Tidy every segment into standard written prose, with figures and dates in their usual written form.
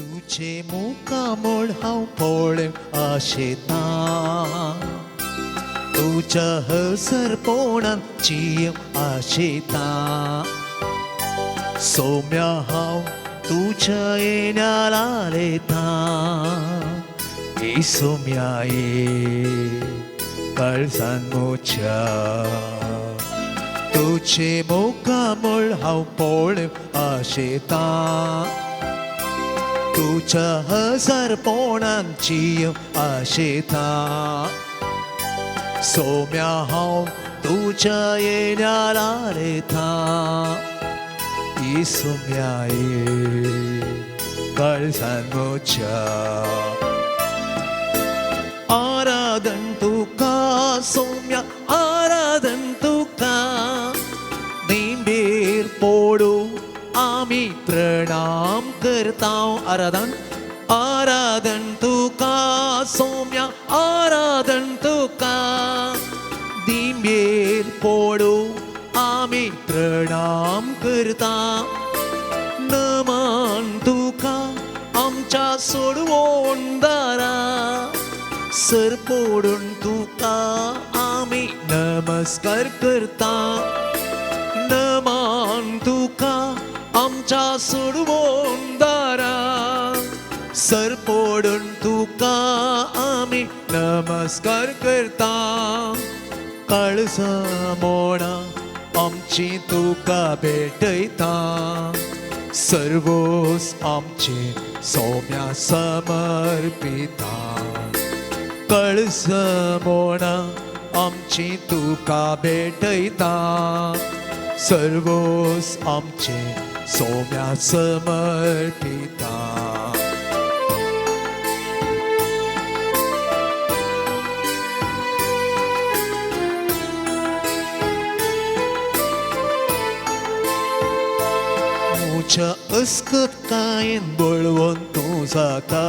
तुझे मुखामोड हांव पळय आशेता तुझ्या हसरपणान जीव आशेता सौम्या हांव तुझ्या येण्या लालेता ही सौम्या ये काळजान मोच्या तुझे मुखामोड हांव पळय आशेता तुझ्या हसरपणान जीव आशेता सौम्या हांव तुझ्या येण्या लालेता ही सौम्या ये काळजान मोच्या आराधन तुका सौम्या आराधन तुका दिंबेर पडू आमी प्रणाम करताव आराधन आराधन तुका सौम्या आराधन तुका दिंबेर पडू आमी प्रणाम करता नमन तुका आमच्या सोडवोन दारा सर पडून तुका आमी नमस्कार करता नमन तुका आमच्या सोडवोन दारा सर पडून तुका आमी नमस्कार करता काळजा मोडा आमची तुका भेटयता सर्वोस आमचे सौम्या समर्पिता काळजा मोडा आमची तुका भेटयता सर्वोस आमचे सौम्या समर्पिता मुझ्या अस्कतायेन बळवून तूं जाता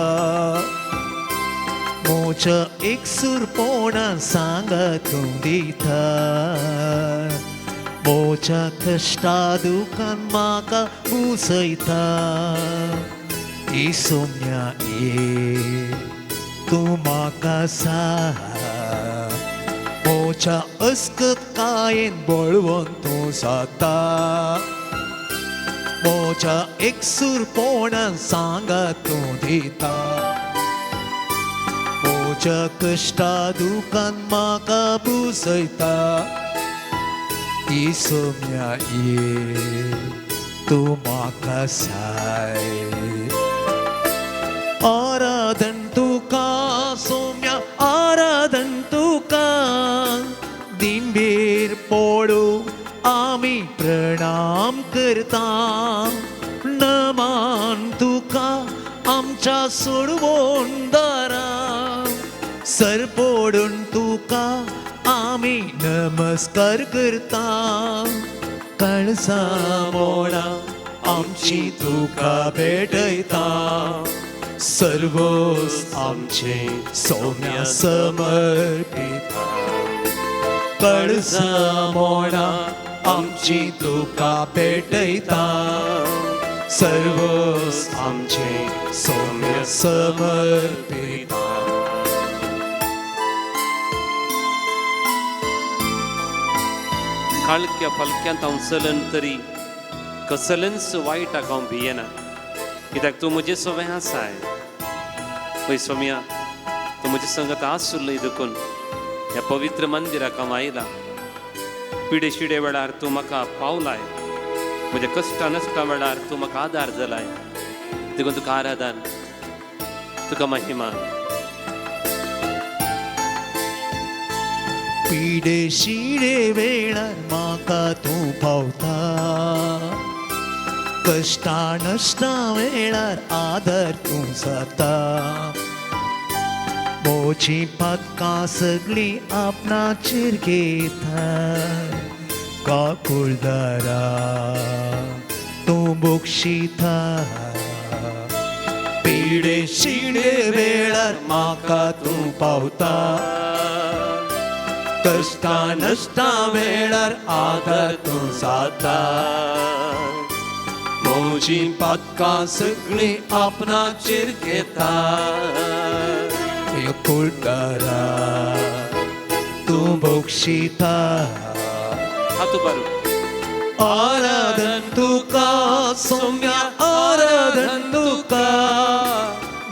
मुझ्या एकसुरपणान सांगा तूं दिता मोच्या कष्टा दुखान म्हाका बुसयता ही सौम्या ये तूं म्हाका सांग मोच्या अस्कतायेन बळवून तूं जाता मोच्या एकसुरपणान सांगा तूं दिता मोच्या कष्टा दुखान म्हाका बुसयता ही सौम्या ये तूं म्हाका साय आराधन तुका सौम्या आराधन तुका दिंबेर पडू आमी प्रणाम करता नमन तुका आमच्या सोडवोन दारा सर पडून तुका आमी नमस्कार करता काळजा मोडा आमची तुका भेटयता सर्वोस आमचे सौम्या समर्पिता काळजा मोडा आमची तुका भेटयता सर्वोस आमचे सौम्य समर्पिता काळक्या फलक्यांत हांव चलन तरी कसलेंच वायटाक हांव भियेना कित्याक तूं म्हजें सवें आसाय पळय सौम्या तूं म्हजे संगत आसुल्लो देखून ह्या पवित्र मंदिराक हांव आयला पिडे शिडे वेळार तूं म्हाका पावलाय म्हज्या कश्टा नश्टा वेळार तूं म्हाका आदार जालाय देखून तुका आराधन तुका महिमा पिडे शिडे वेळार म्हाका तूं पावता कश्टा नश्टा वेळार आदार तूं जाता मोची पदकां सगळीं आपणाचेर घेता काकुळदारा तूं बक्षिता पिडे शिडे वेळार म्हाका तूं पावता कष्टा नष्टा वेळार आधार तूं जाता तुझी पातकां सगळी आपणाचेर घेता कुळटारा तूं बक्षिता हातू बारू आराधन तुका सौम्या आराधन तुका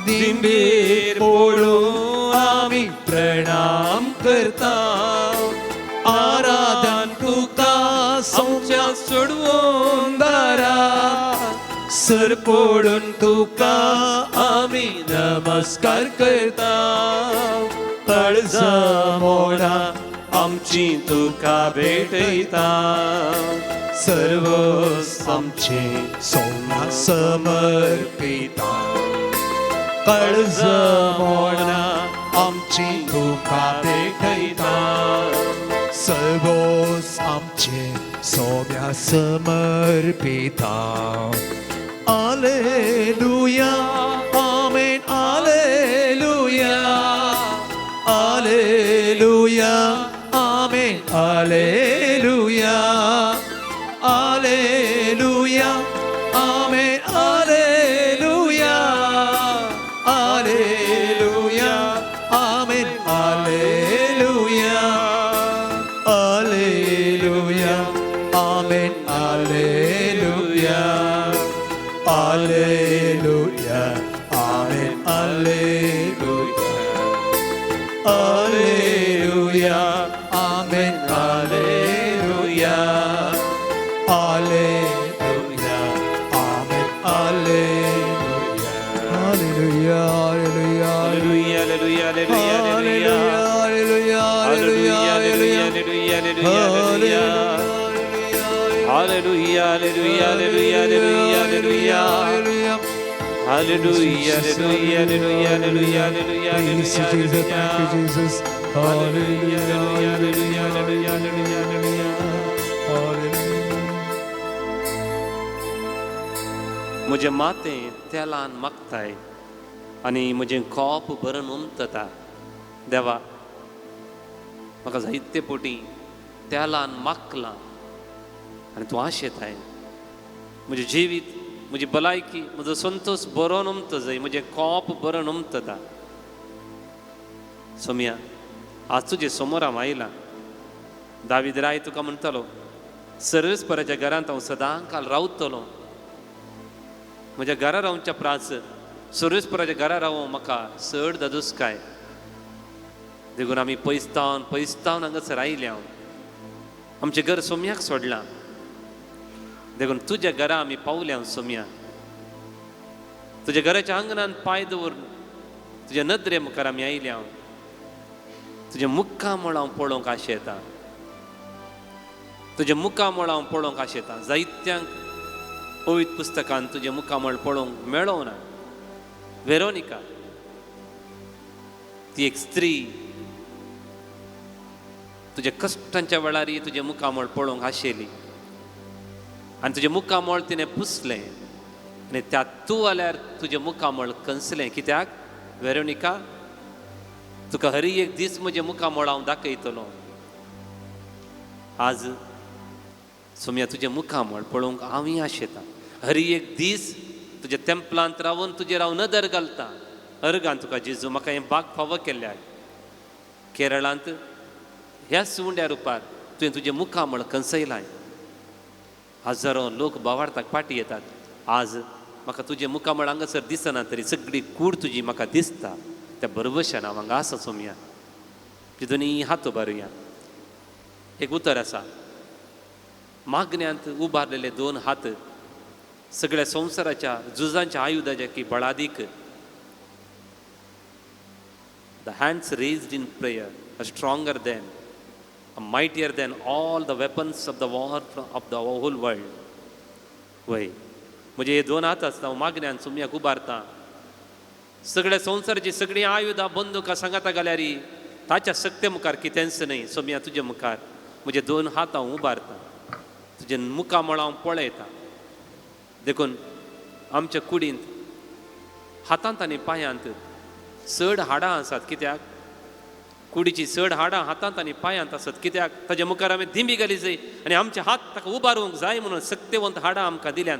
दिंबेर पडून आमी प्रणाम करता आराधन तुका सौम्या सोडवून दारा सर पडून तुका आमी नमस्कार करता तळजा मोडा आमची तुका भेटयता सर्व आमचे सोमा समर्पिता कळज मोडा आमची तुका भेटयता सर्व आमचे Saumya समर्पिता Alleluia, Amen, Alleluia, Alleluia, Amen, Alleluia, Alleluia, Amen, Alleluia, Alleluia, Amen, Alleluia, Alleluia, Amen, Alleluia. Alleluia, Amen, Alleluia, Alleluia, Amen, Alleluia, Alleluia, Amen, Alleluia, Alleluia, Alleluia, Alleluia, Alleluia, Alleluia, Alleluia, Alleluia, Alleluia, Alleluia, Hallelujah, hallelujah, hallelujah, hallelujah, hallelujah. Hallelujah, hallelujah, hallelujah, hallelujah, hallelujah, Praise you, Jesus. Thank you, Jesus. hallelujah, Hallelujah, hallelujah, hallelujah, hallelujah, hallelujah. Hallelujah. म्हजे मातें तेलान मागताय आनी म्हजें कोप भरून उमतता देवा म्हाका जायते पोटी तेलान मागलां आनी तूं आशेताय म्हजें जिवीत म्हजी भलायकी म्हजो संतोष बरो उमत जाय म्हजें कोप बरो उमतता सोम्या आज तुजे समोर हांव आयलां दावीद राय तुका म्हणटालो सर्वेस्पराच्या घरांत हांव सदां काल रावतलो म्हज्या घरा रावच्या प्रास सर्वेस्पराच्या घरा रावूं म्हाका चड दादोसकाय देखून आमी पयस्तावन हांगासर आयले हांव आमचें घर सोम्याक सोडलां देखून तुज्या घरा आमी पावले हांव सोम्या तुज्या घराच्या आंगणांत पांय दवरून तुज्या नदरे मुखार आमी आयले हांव तुजें मुक्कामळ हांव पळोवंक आशेता तुजें मुक्कामळ हांव पळोवंक आशेता जायत्यांक पवित्र पुस्तकांत तुजें मुक्कामळ पळोवंक मेळों ना वेरोनिका ती एक स्त्री तुज्या कश्टांच्या वेळार तुजें मुक्कामळ पळोवंक आशिल्ली आनी तुजें मुक्कामळ तिणें पुसलें आनी त्या तूं जाल्यार तुजें मुक्कामळ कंसलें कित्याक वेरोनिका तुका हर एक दीस म्हजें मुक्कामळ हांव दाखयतलो आज सोम्या तुजें मुक्कामळ पळोवंक हांवूय आशेता हर एक दीस तुज्या तेंपलांत रावून तुजेर हांव नदर घालतां अर्गान तुका जेजू म्हाका हें बाग फावो केल्यार केरळांत ह्या सुंड्या रुपार तुवें तुजें मुक्कामळ कंसयलाय हजारो लोक भावार्थाक पाटी येतात आज म्हाका तुजें मुक्कामळ हांगासर दिसना तरी सगळी कूड तुजी म्हाका दिसता त्या बरोबरच्यान हांव हांगा आसा सोम्या तितूनय हात उबारुया एक उतर आसा मागण्यांत उबारलेले दोन हात सगळ्या संवसाराच्या झुजांच्या आयुधाच्या की बळादीक the hands raised in prayer are stronger than mightier than all the weapons of the war of the whole world वय म्हणजे हे दोन हात आसता हांव मागण्यांत सोम्याक उबारता सगळ्या संवसाराची सगळीं आयुधां बंदुकां सांगाता घाल्यार ताच्या सक्ते मुखार कितेंच न्हय सोम्या तुजे मुखार म्हजे दोन हात हांव उबारता तुजें मुखामळ हांव पळयता देखून आमच्या कुडींत हातांत आनी पांयांत चड हाडां आसात कित्याक कुडीची चड हाडां हातांत आनी पांयांत आसत कित्याक ताच्या मुखार आमी दिंबी घाली जाय आनी आमचे हात ताका उबारूंक जाय म्हणून सत्यवंत हाडां आमकां दिल्यान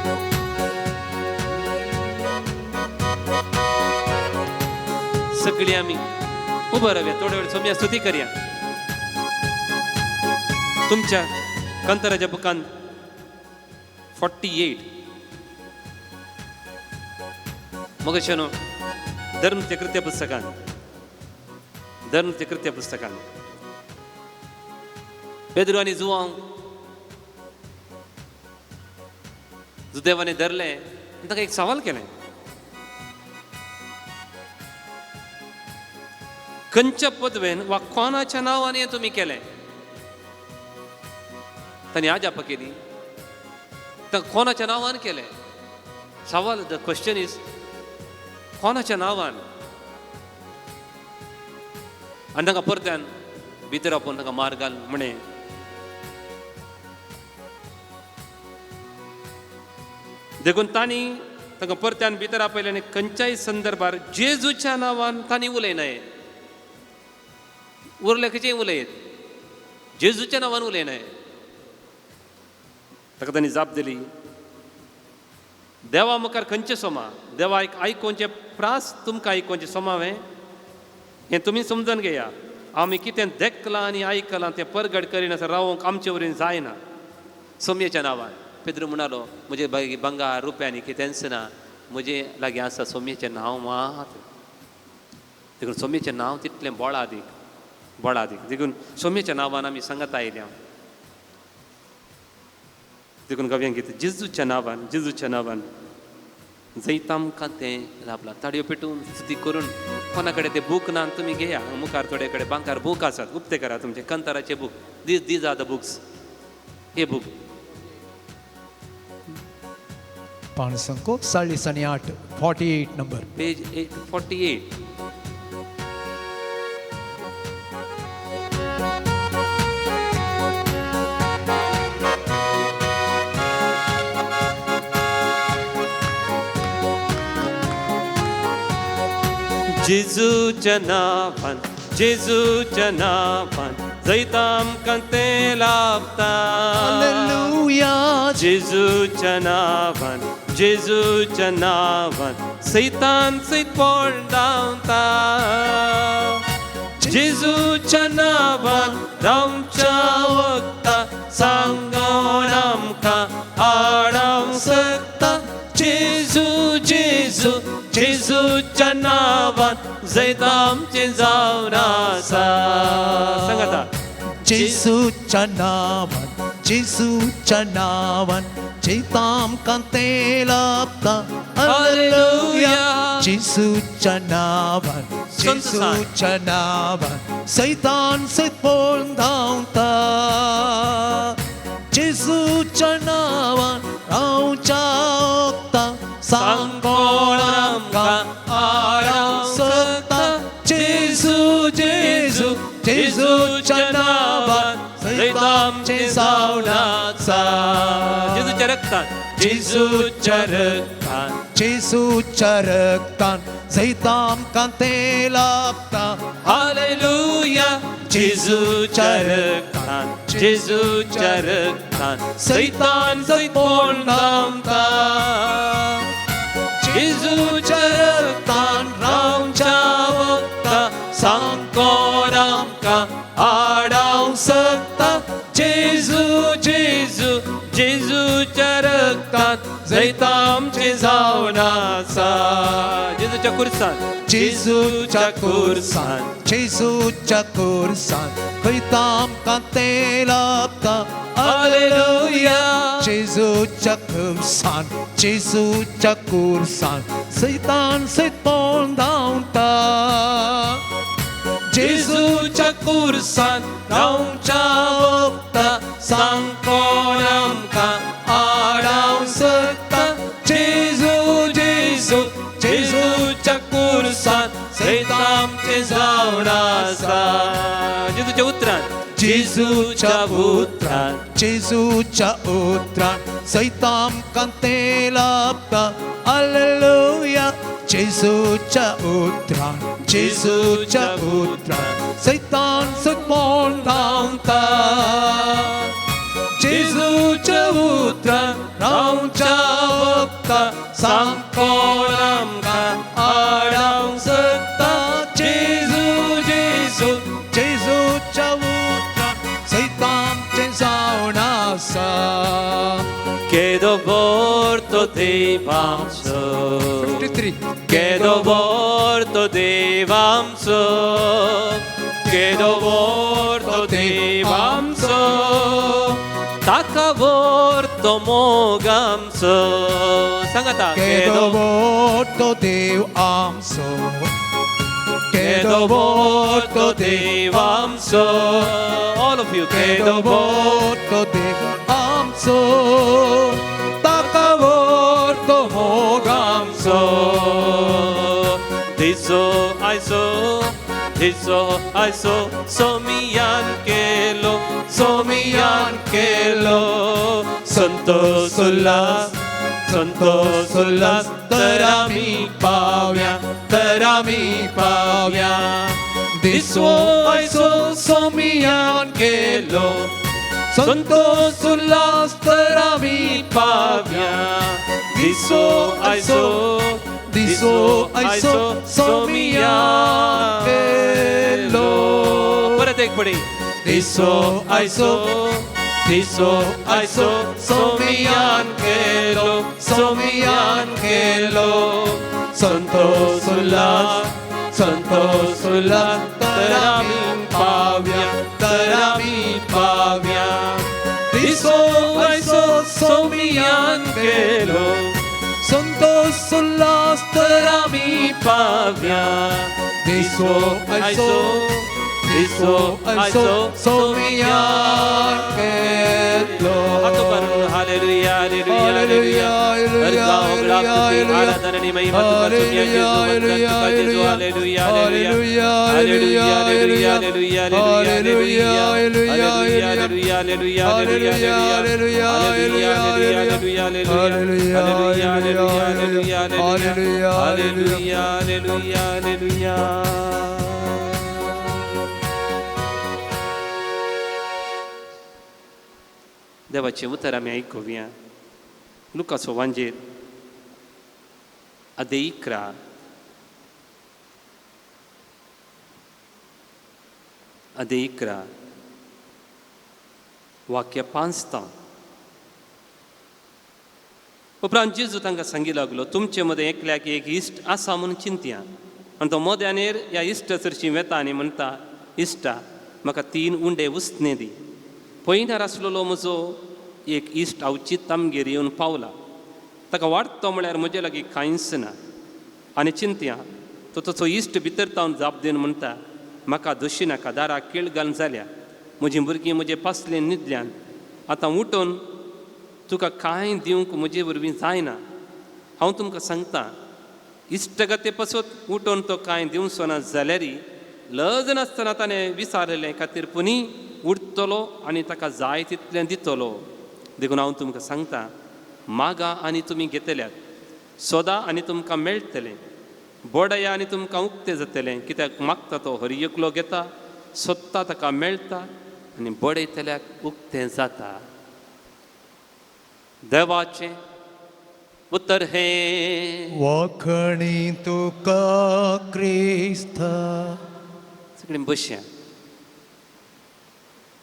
सगळी आम्ही उभं राहूया, थोड्या वेळ सोम्या स्तुती करूया. तुमच्या कंतराच्या बुकांत 48 मग शनो धर्मकृत्य पुस्तकान पेद्रू आनी जुवांक देवाने धरले आनी ताका एक सवाल केलें, खंयच्या पदवेन वा कोणाच्या नांवान हें तुमी केलें. तांणी आजाप केली, कोणाच्या नांवान केलें. सवाल, द क्वेश्चन इज कोणाच्या नांवान. आनी तांकां परत्यान भितर आपोवन तांकां मार घाल म्हणे. देखून तांणी तांकां परत्यान भितर आपयलें आनी खंयच्याय संदर्भार जेजूच्या नांवान तांणी उलयनाय. उरले खंयचेय उलयत, जेजूच्या नांवान उलयनाय. ताका तांणी जाप दिली, देवा मुखार खंयचें सोमा, देवा आयकोवचें प्रास तुमकां आयकोवचें सोमावें हें तुमी समजून घेया. आमी कितें देखलां आनी आयकलां तें परगट करिनासतना रावोंक आमचे वरेन जायना. सोम्येच्या नांवान पेद्रू म्हणालो, म्हजे बागी बंगार रुपयांनी कितेंच ना, म्हजे लागीं आसा सोम्येचें नांव मात. देखून सोम्येचें नांव तितलें बोळादीक. देखून सोम्येच्या नांवान आमी सांगत आयल्या. देखून गव्यांक कितें जेजूच्या नांवान जैत आमकां तें लाभलां. ताळयो पेटून स्तुती करून कोणा कडेन तें बूक ना तुमी घेया. मुखार थोडे कडेन बांकार बूक आसात, उक्ते करा तुमचे कंताराचे book. These are the books. हे बूक पाणसंको 48 48 नंबर पेज 48. जेजूच्या नांवान जैत आमकां तें लाभता. हालेलुया. जेजूच्या नांवान सैतान सैत पळटावता. जेजूच्या नांवान रावच्या वखता सांगोन आमकां आडावंक शकता. जेजूच्या नांवान जैत आमचें जावन आसा. सांगाता. जेजूच्या नांवान जैत आमकां तें लाभता. हालेलुया. जेजूच्या नांवान सैतान सैत पळोवन धांवता. जेजूच्या नांवान रावच्या वखता सांगोन आमकां आडावंक शकता. जेजूच्या नांवान जैत आमचें जावन आसा. जेजूच्या रक्तान जैत आमकां तें लाभता. हालेलुया. जेजूच्या रक्तान सैतान सैत पळोवन धांवता. जेजूच्या रक्तान रावच्या वखता सांगोन आमकां आडावंक शकता. जेजूच्या रक्तान जैत आमचें जावन आसा. जेजूच्या कुर्सान जैत आमकां तें लाभता. हालेलुया. जेजूच्या कुर्सान सैतान सैत पळोवन धांवता. जेजूच्या कुर्सान रावच्या वखता सांगोन आमकां आडावंक शकता. जेजूच्या कुर्सान सैत आमचें जावन आसा. जेजूच्या उतरान सैत आमकां तें लाभता. हालेलुया. जेजूच्या उतरान सैतान सैत पळोवन धांवता. जेजूच्या उतरान रावच्या वखता सांगोन आमकां आडावंक शकता. 대밤소 53. Quedo morto 대밤소 Quedo morto 대밤소 다카vorto 모감소 상가다 Quedo morto Deo amso. Quedo morto 대밤소 All of you Quedo Quedo morto morto Deo amso. Takavorto mogamso. Diso I so mi angelo santo solas Tarami pavia, tarami pavia. Diso I so mi angelo. Santo sulas tarami pavia. Diso I so mi angelo. परत एक पडी Diso I so mi angelo, santo sulas, tarami pavia. Diso I so mi angelo, santo sulas, tarami pavia. Diso I so mi angelo. हाथों पर hallelujah हालेलुया hallelujah हर गांव graph की आराधना ने महिमा तुका सुनिया यीशु वंदन तुका यीशु हालेलुया हालेलुया हालेलुया हालेलुया हालेलुया हालेलुया हालेलुया हालेलुया हालेलुया हालेलुया हालेलुया देवाचे उतर आम्ही ऐकूया लुकाचो वांजेर अध्याय 11 वाक्य 5 तां उपरांत जेजू तांकां सांगी लागलो तुमचे मदें एकल्याक एक इश्ट आसा म्हूण चिंतया आनी तो मोद्यानेर ह्या इश्ट चरशी वेता आनी म्हणटा इश्टा म्हाका 3 उंडे उसने दी पयल्यार आसलेलो म्हजो एक इश्ट अवचित आमगेर येवन पावला ताका वाडतो म्हळ्यार म्हजे लागीं कांयच ना आनी चिंतया तो ताचो इश्ट भितर तावन जाप दिवन म्हणटा म्हाका दोशी नाका दाराक केळ घालून जाल्या म्हजीं भुरगीं म्हजे पासले न्हिदल्यान आतां उठोवन तुका कांय दिवंक म्हजे वरवीं जायना हांव तुमकां सांगता इश्टगते पासत उठोवन तो कांय दिवचो ना जाल्यारय लज नासतना ताणें विचारलेले खातीर पुनी उठतलो आनी ताका जाय तितलें दितलो देखून हांव तुमकां सांगता मागा आनी तुमी घेतल्यात सोदा आनी तुमकां मेळटलें बोडया आनी तुमकां उक्तें जातलें कित्याक मागता तो हर एकलो घेता सोदता ताका मेळटा आनी बोडयतल्याक उक्तें जाता देवाचें उतर हे वखणी तुका क्रिस्ता. सगळीं बसया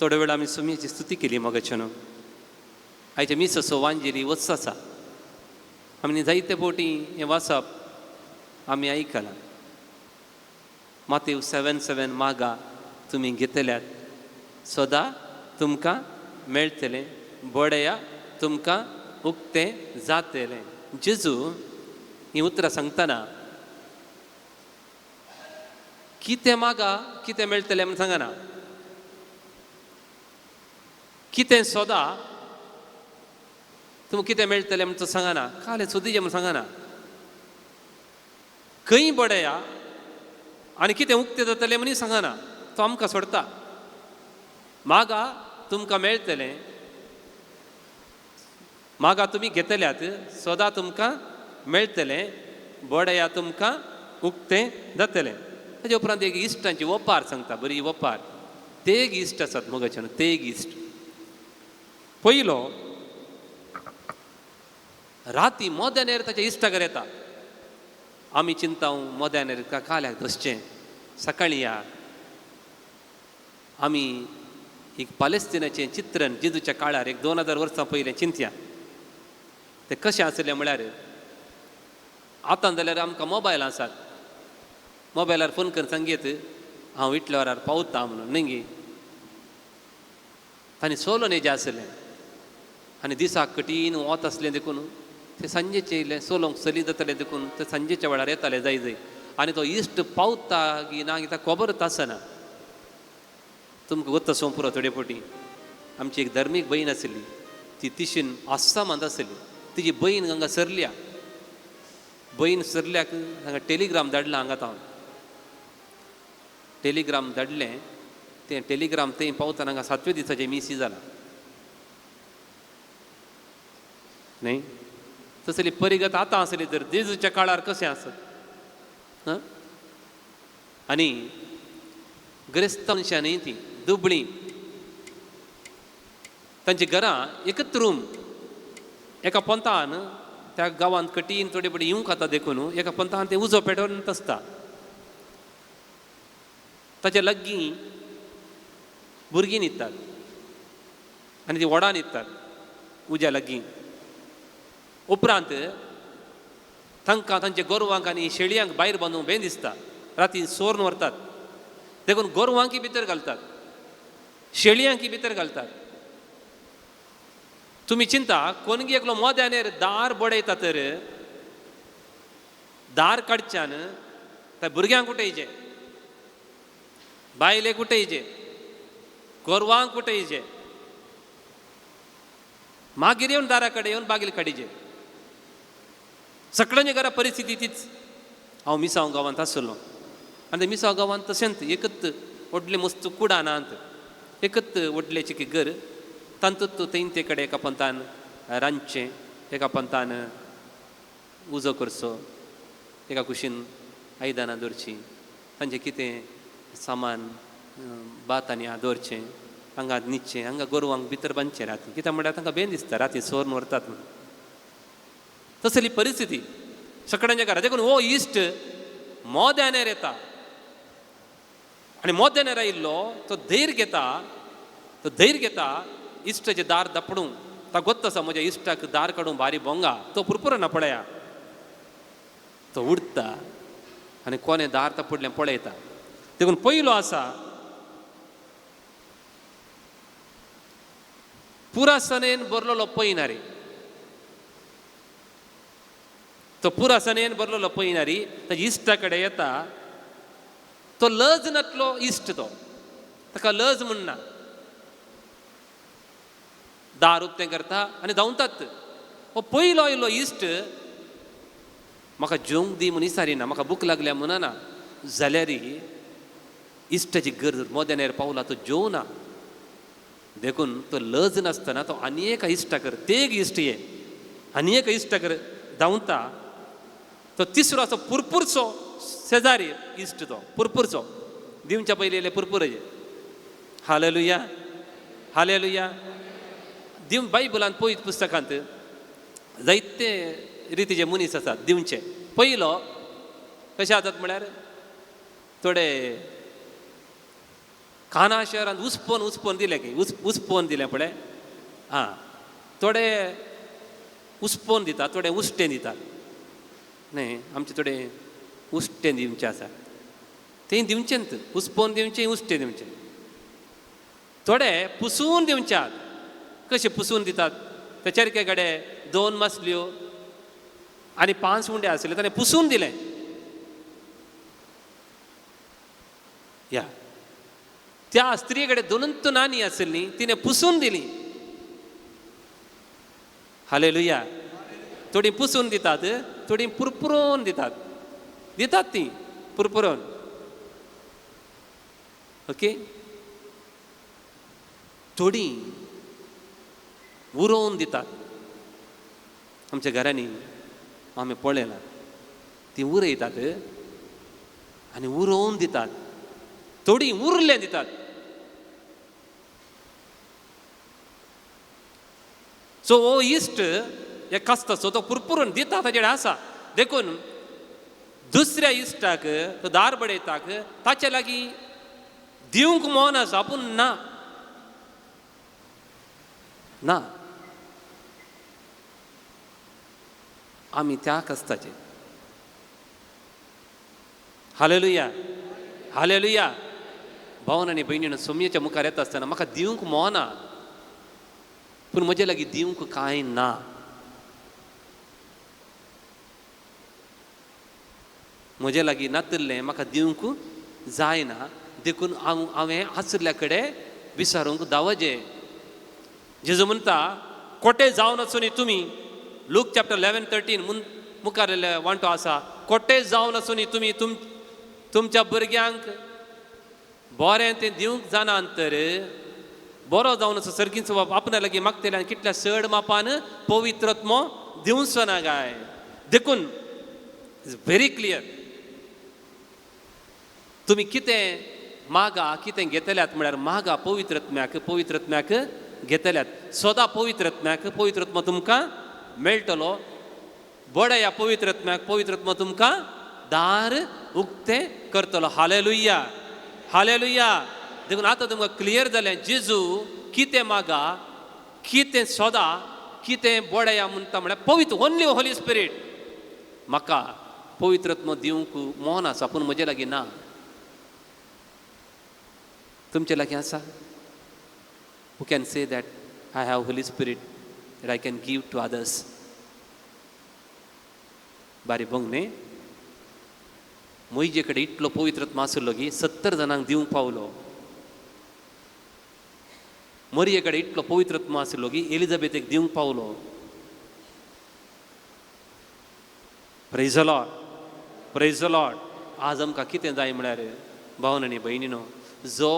थोडे वेळ आमी सुमयेची स्तुती केली मोगाचे न्हू आयच्या मिससो वांजेली वच आसा आमी जायते फावटी हें वाचप आमी आयकलां मातेव 7:7 मागा तुमी घेतल्यात सोदा तुमकां मेळटलें बोडया तुमकां उक्तें जातलें जेजू हीं उतरां सांगतना कितें मागा कितें मेळटलें म्हूण सांगना कितें सोदा तुमकां कितें मेळटलें म्हूण तो सांगना काले सोदीचें म्हूण सांगना खंय बोडया आनी कितें उक्तें जातलें म्हूण सांगना तो आमकां सोडता मागा तुमकां मेळटलें मागा तुमी घेतल्यात सोदा तुमकां मेळटलें बोडया तुमकां उक्तें जातलें ताजे उपरांत एक इश्टांची वपार सांगता बरी वपार ते एक इश्ट आसात मोगाचे ते एक इश्ट पयलो राती मोद्यानेर ताच्या इश्टागेर येता आमी चिंताव मोद्यानेर काल्याक दसचें सकाळीं या आमी एक पालेस्तिनाचें चित्रण जेजूच्या काळार एक 2000 वर्सां पयलें चिंतया ते कशें आसलें म्हळ्यार आतां जाल्यार आमकां मोबायल आसात, मोबायलार फोन करून सांगीत हांव इतल्या वरार पावता म्हणून न्ही गे. तांणी सोलो न्हेजे आसलें आनी दिसाक कठीण वत आसलें देखून ते सांजेचे येयले, सोलोंक चली जातालें देखून ते सांजेच्या वेळार येताले जाय जाय. आनी तो इश्ट पावता की ना कित्याक खबरच आसना. तुमकां गोत्ता सों पुरो थोडे फावटी आमची एक धर्मीक भयण आसली, ती तिशीन आसामांत आसली. तिजी भयण हांगा सरल्या, भयण सरल्याक हांगा टेलिग्राम धाडला. हांगा हांव टेलिग्राम धाडलें, तें टेलिग्राम थंय पावतना हांगा 7व्या दिसाचें मिसी जालां न्ही. तसली परिगत आतां आसली तर जेजूच्या काळार कशें आसत. आनी ग्रेस्त मनशां ती दुबळीं, तांची घरां एकच रूम. एका पंथान त्या गांवांत कठीण थोडे बडी येवंक खाता देखून एका पंथान तें उजो पेटोवन आसता. ताचे लागीं भुरगीं न्हिदतात आनी ती व्हडां न्हिदतात उज्या लागीं. उपरांत तांकां तांचे गोरवांक आनी शेळयांक भायर बांदूंक बें दिसता. राती सोरून व्हरतात देखून गोरवांकी भितर घालतात, शेळयांकी भितर घालतात. तुमी चिंता कोणगी एकलो मोद्यानेर दार बडयता तर दार काडच्यान त्या भुरग्यांक उठयचे, बायलेक उठयचे, गोरवांक उठयचे, मागीर येवन दारा कडेन येवन बागील काडीचे. सगळ्यांच्या घरा परिस्थिती तीच. हांव मिसांव गांवांत आसलो आनी त्या मिसांव गांवांत तशेंच एकच व्हडलें मस्त कुडां नात, एकच व्हडलें चिकी घर. तांतूत थंय ते कडेन एका पंथान रांदचें, एका पंथान उजो करचो, एका कुशीन आयदनां दवरचीं, तांचें कितें सामान भात आनी दवरचें, हांगा न्हिदचें, हांगा गोरवांक भितर बांदचें राती. कित्याक म्हळ्यार तांकां बेन दिसता राती सोरून व्हरतात म्हणून. तसली परिस्थिती सगळ्यांच्या घरात. देखून हो इश्ट मोद्यानेर येता आनी मोद्यानेर आयिल्लो तो धैर्य घेता इश्टाचे दार दपडूंक. ताका गोत्त आसा म्हज्या इश्टाक दार काडूंक भारी भोंगा, तो पुरपुरना पळया. तो उडता आनी कोणें दार तपडलें पळयता. देखून पयलो आसा पुरासनेन बरलोलो पैनारी. तो पुरासनेन बरलोलो पैनारी ताच्या इश्टा कडेन येता. तो लज नातलो इश्ट, तो ताका लज म्हणना. दार उक्तें करता आनी धांवतात. हो पयलो आयलो इश्ट म्हाका जेवंक दी म्हूण विचारिना, म्हाका भूक लागल्या म्हणना. जाल्यार इश्टाची गरज मोद्यानेर पावला, तो जेवना. देखून तो लज नासतना तो आनी एका इश्टाकर, ते एक इश्ट ये आनी एका इश्टाकर धांवता. तो तिसरो असो पुरपुरचो शेजारी इश्ट, तो पुरपुरचो दिवच्या पयलीं येयले पुरपुरचे. Hallelujah, hallelujah. दिव बायबलांत पळयत पुस्तकांत जायते रितीचे मनीस आसात दिवचे. पयलो कशें जातात म्हळ्यार थोडे काना शहरांत उस्पोन दिले की उस्पोन दिलें पळय. थोडे उस्पोन दितात, थोडे उश्टें दितात न्ही. आमचे थोडे उश्टें दिवचे आसा, तें दिवचेंत. उस्पोन दिवचें, उश्टें दिवचें. थोडे पुसून दिवच्यात. कशें पुसून दितात? ते चरके कडेन 2 मसल्यो आनी 5 उंडे आसले, ताणें पुसून दिलें. या त्या स्त्री कडेन 2 नाणी आसली, तिणें पुसून दिली. हालेलुया. थोडी पुसून दितात, थोडी पुरपुरोवन दितात. ती पुरपुरोवन. ओके. थोडी उरोवन दितात. आमच्या घरांनी आमी पळयलां, ती उरयतात आनी उरोवन दितात. थोडी उरलें दितात. सो हो इश्ट एक कास्ताचो तो पुरपुरून दिता ताचेर आसा. देखून दुसऱ्या इश्टाक तो दार बडयताक ताचे लागीं दिवंक मोन आसा, पूण ना ना. आमी त्या कस्ताचे. हालेलुया, हालेलुया. भावन आनी भयणीन सोमयेच्या मुखार येता आसतना म्हाका दिवंक मोना, पूण म्हजे लागीं दिवंक कांय ना. म्हजे लागीं नातिल्लें म्हाका दिवंक जायना, देखून हांवें आसल्या कडेन विचारूंक दावजे. जेजू म्हणटा, कोटे जावन आसुनी तुमी, लूक चॅप्टर 11:13 मुखार वांटो आसा, कोटे जावन आसुनी तुमी तुमच्या भुरग्यांक बरें तें दिवंक जाणा तर बरो जावन असो सर्गींचो बाप आपणा लागीं मागतले आनी कितल्या चड मापान पवित्रत्मो दिवचो ना गाय. देखून इट्स व्हेरी क्लियर, तुमी कितें मागा कितें घेतल्यात म्हळ्यार मागा पवित्रत्म्याक, पवित्रत्म्याक घेतल्यात. सदां पवित्रत्म्याक पवित्रत्म तुमकां मेळटलो. बडया पवित्रत्म्याक पवित्रत्म तुमकां दार उक्तें करतलो. हालेलुया, हालेलुया. देखून आतां तुमकां क्लियर जालें, जेजू कितें मागा कितें सोदा कितें बडया म्हणटा म्हळ्यार पवित्र, ओन्ली होली स्पिरीट. म्हाका पवित्रत्म दिवंक मोन आसा, पूण म्हजे लागीं ना. तुमचे लागीं आसा? Who can say that I have holy spirit that I can give to others? बारी भोंग न्ही. मोइजे कडेन इतलो पवित्रत्म आसलो की 70 जाणांक दिवंक पावलो. मरिये कडेन इतलो पवित्रत्म आसलो की एलिझाबेथेक दिवंक पावलो. Praise the Lord, praise the Lord. आज आमकां कितें जाय म्हळ्यार भावन आनी भयणीनो, जो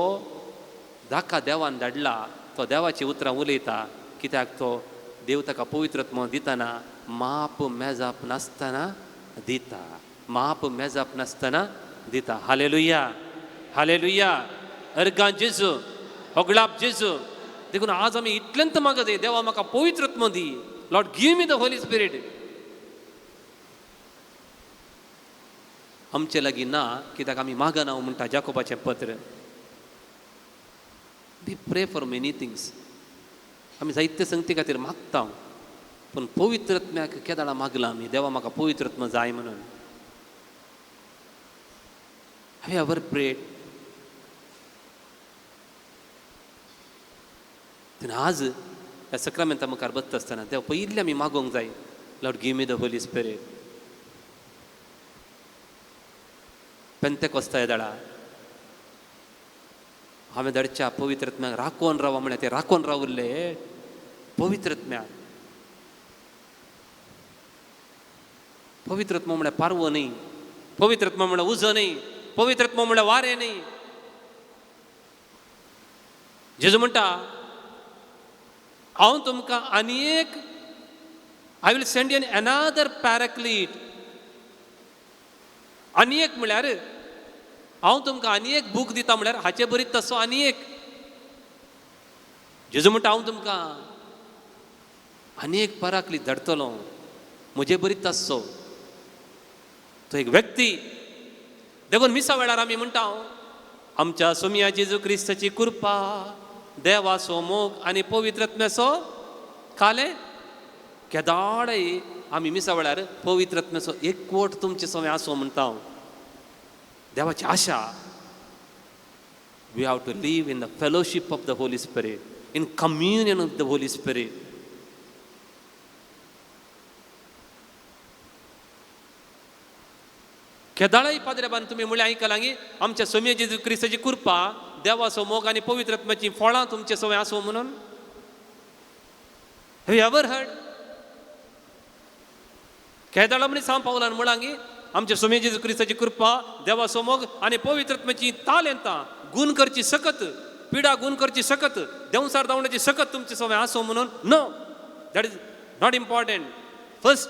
धाका देवान धाडला तो देवाची उतरां उलयता. कित्याक तो देव ताका पवित्रत्म दितना माप मेजाप नासतना दिता, माप मेजाप नासतना दिता. Hallelujah, hallelujah. अर्गां जेजू, होगळाप जेजू. देखून आज आमी इतलेंत मागत जाय, देवा म्हाका पवित्रत्म दी. Lord give me the Holy Spirit. आमचे लागीं ना, कित्याक आमी मागना म्हणटा जाकोबाचें पत्र. वी प्रे फॉर मेनी थिंग्स. आमी जायते संगती खातीर मागता, पूण पवित्रत्म्याक केदाळा मागला आमी, देवा म्हाका पवित्रत्म जाय म्हणून. हांव एवर प्रेड. तेन्ना आज ह्या सक्रामेंता मुखार बसता आसतना देव पयलीं आमी मागोंक जाय, Lord give me the Holy Spirit. पेंतेकोस्ता येदाळा हांवें धाडच्या पवित्रत्म्याक राखोन रावा म्हळ्यार ते राखोन रावल्ले पवित्रत्म्याक. पवित्रत्म म्हळ्यार पारवो न्ही, पवित्रत्म म्हळ्यार उजो न्ही, पवित्रत्म म्हळ्यार वारें न्ही. जेजू म्हणटा, हांव तुमकां आनी एक, I will send you another paraclete. आनी एक म्हळ्यार हांव तुमकां आनी एक बूक दिता म्हळ्यार हाचे बरीत तसो आनी एक. जेजू म्हणटा, हांव तुमकां आनी एक पॅराक्लीट धाडटलो म्हजे बरीत तसो. तो एक व्यक्ती. देखून मिसा वेळार आमी म्हणटा, आमच्या सोमिया जेजू क्रिस्ताची कृपा, देवाचो मोग आनी पवित्रत्म्याचो काले केदाळय आमी मिसा वेळार पवित्रत्म्याचो एकवट तुमचे सवय आसो म्हणटा हांव. देवाची आशा. We have to live in the fellowship of the Holy Spirit, in communion of the Holy Spirit. केदाळय पाद्रेबान तुमी म्हळ्यार आयकलां की आमच्या सोम्य जेजू क्रिस्ताची कृपा, देवाचो मोग आनी पवित्रत्म्याची फळां तुमचे सवय आसो म्हणून. Have you ever heard? केदाळा मनीस हांव पावलां म्हळां की आमच्या सोम्य जेजू क्रिस्ताची कृपा, देवाचो मोग आनी पवित्रत्म्याची तालेंतां गूण करची सकत, पिडा गूण करची सकत, देंवसार धांवण्याची सकत तुमचे सवय आसो म्हणून. No, that is not important. First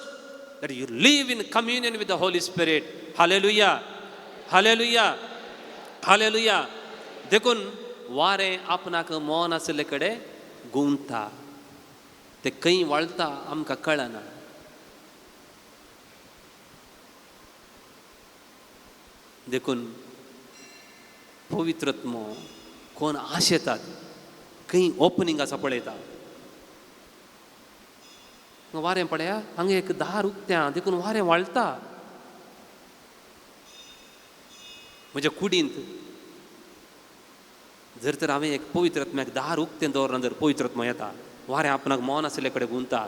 that you live in communion with the Holy Spirit. Hallelujah, hallelujah, hallelujah. देखून वारें आपणाक मौन आसले कडेन गुंता, ते खंय वळटा आमकां कळना. देखून पवित्रत्म कोण आशेतात, खंय ओपनिंग आसा पळयता. वारें पळया हांगा एक दार उक्त्या देखून वारें वाळटा म्हज्या कुडींत जर तर हांवें एक पवित्र आत्म्याक दार उक्तें दवरना जर पवित्र आत्मा येता वारें आपणाक मौन आसले कडेन गुंता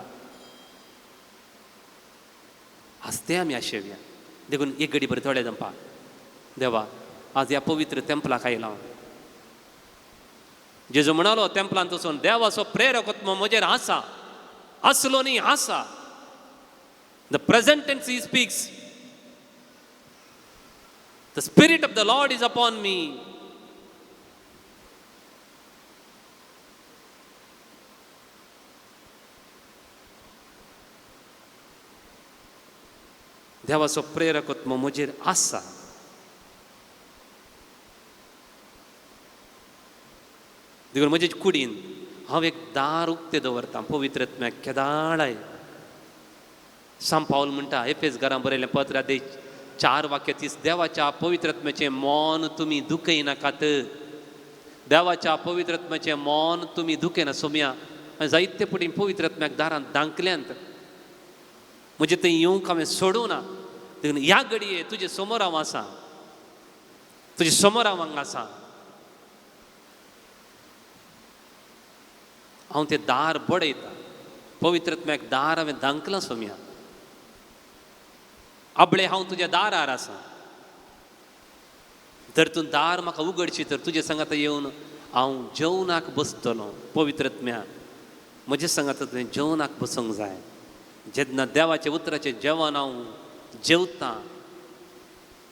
हसते आमी आशेवया देखून एक घडी बरें थोडे दंपा देवा आज ह्या पवित्र तेंपलाक आयला जेजू म्हणालो तेंपलांत वचून देवाचो प्रेरक आत्मा म्हजेर आसा असलो न्ही आसा the present tense he speaks the spirit of the Lord is upon me देवाचो प्रेरक आत्मा म्हजेर आसा देखून म्हजे कुडीन हांव एक दार उक्तें दवरतां पवित्र आत्म्याक केदाळाय सांत पावल म्हणटा एफेस घरां बरयलें पत्र अध्याय 4 वाक्य 30 देवाच्या पवित्र आत्म्याचें मौन तुमी दुखय नाकात देवाच्या पवित्र आत्म्याचें मौन तुमी दुखयना सोम्या जायते पटीन पवित्र आत्म्याक दारांत दांकल्यांत म्हणजे थंय येवंक हांवें सोडूं ना देखून ह्या घडये तुजे समोर हांव आसा तुजे समोर हांव हांगा आसा हांव तें दार बडयतां पवित्र आत्म्याक दार हांवें दांकलां सोम्या आबळे हांव तुज्या दारार आसा जर तूं दार म्हाका उगडशी तर तुजे सांगात येवन हांव जेवणाक बसतलों पवित्र आत्म्या म्हजे सांगात तुवें जेवणाक बसूंक जाय जेन्ना देवाचे उतराचें जेवण हांव जेवतां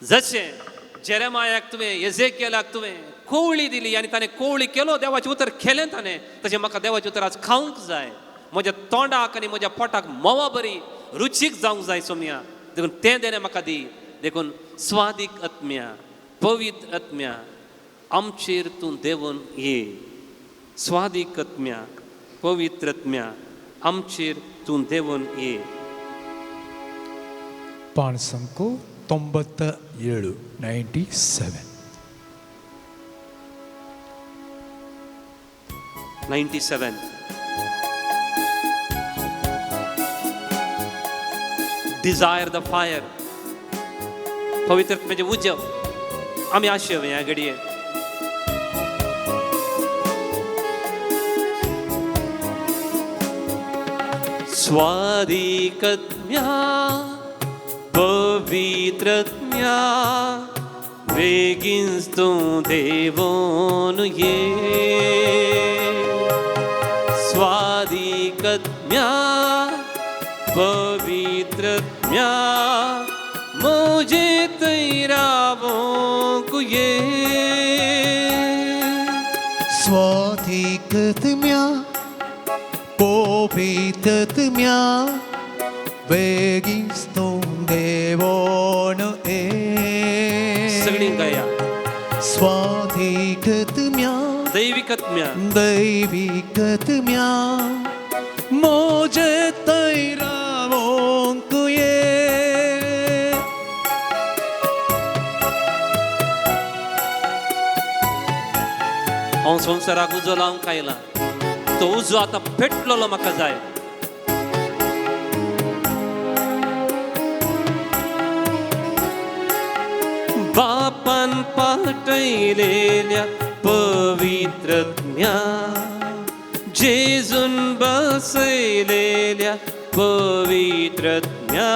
जशें जेरेमायाक तुवें एजेकियेलाक तुवें कोवळी दिली आनी ताणें कोवळी केलो देवाचें उतर केलें ताणें तशें म्हाका देवाचें उतर आज खावंक जाय म्हज्या तोंडाक आनी म्हज्या पोटाक मोवा बरी रुचीक जावंक जाय सोम्या देखून तें देणें म्हाका दी देखून स्वादीक आत्म्या पवित्र आत्म्या आमचेर तूं देवून ये स्वादीक आत्म्या पवित्र आत्म्या आमचेर तूं देवून ये पान संको 97 97 डिझायर द फायर पवित्र आत्म्याचें उजव आमी आशेव ह्या घडये स्वादीक आत्म्या पवित्र आत्म्या बेगीन तूं देवून ये स्वादीक आत्म्या पवित्र आत्म्या म्हजे थंय रावूंक ये स्वादीक आत्म्या पवित्र आत्म्या बेगीन तूं देवून ये सगळीं गाया स्वादीक आत्म्या दैविक आत्म्या दैविक आत्म्या म्हजे थंय रावूंक ये हांव संवसाराक उजो लावंक आयलां तो उजो आतां पेटलेलो म्हाका जाय बापान पाठयलेल्या पवित्र आत्म्या जेजून बसयलेल्या पवित्र आत्म्या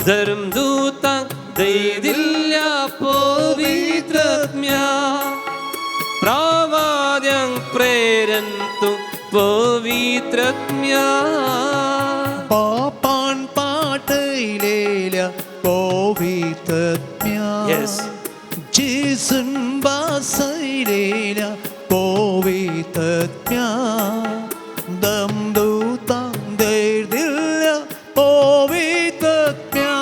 धर्मदूतांक दय दिल्ल्या पवित्र आत्म्या प्रवाद्यांक प्रेरण तूं पवित्र आत्म्या बापान पाठयलेल्या पवित्र आत्म्या Yes. जेजून बसयलेल्या पवित्र आत्म्या धर्मदूतांक दय दिल्ल्या पवित्र आत्म्या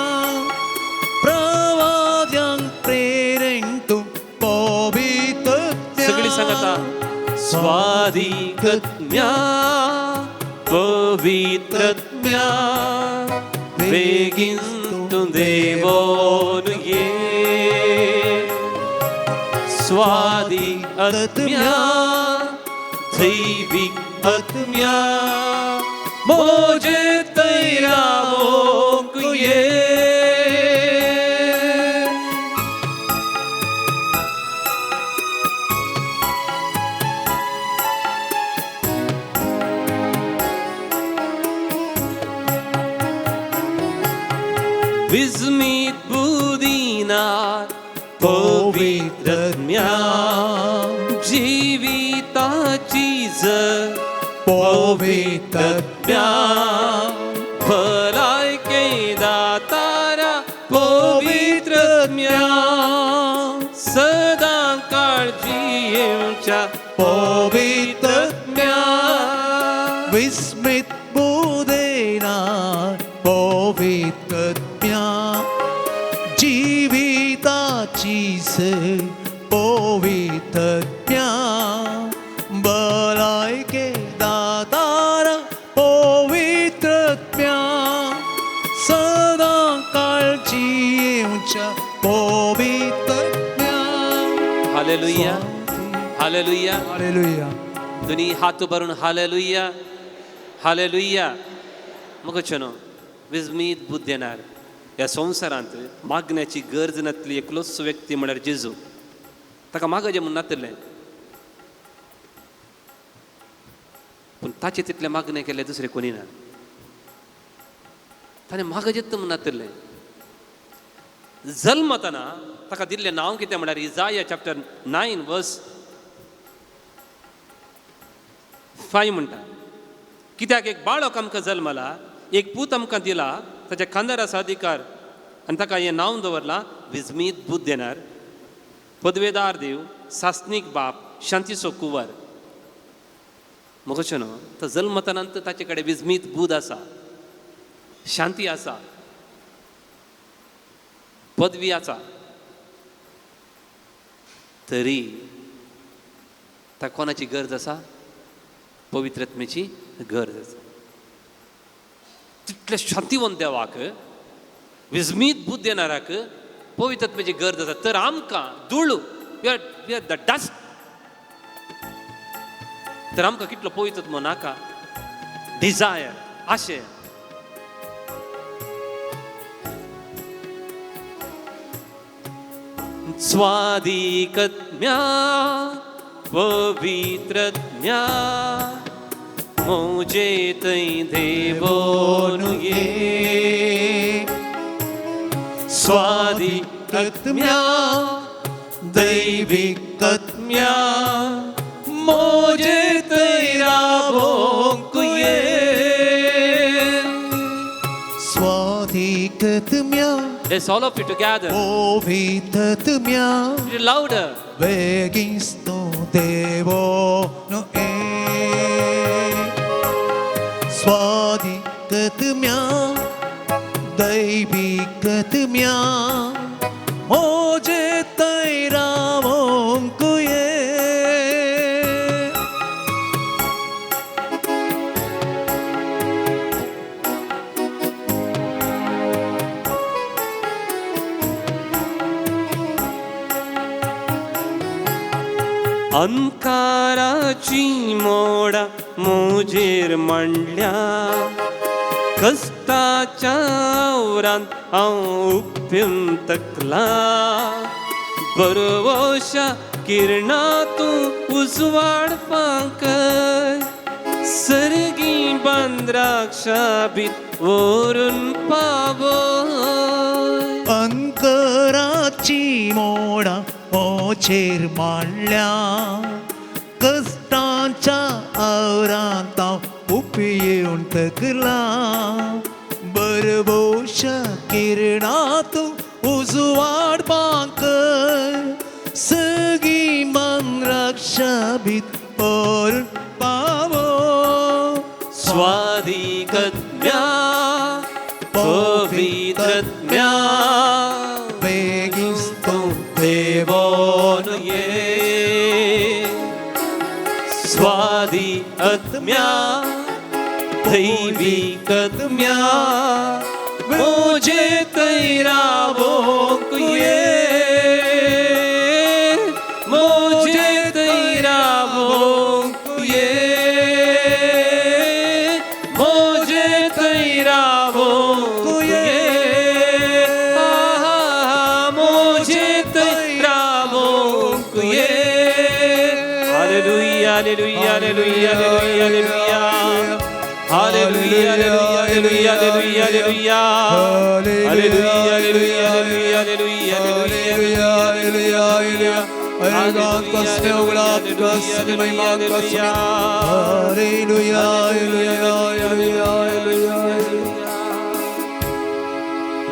प्रवाद्यांक प्रेरण तूं पवित्र आत्म्या सगळीं सांगाता स्वादीक आत्म्या पवित्र आत्म्या बेगीन तूं देवून ये स्वादीक आत्म्या दैविक आत्म्या मुझे तेरा भोग ये विस्मित बुद्धीनार पवित्र ज्ञान जीविताची जर पवित्र ज्ञान भलायके दातारा पवित्र ज्ञान सदा काळजी येऊच्या पवित्र ज्ञान विस्मित बुद्धीना पवित्र ज्ञान जीविताची पवित्र ज्ञान भलायके दातारा पवित्र ज्ञान सदा काळजी येऊच्या पवित्र ज्ञान हालेलुया हालेलुया हालेलुया दुनी हात भरून हालेलुया हालेलुया मग चनो विस्मित बुद्ध येणार या संवसारांत मागण्याची गरज नातली एकलोच व्यक्ती म्हळ्यार जेजू ताका मागजे म्हूण नातलें पूण ताचे तितले मागणे केले दुसरे कोणी ना ताणें मागजेत म्हूण नातलें जल्मतना ताका दिल्लें नांव कितें म्हळ्यार इजाया चॅप्टर 9 वर्स 5 म्हणटा कित्याक एक बाळक आमकां जल्मला एक पूत आमकां दिला ताच्या खांदार आसा अधिकार आनी ताका हें नांव दवरलां विस्मित बुद्ध येणार पदवेदार देव सासनीक बाप शांतीचो कुंवर मुगोचो न्हू तो जल्मतनांत ताचे कडेन विस्मित बुद्ध आसा शांती आसा पदवी आसा तरी ताका कोणाची गरज आसा पवित्रत्मेची गरज आसा तितले शांतीवंत देवाक विस्मित बुद्ध येणाराक पवित्रत्मेची गरज आसा तर आमकां धूळ वी आर द डस्ट तर आमकां कितलो पवित्रत्व नाका डिझायर आशे स्वादिकत्म्या पवित्रज्ञा मुझे तै देवोनुये स्वादिकत्म्या दैविकत्म्या मुझे तैरा भोंकुये स्वाधिकत्म्या Let's all of you together. पवित्रत्म्या Louder. वेगिस्तो देवो नो ए स्वाधिकत्म्या दैविकत्म्या मुझे तैरा भोंकुये अंकाराची मोडा मुजेर मांडल्या कष्टाच्या आवरांत हांव उपेम तकला बरवोशा किरणातूं उजवाडपाक सर्गी बांद्राक्षा बीत व्हरून पावो अंकराची मोडा मोचेर मांडल्या कष्टांच्या आवरांत उपयोन तकला बरबोशा किरणातूं उजवाडपाक सगळी मन रक्षा भीत व्हरून पावो स्वादिकत्म्या पवित्रत्म्या बेगिस्तो देवोनुये स्वादिकत्म्या दैविकत्म्या मुझे तैरा भोंकुये मुझे तैरा भोंकुये मुझे हालेलुया हालेलुया हालेलुया हालेलुया हालेलुया हालेलुया हालेलुया हालेलुया हालेलुया hallelujah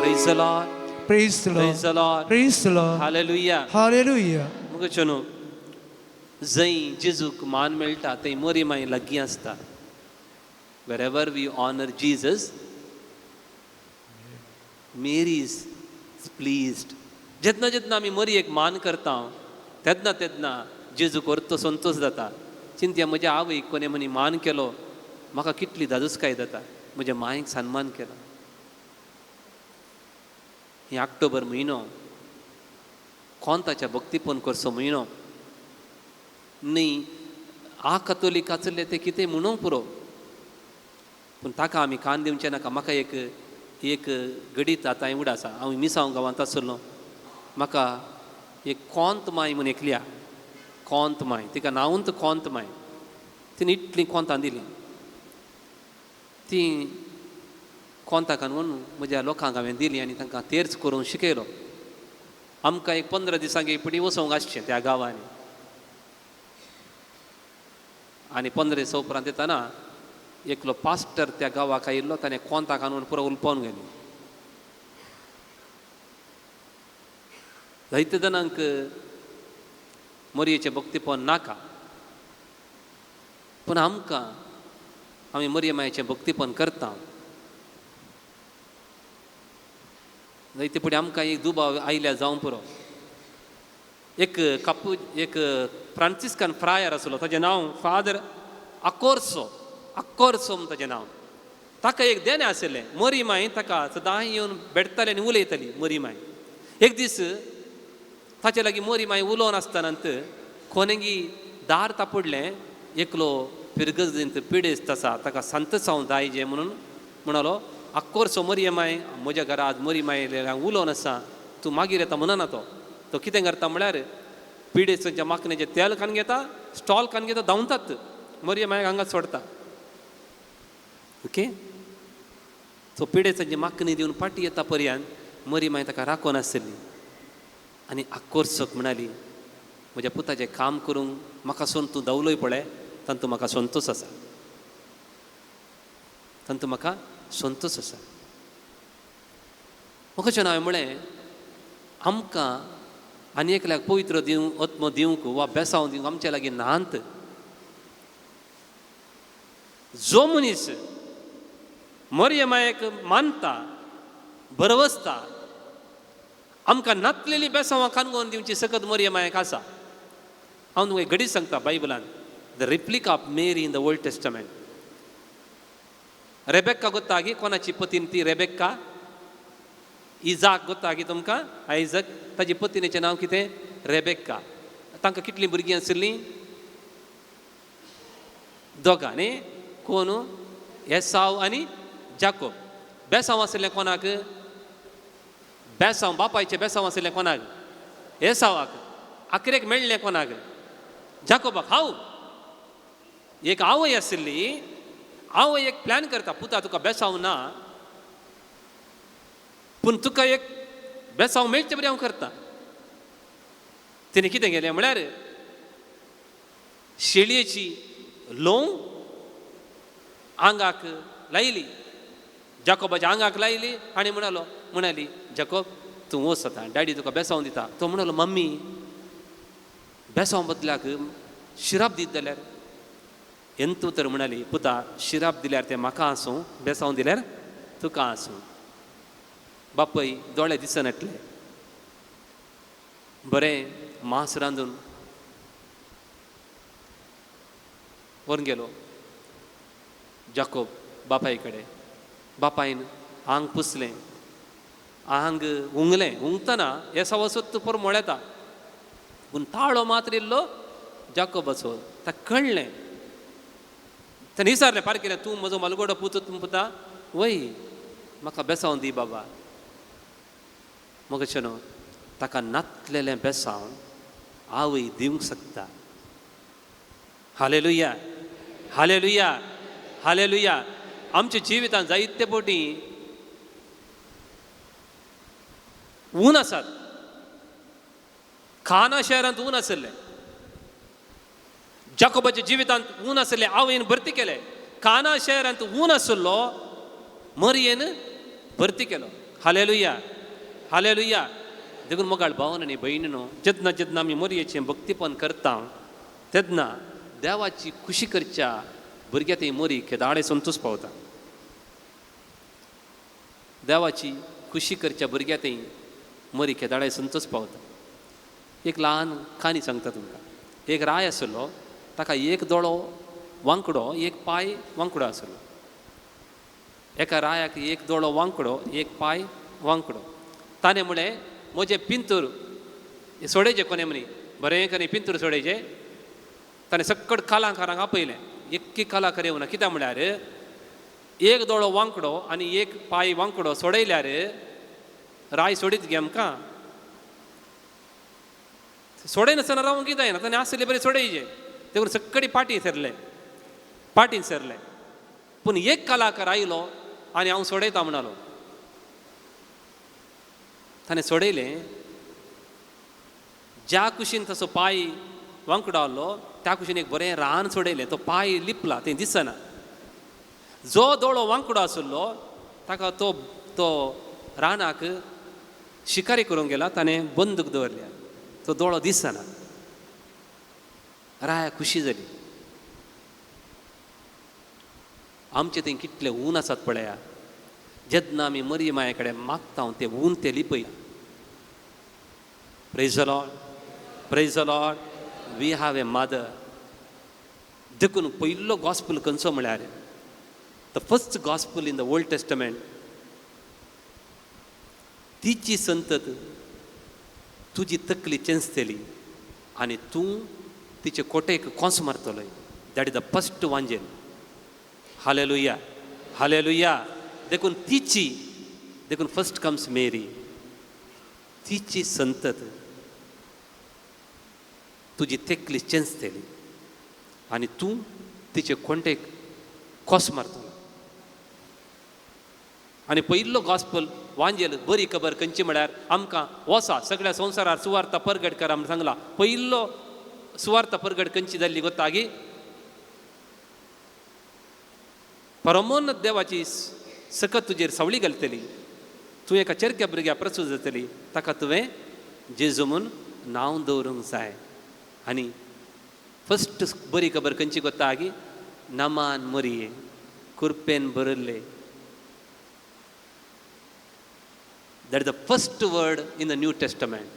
Praise the Lord. Praise the Lord. Praise the Lord. Praise the Lord. Hallelujah. Hallelujah. मग चनो जई जेजूक मान मेळटा थंय मोरी माई लागीं आसता. Wherever we honor Jesus, Mary is pleased. जेन्ना जेन्ना आमी मोरयेक मान करता तेन्ना तेन्ना जेजू करतो संतोष जाता. चिंत्या म्हज्या आवयक कोणे मनी मान केलो म्हाका कितली धादोसकाय जाता. म्हज्या मायेक सन्मान केलो. ही ऑक्टोबर म्हयनो कोंताच्या भक्तीपण करचो म्हयनो न्ही. आ कतोलिकाचले ते कितें म्हणूंक पुरो पूण ताका आमी कान दिवचें नाका. म्हाका एक गडीत आतां उड आसा. हांव मिसांव गांवांत आसलो. म्हाका एक कोंत माय म्हूण एकली आहा. कोंत माय तिका नांवूच कोंत माय. तिणें इतलीं कोंतां दिलीं. ती कोंताक व्हरून म्हज्या लोकांक हांवें दिली आनी तांकां तेर्च करून शिकयलो. आमकां एक 15 दिसांक फुडें वचोंक आसचें त्या गांवांनी. आनी 15 दिसा उपरांत येताना एकलो पास्टर त्या गांवाक आयिल्लो. ताणें कोंताक व्हरून पुरो उलपोवन गेली. जायते जाणांक मोरयेचें भक्तीपण नाका पूण आमकां आमी मोरये मायेचें भक्तीपण करता. जायते फुडें आमकां एक दुबाव आयल्या जावं पुरो. एक फ्रांसिस्कन फ्रायर आसलो. ताचें नांव फादर आकोर्सो म्हूण ताचें नांव. ताका एक देणें आशिल्लें. मोरी माय ताका सदां येवन भेटताली आनी उलयताली मोरी माय. एक दीस ताचे लागीं मोरी माय उलोवन आसतानांत कोणेगी दार तापडलें. एकलो पिरगजींत पिडेस्त आसा ताका संत जावं दायजे म्हणून म्हणलो आक्कोरसो मोरये माय म्हज्या घरा आज मोरी माय उलोवन आसा तूं मागीर येता म्हणना. तो कितें करता म्हळ्यार पिडेस्तच्या माखणेचें तेल कान घेता स्टॉल कान घेता धांवतात मोरये मायक हांगा सोडता. ओके. तो पिडेस्तची माखणी दिवन पाटी येता पर्यंत मोरी माय ताका राखोन आसली. आनी आक्कोरसोक म्हणाली म्हज्या पुताचें काम करूंक म्हाका सोन तूं दवलोय पळय तातूंत म्हाका संतोश आसा. तातूंत म्हाका संतोश आसा. म्हाका हांवें म्हळें आमकां आनी एकल्याक पवित्र दिवंक आत्मो दिवंक वा बेसांव दिवंक आमचे लागीं नांत. जो मनीस मोरये मायेक मानता बरवसता आमकां नातलेली बेसांवां कानगोवन दिवची सकत मोरये मायेक आसा. हांव तुमकां एक घडीत सांगता बायबलान the replica of Mary in the Old Testament. Rebecca गोत्ता गी कोणाची पतीन ती रेबेक्का. इजाक गोत्ता गी तुमकां आयजक ताजी पत्नीचें नांव कितें रेबेक्का. तांकां कितलीं भुरगीं आशिल्लीं दोगां न्ही. कोण एसाव आनी जाकोब. बेसांव आशिल्लें कोणाक बेसांव बापायचें बेसांव आशिल्लें कोणाक एसावाक. आखरेक मेळ्ळें कोणाक जाकोबाक. हांव एक आवय आशिल्ली. आवय एक प्लॅन करता पुता तुका बेसांव ना पूण तुका एक बेसांव मेळचे बरें हांव करता. तिणें कितें केलें म्हळ्यार शेळयेची लोंव आंगाक लायली. जाकोबाच्या आंगाक लायली आनी म्हणाली जाकोब तूं वच आतां डॅडी तुका बेसांव दिता. तो म्हणलो मम्मी बेसांव बदलाक शिराप दीत जाल्यार. ಎಂತೂ तर म्हणाली पुता शिराप दिल्यार तें म्हाका आसूं बेसांव दिल्यार तुका आसूं. बापय दोळे दिसनातले. बरें मांस रांदून व्हरून गेलो जाकोब बापाय कडेन. बापायन आंग पुसलें आंग उंगलें. उंगतना एसाव वसत पर मोळेता पूण ताळो मात्र इल्लो जाकोबाचो. ताका कळ्ळें. ताणें विचारलें पारकेलें तूं म्हजो मलगोडो पुता वय म्हाका बेसांव दी बाबा. मग न्हू ताका नातलेलें बेसांव आवय दिवंक शकता. हालेलुया, हालेलुया, हालेलुया. आमच्या जिवितांत जायते फावटी ऊन आसात. खाना शहरांत ऊन आसले, जाकोबाच्या जिवितांत ऊन आसले, आवयेन भरती केले. खाना शहरांत ऊन आसलो, मरयेन भरती केलो. हालेलुया, हालेलुया. देखून मोगाळ भावन आनी भयणीनो, जेन्ना जेन्ना आमी मरयेचें भक्तीपण करता तेन्ना देवाची खुशी करच्या भुरग्यां ती मरी केदाळे संतोष पावता. देवाची खुशी करच्या भुरग्यां ती मरी केदाळे संतोष पावता. एक ल्हान काणी सांगता तुमकां. एक राय आसलो, ताका एक दोळो वांकडो, एक पाय वांकडो आसलो. एका रायाक एक दोळो वांकडो, एक पाय वांकडो. ताणें म्हळें, म्हजें पिंतूर सोडयचें कोणे म्हणी, बरें करून पिंतूर सोडयचें. ताणें सक्कड कालाकारांक आपयलें. एक्की कलाकार येवना. कित्याक म्हळ्यार एक दोळो वांकडो आनी एक पाय वांकडो सोडयल्यार राय सोडीत गे आमकां. सोडयनासतना रावूंक कितें जायना. ताणें आसले बरें सोडयचें. देखून सक्कडी पाटीन सरले. पूण एक कलाकार आयलो आनी हांव सोडयता म्हणलो. ताणें सोडयलें. ज्या कुशीन तसो पाय वांकडो आसलो त्या कुशीन एक बरें रान सोडयलें. तो पाय लिपला, तें दिसना. जो दोळो वांकडो आसलो ताका तो रानाक शिकारी करूंक गेला. ताणें बंदूक दवरल्या. तो दोळो दिसना. राया खुशी जाली. आमचे थंय कितले ऊन आसात पळया. जेन्ना आमी मरी माये कडेन मागता तें ऊन तें लिपयता. Praise the Lord, praise the Lord. We have a mother. देखून पयलो गॉस्पल खंयचो म्हळ्यार the first gospel in the Old Testament. तिची संतत तुजी तकली चेंचतली आनी तूं तिचे कोटेक कोंस मारतलो. दॅट इज द फर्स्ट वांजेल. हालेलुया, हालेलुया. देखून फर्स्ट कम्स मेरी. तिची संतत तुजी तकली चेंचतली आनी तूं तिचे कोंटेक कोस मारतलो. आनी पयलो गॉस्पल वांजेल बरी खबर खंयची म्हळ्यार आमकां वसा सगळ्या संवसारार सुवार्ता परगट करा म्हण सांगला. पयलो सुवार्ता परगट खंयची जाल्ली गोत्तागी? परमोन्नत देवाची सकत तुजेर सावळी घालतली. तूं एका चरक्या भुरग्या प्रसूत जातली. ताका तुवें जेजू म्हूण नांव दवरूंक जाय. आनी फस्ट बरी खबर खंयची गोत्तागी? नमान मरिये कुरपेन बरयल्ले. That is the first word in the New Testament.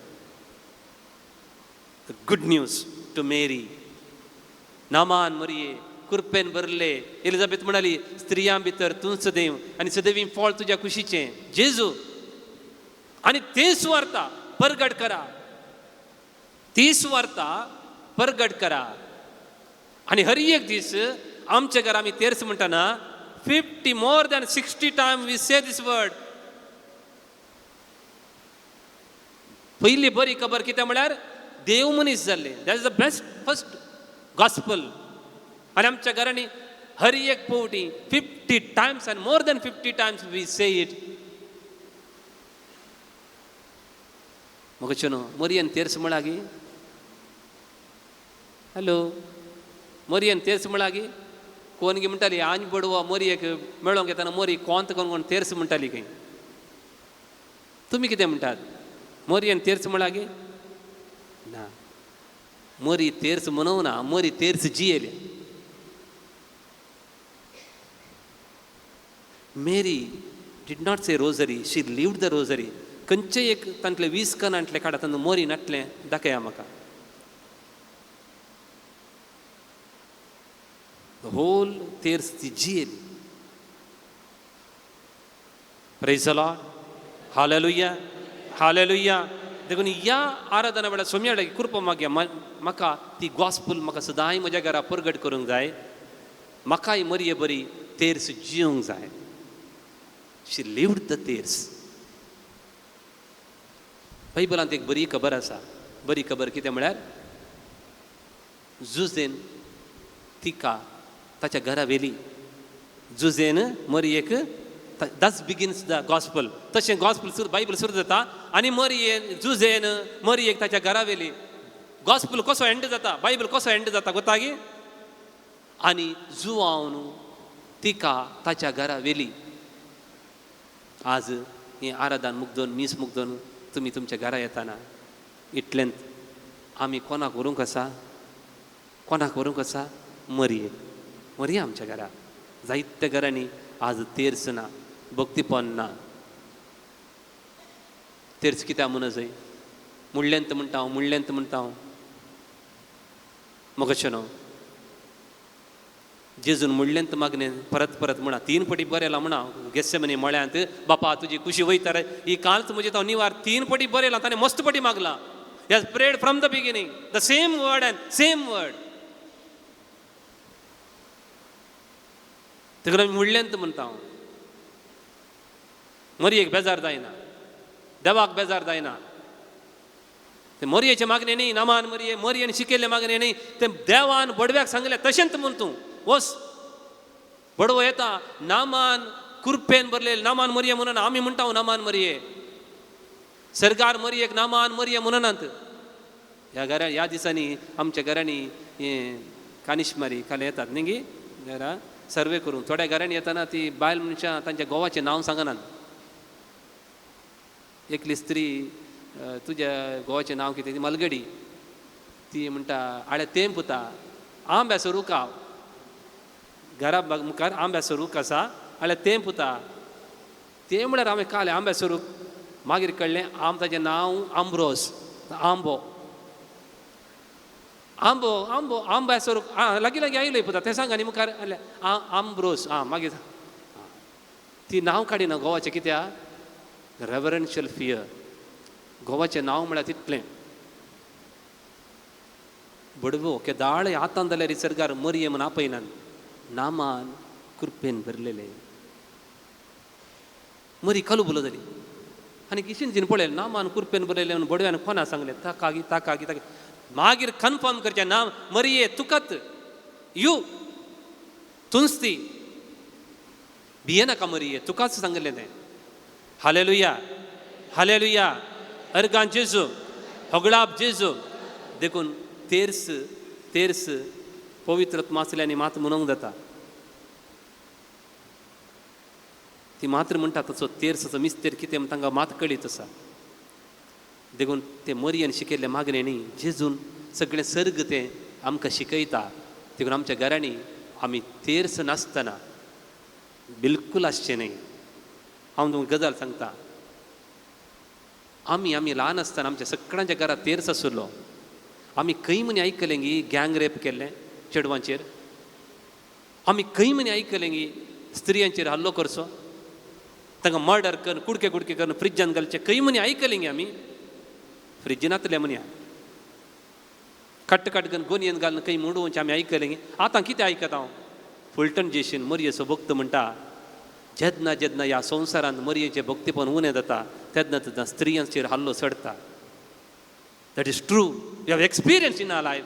The good news to Mary. नामान मरिये कुरपेन भरले. एलिझाबेथ म्हणाली, स्त्रियां भितर तूं सदैव आनी सदैवी फळ तुज्या कुशीचें जेजू. आनी ते सुवार्ता परगट करा. ती सुवार्ता परगट करा. आनी हर एक दीस आमच्या घरा आमी तेर्स म्हणटाना 50 more than 60 times we say this word. पयली बरी खबर कितें म्हळ्यार देव मनीस जाल्ले. That is the best first gospel. आनी आमच्या घरांनी हर एक फावटी 50 times and more than 50 times we say it. मगचनो मरियन तेर्स म्हळागी. हॅलो मरियन तेर्स म्हळागी. कोण गे म्हणटाली आंज बडवा मरयेक मेळोंक येताना मरी कोंत कोण तेर्स म्हणटाली खंय. तुमी कितें म्हणटात? मरियन तेर्स म्हळागी ना. मरी तेर्स म्हणूना, मरी तेर्स जियेले. Mary did not say rosary, she lived the rosary. खंयचे एक तांतले 20 कणांतले काडा तांतूं मरी नाटलें दाखया म्हाका. होल तेर्स ती जियेली. Praise the Lord. हालेलुया, हालेलुया. देखून ह्या आराधना वेळार सोम्याडे कृपा मागया म्हाका ती गॉस्पल म्हाका सदांय म्हज्या घरा परगट करूंक जाय. म्हाकाय मरये बरी तेर्स जियोंक जाय. शी लिव्ड द तेर्स. बायबलांत एक बरी खबर आसा. बरी खबर कितें म्हळ्यार जुजेन तिका ताच्या घरा वेली जुजेन मरयेक दॅट्स बिगिन्स द गॉस्पल. तशें गॉस्पल सुरू बायबल सुरू जाता आनी मरयेन जुजेन मरयेक ताच्या घरा वेली गॉस्पल कसो एंड जाता, बायबल कसो एंड जाता कोता गे. आनी जुवावन तिका ताच्या घरा वेली. आज हें आराधन मुग्दोन मीस मुग्दोन तुमी तुमच्या घरा येताना इतल्यांत आमी कोणाक व्हरूंक आसा, कोणाक व्हरूंक आसा, मरये आमच्या घरा. जायत्या घरांनी आज तेर्स ना, भक्तीपण ना. तेर्स कित्याक म्हणून जाय, मुडल्यांत म्हणटा हांव म्हाका अशें न्हू. जेजून मुडल्यांत मागणे परत परत म्हणा, 3 पटी बरयलां म्हणा गेत्सेमनी मळ्यांत, बापा तुजी खुशी वयता रे, ही कालच म्हणजे तो निवार 3 पटी बरयलां, ताणें मस्त पटी मागला. He has prayed from the beginning, the same word and same word. तेका आमी मुडल्यांत म्हणटा हांव. मरयेक बेजार जायना, देवाक बेजार जायना. ते मरयेचे मागणे न्ही, नामान मरयेन शिकयल्ले मागणे न्ही, ते देवान बडव्याक सांगले तशेंच म्हूण तूं वस. बडवो येता नामान कुरपेन बरलेले, नामान मरये म्हणून आमी म्हणटा नामान मरये. सरकार मरयेक नामान मरये म्हणनात. ह्या घरा ह्या दिसांनी आमच्या घरांनी हें कानिशमारी काले येतात न्ही गी घरा सर्वे करूंक. थोड्या घरांनी येताना ती बायल मनशां तांच्या घोवाचें नांव सांगनात. एकली स्त्री तुज्या घोवाचें नांव कितें, ती मलगडी. ती म्हणटा आळे तें पुता आंब्याचो रूख आव, घरा मुखार आंब्याचो रूख आसा, आळे तें पुता. तें म्हळ्यार हांवें काले आंब्याचो रूख. मागीर कळ्ळें ताचें नांव आंब्रोस, आंब्याचो रूख. लागीं आयलोय पुता तें सांग. आनी मुखार आंब्रोस. मागीर ती नांव काडिना घोवाचें. कित्याक रेवरन्शियल फियर. घोवाचें नांव म्हळ्यार तितलें. बडवो केदाळ आतां जाल्यार सरकार मरये म्हूण आपयनात, नामान कुरपेन भरलेले. मरी कालू बोलो जाली आनी किशीन पळयलें नामान कुरपेन बरयलें म्हणून बडव्यान कोणा सांगलें ताका. मागीर कन्फर्म करचें नांव मरये तुकात यू तुंच ती भियेनाका मरये तुकाच सांगलें तें. Hallelujah hallelujah. अर्गां जेजू होगळाप जेजू. देखून तेर्स पवित्र आत्मा आसल्यानी मात म्हणूंक जाता. ती मात्र म्हणटा तसो तेर्साचो मिस्तेर कितें म्हण तांकां मात कळीत आसा. देखून ते मरयेन शिकयल्ले मागणे न्ही, जेजून सगळें सर्ग तें आमकां शिकयता. देखून आमच्या घरांनी आमी तेर्स नासतना बिलकूल आसचें न्ही. हांव तुमकां गजाल सांगता, आमी ल्हान आसतना आमच्या सगळ्यांच्या घरांत तेर्स आसलो. आमी खंय म्हणी आयकलें गी गँग रेप केल्लें चेडवांचेर. आमी खंय म्हणी आयकलें गी स्त्रियांचेर हल्लो करचो, तांकां मर्डर करून कुडके करून फ्रिज्जान घालचें. खंय म्हणी आयकलें गी आमी. फ्रिज्जिनांतले म्हण्या कट्ट करून गोनयेन घालून खंय मोडोवचें आमी आयकलें गी. आतां कितें आयकता हांव, फुलटण जेशीन मरयेचो भक्त म्हणटा, जेन्ना ह्या संवसारांत मरयेचें भक्तीपण उणें जाता तेन्ना स्त्रियांचेर हल्लो चडटा. That is true. We have experience in our life.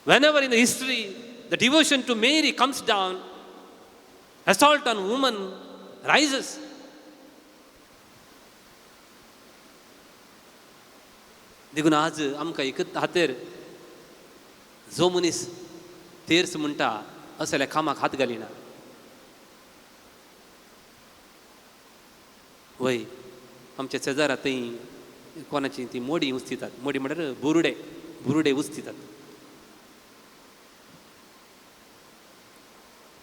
Whenever in the history the devotion to Mary comes down, assault on woman rises. देखून आज आमकां एकच हातेर जो मनीस तेर्स म्हणटा असल्या कामाक हात घालिना. वय आमच्या शेजारा थंय कोणाची ती मोडी उस्तितात. मोडी म्हळ्यार बुरुडे उस्तितात.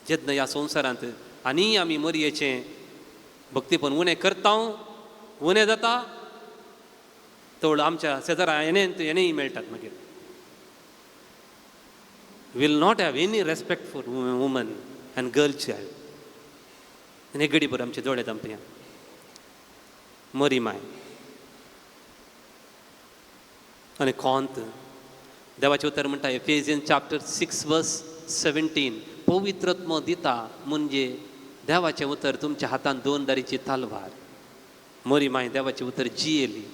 जेन्ना ह्या संवसारांत आनी आमी मरयेचें भक्तीपण उणें करता उणें जाता तवळ आमच्या शेजारा येणेय मेळटात. मागीर will not have any respect for woman and girl child. आनी एक घडीभर आमचे दोळे दामपया मरी माय. आनी कोंत देवाचें उतर म्हणटा एफेसियन्स चॅप्टर 6:17 पवित्रत्म दिता म्हणजे देवाचें उतर तुमच्या हातान 2 दारीची तलवार. मरी माय देवाचें उतर जी येयली.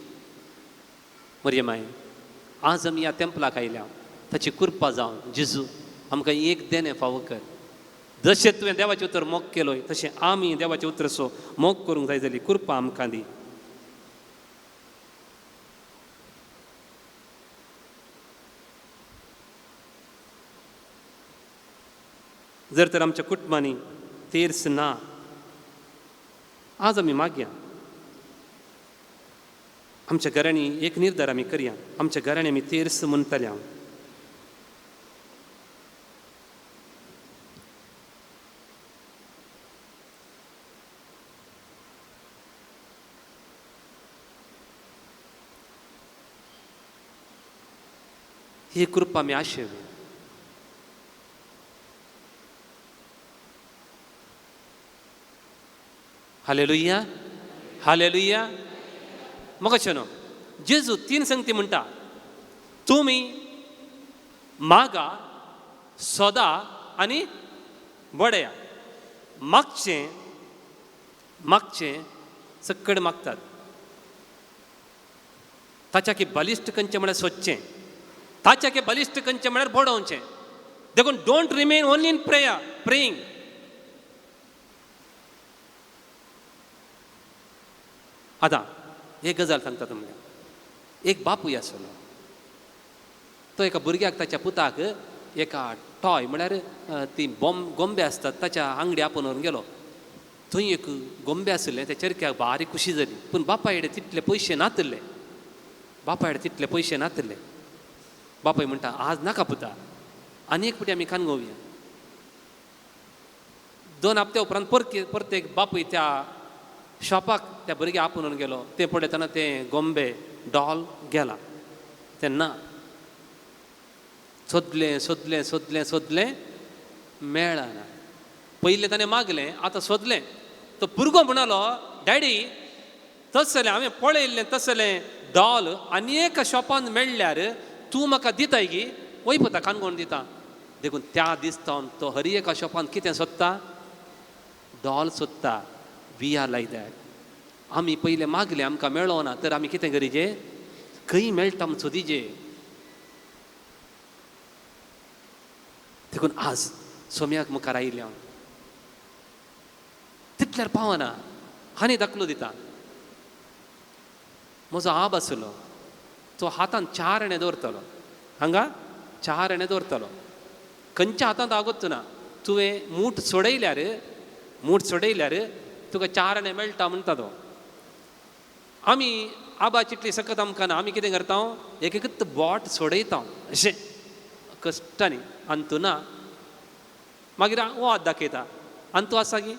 मरये माय आज आमी ह्या टेंपलाक आयल्या ताची कृपा जावन जेजू आमकां एक देणे फावो कर. जशें तुवें देवाचें उतर मोग केलोय तशें आमी देवाचें उतर सो मोग करूंक जाय जाली कृपा आमकां दी. जर तर आमच्या कुटुंबांनी तेर्स ना आज आमी मागया. आमच्या घरांनी एक निर्धार आमी करया. आमच्या घरांनी आमी तेर्स म्हणटले. हांव ही कृपा आमी आशेवी. Hallelujah hallelujah. म्हाका न्हू जेजू 3 संगती म्हणटा तुमी मागा सोदा आनी बडया. मागचें मागचें सकड मागतात. ताच्या बलिश्ट कंचे म्हळ्यार सोदचें. ताच्या बलिश्ट कंचे म्हळ्यार बडोवचें. देखून don't remain only in praying. आतां एक गजाल सांगता तुमकां. एक बापूय आसलो. तो एका भुरग्याक ताच्या पुताक एका टॉय म्हळ्यार ती गोंबे आसतात ताच्या आंगडी आपोवन व्हरून गेलो. थंय एक गोंबे आसले. त्या चरक्याक बारीक खुशी जाली. पूण बापा कडेन तितले पयशे नातले. बापा कडेन तितले पयशे नातले. बापाय म्हणटा आज नाका पुता आनी एक फावटी आमी कानगोवया. 2 हप्ते उपरांत परतेक बापूय त्या शॉपाक त्या भुरग्या आपोवन गेलो. ते पळयतना ते गोंबे डॉल गेला. ते ना. सोदलें सोदलें सोदलें सोदलें मेळना. पयलें ताणें मागलें आतां सोदलें. तो भुरगो म्हणलो डॅडी तसलें हांवें पळयल्लें तसलें डॉल आनी एका शॉपान मेळ्ळ्यार तूं म्हाका दिताय गी. वय पुता काणकोण दिता. देखून त्या दिसतावन तो हरी एका शॉपान कितें सोदता डॉल सोदता. We are like that. आमी पयलें मागलें आमकां मेळ्ळो ना तर आमी कितें करीचे खंय मेळटा म्हूण सोदीचे. देखून आज सोम्याक मुखार आयिल्लें हांव तितल्यार पावना आनी दाखलो दिता. म्हजो आब आसलो. तो हातान 4 आणे दवरतलो. हांगा 4 आणे दवरतलो. खंयच्या हातांत आगोत ना. तुवें मूठ सोडयल्यार तुका 4 आणे मेळटा म्हणटा तो. आमी आबा चिटली सकत आमकां ना. आमी कितें करता एक एकच बोट सोडयता अशें कश्टांनी. आनी तूं ना मागीर हो हात दाखयता आनी तूं आसा गी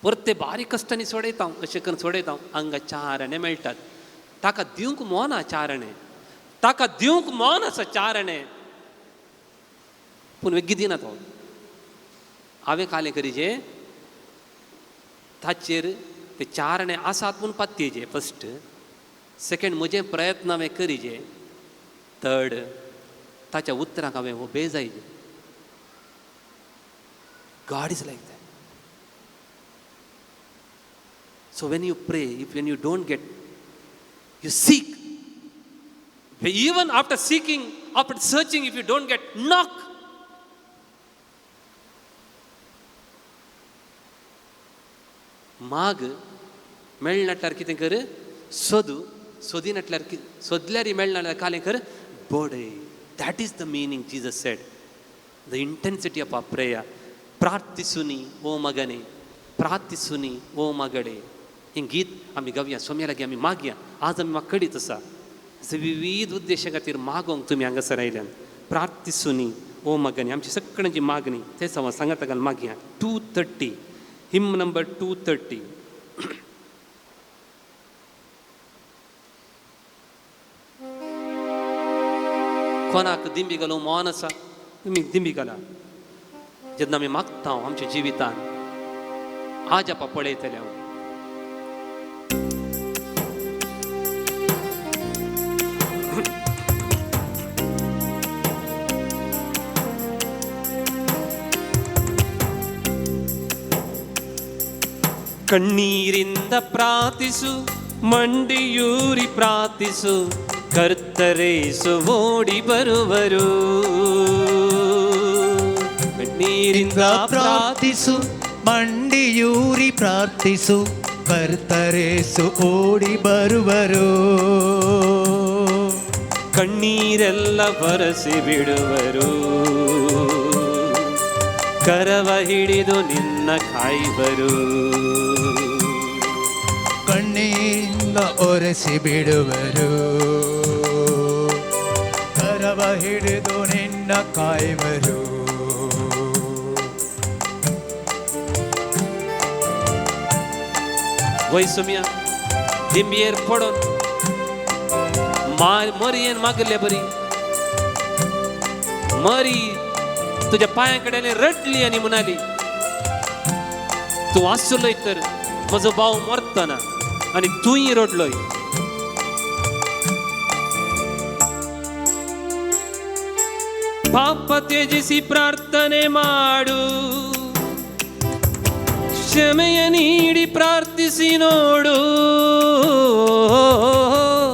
परत ते बारीक कश्टांनी सोडयता. अशें करून सोडयता. हांगा 4 आणे मेळटात. ताका दिवंक मोना 4 आणे. ताका दिवंक मोन आसा 4 आणे. पूण वेग्गी दिना तो. हांवें कालें करीचे ताचेर ते 4 आणे आसात म्हूण पातयेचे फस्ट. सेकंड म्हजे प्रयत्न हांवें करीचे. थर्ड ताच्या उतराक हांवें उबे जायचे. God is like that. So when you pray, when you don't get, you seek. Even after seeking, after searching, if you don't get, knock. माग मेळनाटल्यार कितें कर सोदिनाटल्यार सोदल्यार मेळनाटल्यार कालें कर बडय. That is the meaning Jesus said. The intensity of our prayer. प्रार्थिसुनी ओ मगने प्रार्थिसुनी ओ मगडे. हें गीत आमी गावया. सोम्या लागीं आमी मागया. आज आमी म्हाका कळीत आसा विविध उद्देशा खातीर मागोंक तुमी हांगासर आयल्यान. प्रार्थिसुनी ओ मगने आमची सगळ्यांची मागणी ते सांगात घाल मागया. 230 हिम नंबर 230. कोणाक दिंबी घालूंक मोन आसा तुमी दिंबी घाला. जेन्ना आमी मागता आमच्या जिवितान आज आपा पळयतले हांव. ಕಣ್ಣೀರಿಂದ ಪ್ರಾರ್ಥಿಸು ಮಂಡಿಯೂರಿ ಪ್ರಾರ್ಥಿಸು ಕರ್ತರೇಸು ಓಡಿ ಬರುವರು. ಕಣ್ಣೀರಿಂದ ಪ್ರಾರ್ಥಿಸು, ಮಂಡಿಯೂರಿ ಪ್ರಾರ್ಥಿಸು, ಕರ್ತರೇಸು ಓಡಿ ಬರುವರು. ಕಣ್ಣೀರೆಲ್ಲ ಬರಸಿ ಬಿಡುವರು, ಕರವ ಹಿಡಿದು ನಿನ್ನ ಕಾಯುವರು. ಕಣ್ಣೀರಿಂದ ಒರೆಸಿ ಬಿಡುವರು, ಕರವ ಹಿಡಿದು ನಿನ್ನ ಕಾಯುವರು. वैसुम्या दिंबियर पडून मरियन मागले बरी मरी तुझ्या पायांकडे रडली आणि म्हणाली, तू वाचलोय तर माझा भाऊ मरताना आणि तूही रडलोय. ಪಾಪ ತ್ಯಜಿಸಿ ಪ್ರಾರ್ಥನೆ ಮಾಡು, ಕ್ಷಮೆಯ ನೀಡಿ ಪ್ರಾರ್ಥಿಸಿ ನೋಡು.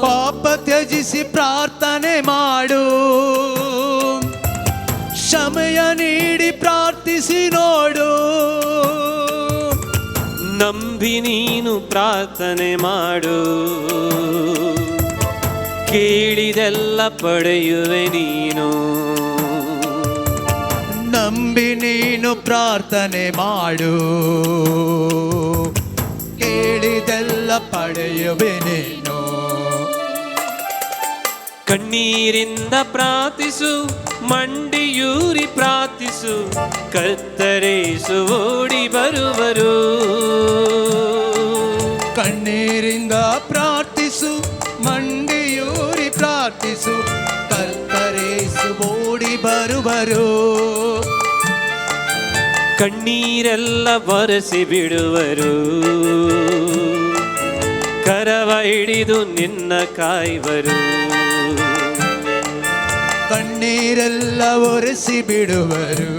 ಪಾಪ ತ್ಯಜಿಸಿ ಪ್ರಾರ್ಥನೆ ಮಾಡು, ಕ್ಷಮೆಯ ನೀಡಿ ಪ್ರಾರ್ಥಿಸಿ ನೋಡು. ನಂಬಿ ನೀನು ಪ್ರಾರ್ಥನೆ ಮಾಡು, ಕೇಳಿದೆಲ್ಲ ಪಡೆಯುವೆ ನೀನು. ನಂಬಿ ನೀನು ಪ್ರಾರ್ಥನೆ ಮಾಡು, ಕೇಳಿದೆಲ್ಲ ಪಡೆಯುವೆ ನೀನು. ಕಣ್ಣೀರಿಂದ ಪ್ರಾರ್ಥಿಸು, ಮಂಡಿಯೂರಿ ಪ್ರಾರ್ಥಿಸು, ಕರ್ತರೇಸು ಓಡಿ ಬರುವರು. ಕಣ್ಣೀರಿಂದ ಪ್ರಾರ್ಥಿಸು, ಮಂಡಿಯೂರಿ ಪ್ರಾರ್ಥಿಸು, ಕರ್ತರೇಸು ಓಡಿ ಬರುವರು. ಕಣ್ಣೀರೆಲ್ಲ ಬರೆಸಿ ಬಿಡುವರು, ಕರವ ಹಿಡಿದು ನಿನ್ನ ಕಾಯುವರು. ಕಣ್ಣೀರೆಲ್ಲ ಒರೆಸಿ ಬಿಡುವರು,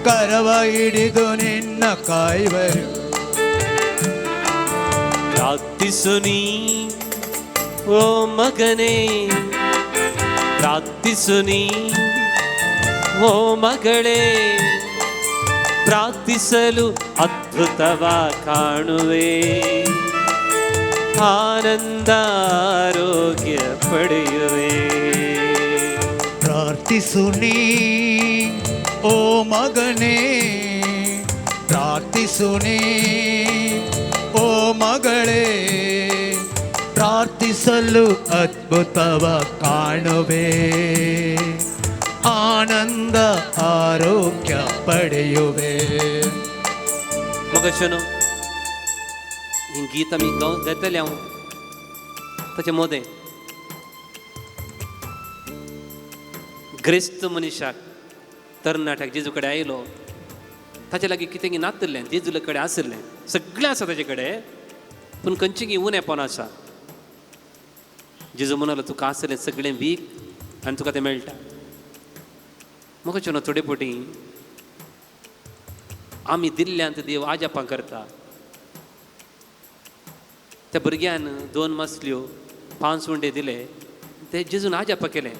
ಕರವ ಹಿಡಿದು ನಿನ್ನ ಕಾಯುವರು. ಪ್ರಾರ್ಥಿಸು ನೀ ಓ ಮಗನೇ, ಪ್ರಾರ್ಥಿಸು ನೀ ಓ ಮಗಳೇ, ಪ್ರಾರ್ಥಿಸಲು ಅದ್ಭುತವ ಕಾಣುವೆ, ಆನಂದ ಆರೋಗ್ಯ ಪಡೆಯುವೆ. ಪ್ರಾರ್ಥಿಸು ನೀ ಓ ಮಗನೇ, ಪ್ರಾರ್ಥಿಸು ನೀ ಓ ಮಗಳೇ, ಪ್ರಾರ್ಥಿಸಲು ಅದ್ಭುತವ ಕಾಣುವೆ, ಆನಂದ ಆರೋಗ್ಯ ಪಡೆಯುವೆ. मग शनो ही गीत आम्ही गायतले हांव ताचे मोदे ग्रेस्त मनशाक तरणाट्याक जेजू कडेन आयलो, ताचे लागीं कितें नातलें जेजू कडेन आसलें सगळें आसा ताचे कडेन, पूण खंयचें उणेपण आसा. जेजू म्हणलो तुका आसलें सगळें वीक आनी तुका तें मेळटा. म्हाका चोनो थोडे फावटी आमी दिल्ल्यांत देव आजापां करता. त्या भुरग्यान 2 मसल्यो 5 उंडे दिले, ते जेजून आजाप केले.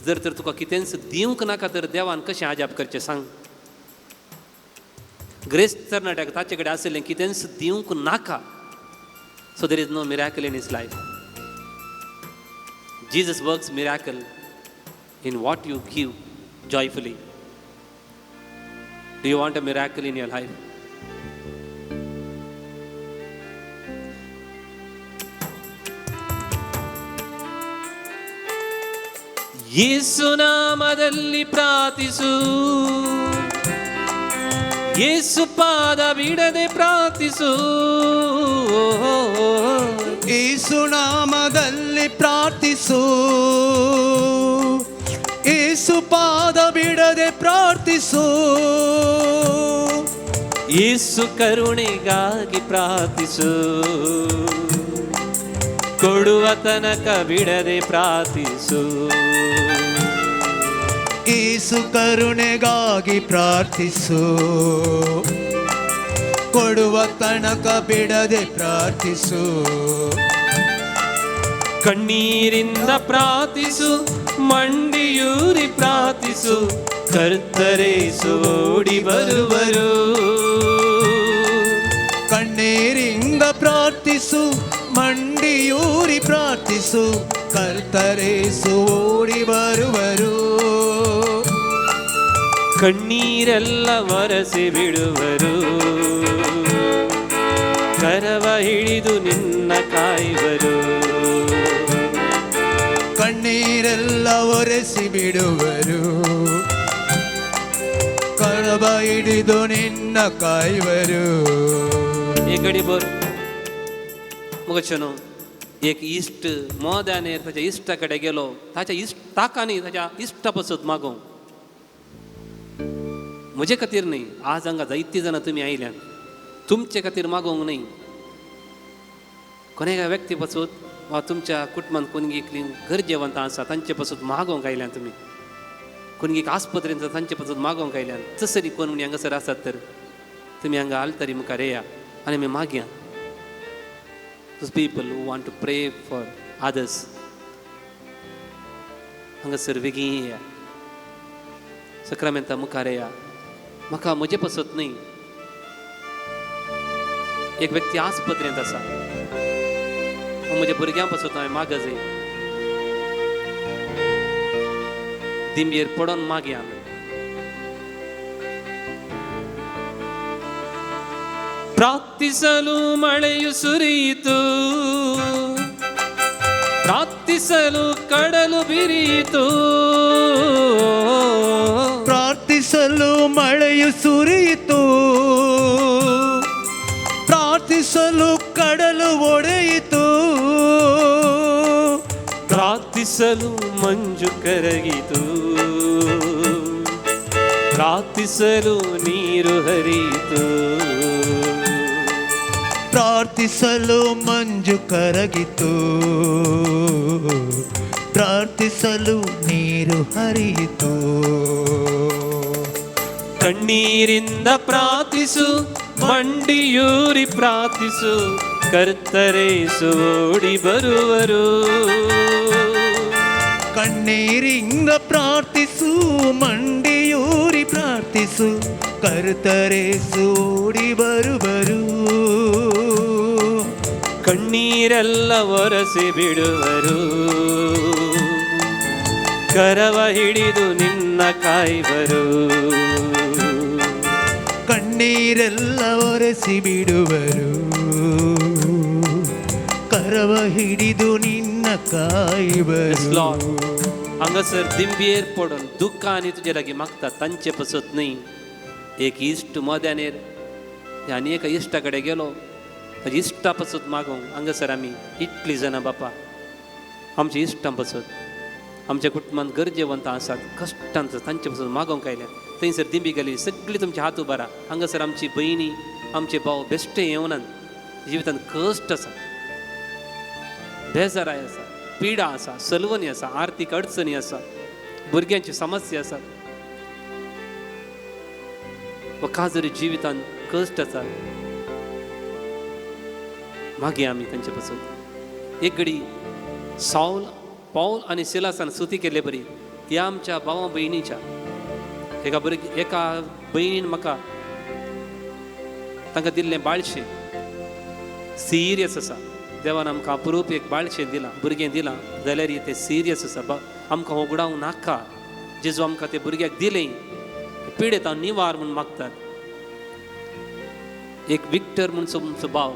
जर तर तुका कितेंच दिवंक नाका तर देवान कशें आजाप करचें सांग. ग्रेस्त तरणाट्याक ताचे कडेन आसलें कितेंच दिवंक नाका, so there is no miracle in his life. Jesus works miracle in what you give joyfully. Do you want a miracle in your life? ಯೇಸು ನಾಮದಲ್ಲಿ ಪ್ರಾರ್ಥಿಸು, ಯೇಸು ಪಾದ ಬಿಡದೆ ಪ್ರಾರ್ಥಿಸು. ಯೇಸು ನಾಮದಲ್ಲಿ ಪ್ರಾರ್ಥಿಸು, ಯೇಸು ಪಾದ ಬಿಡದೆ ಪ್ರಾರ್ಥಿಸು. ಯೇಸು ಕರುಣೆಗಾಗಿ ಪ್ರಾರ್ಥಿಸು, ಕೊಡುವ ತನಕ ಬಿಡದೆ ಪ್ರಾರ್ಥಿಸು. ಯೇಸು ಕರುಣೆಗಾಗಿ ಪ್ರಾರ್ಥಿಸು, ಕೊಡುವ ತನಕ ಬಿಡದೆ ಪ್ರಾರ್ಥಿಸು. ಕಣ್ಣೀರಿಂದ ಪ್ರಾರ್ಥಿಸು, ಮಂಡಿಯೂರಿ ಪ್ರಾರ್ಥಿಸು, ಕರ್ತರೇಸು ಓಡಿ ಬರುವರು. ಕಣ್ಣೀರಿಂದ ಪ್ರಾರ್ಥಿಸು, ಮಂಡಿಯೂರಿ ಪ್ರಾರ್ಥಿಸು, ಕರ್ತರೇಸು ಓಡಿ ಬರುವರು. ಕಣ್ಣೀರೆಲ್ಲ ಒರೆಸಿ ಬಿಡುವರು, ಕರವ ಹಿಡಿದು ನಿನ್ನ ಕಾಯುವರು. ಕಣ್ಣೀರೆಲ್ಲ ಒರೆಸಿ ಬಿಡುವರು, ಕರವ ಹಿಡಿದು ನಿನ್ನ ಕಾಯುವರು. एक घडी बोल मुगचनो एक इष्ट मोद्याने त्याच्या इष्टाकडे गेलो, त्याच्या ताकाने त्याच्या इष्टापासून मागो. म्हजे खातीर नाही, आज हांगा जायती जाणां तुमी आयल्यात, तुमचे खातीर मागोवंक नाही. कोणेका व्यक्ती पासून वा तुमच्या कुटुंबात कोणी गरजेवंत आसा तांचे पासून मागोवंक आयल्यात तुमी. कोणी आस्पत्रेंत तांचे पासून मागोवंक आयल्यात. जसरी कोण म्हणी हांगासर आसात तर तुमी हांगा आलतरी मुखार येया आनी आमी मागया. Those people who want to pray for others, हांगासर बेगीन येया, सक्रामेंता मुखार येया. म्हाका म्हजे पासत न्ही, एक व्यक्ती आस्पत्रेंत आसा, म्हज्या भुरग्यां पासून हांवें मागं जाय. दिंबयेर पडोन मागया. ಪ್ರಾರ್ಥಿಸಲು ಮಳೆಯು ಸುರಿಯಿತು, ಪ್ರಾರ್ಥಿಸಲು ಕಡಲು ಬಿರಿಯಿತು. ಪ್ರಾರ್ಥಿಸಲು ಮಳೆಯು ಸುರಿಯಿತು, ಪ್ರಾರ್ಥಿಸಲು ಕಡಲು ಒಡೆಯಿತು. ಪ್ರಾರ್ಥಿಸಲು ಮಂಜು ಕರಗಿತು, ಪ್ರಾರ್ಥಿಸಲು ನೀರು ಹರಿಯಿತು. ಪ್ರಾರ್ಥಿಸಲು ಮಂಜು ಕರಗಿತು, ಪ್ರಾರ್ಥಿಸಲು ನೀರು ಹರಿಯಿತು. ಕಣ್ಣೀರಿಂದ ಪ್ರಾರ್ಥಿಸು, ಮಂಡಿಯೂರಿ ಪ್ರಾರ್ಥಿಸು, ಕರ್ತರೇಸು ಓಡಿ ಬರುವರು. ಕಣ್ಣೀರಿಂದ ಪ್ರಾರ್ಥಿಸು, ಮಂಡಿಯೂರಿ ಪ್ರಾರ್ಥಿಸು, ಕರ್ತರೇಸು ಓಡಿ ಬರುವರು. ಕಣ್ಣೀರೆಲ್ಲ ಒರೆಸಿ ಬಿಡುವರು, ಕರವ ಹಿಡಿದು ನಿನ್ನ ಕಾಯುವರು. ಕಣ್ಣೀರೆಲ್ಲ ಒರೆಸಿ ಬಿಡುವರು, ಕರವ ಹಿಡಿದು निन्न कायबरू. हांगासर दिंबयेर पडून दुःखांनी तुजे लागीं मागता तांचे पसत न्ही. एक इश्ट मोद्यानेर आनी एका इश्टा कडेन गेलो, ताच्या इश्टा पसत मागोवंक. हांगासर आमी इतलीं जाणां बापा आमच्या इश्टां पसत, आमच्या कुटुंबांत गरजेवंतां आसात, कश्टांत तांचे पसत मागोवंक आयल्या. थंयसर दिंबी गेली, सगळीं तुमचे हात उबारा. हांगासर आमची भयणी आमचे भाव बेश्टे येवनात, जिवितांत कश्ट आसा, बेजाराय आसा, पिडा आसा, सलवणी आसा, आर्थीक अडचणी आसा, भुरग्यांची समस्या आसा, वखा जरी जिवितांत कश्ट आसा. मागे आमी तांचे पासून एक घडी साऊल पौल आनी सिलासान स्तुती केले बरी. ह्या आमच्या भावा भयणीच्या एका भयणीन म्हाका तांकां दिल्लें बाळशें सिरियस आसा. देवान आमकां अपुरूप एक बाळशें दिलां, भुरगें दिलां, जाल्यार तें सिरियस आसा. आमकां होगडावंक नाका. जेजू आमकां तें भुरग्याक दिलें, पिडेत हांव निवार म्हूण मागतात. एक विक्टर म्हूण तुमचो भाव,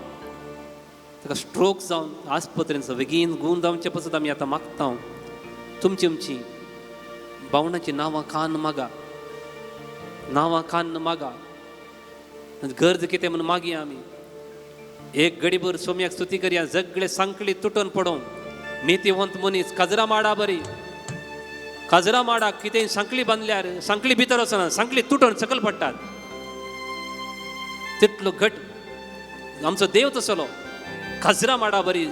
ताका स्ट्रोक जावन आस्पत्रेंत बेगीन गूण जावचे पासून आमी आतां मागता. तुमची आमची भावणाची नांवां कान मागा, नांवां कान मागा, गरज कितें म्हूण मागया आमी. एक घडीभर सोम्याक स्तुती करया. सगळे सांकळी तुटून पडोवं. नितीवंत मनीस काजरां माडा बरी, काजरां माडाक कितें सांकळी बांदल्यार सांकळी भितर वचना, सांकळी तुटून सकयल पडटात. तितलो घट आमचो देव तसलो. काजरां माडा बरी,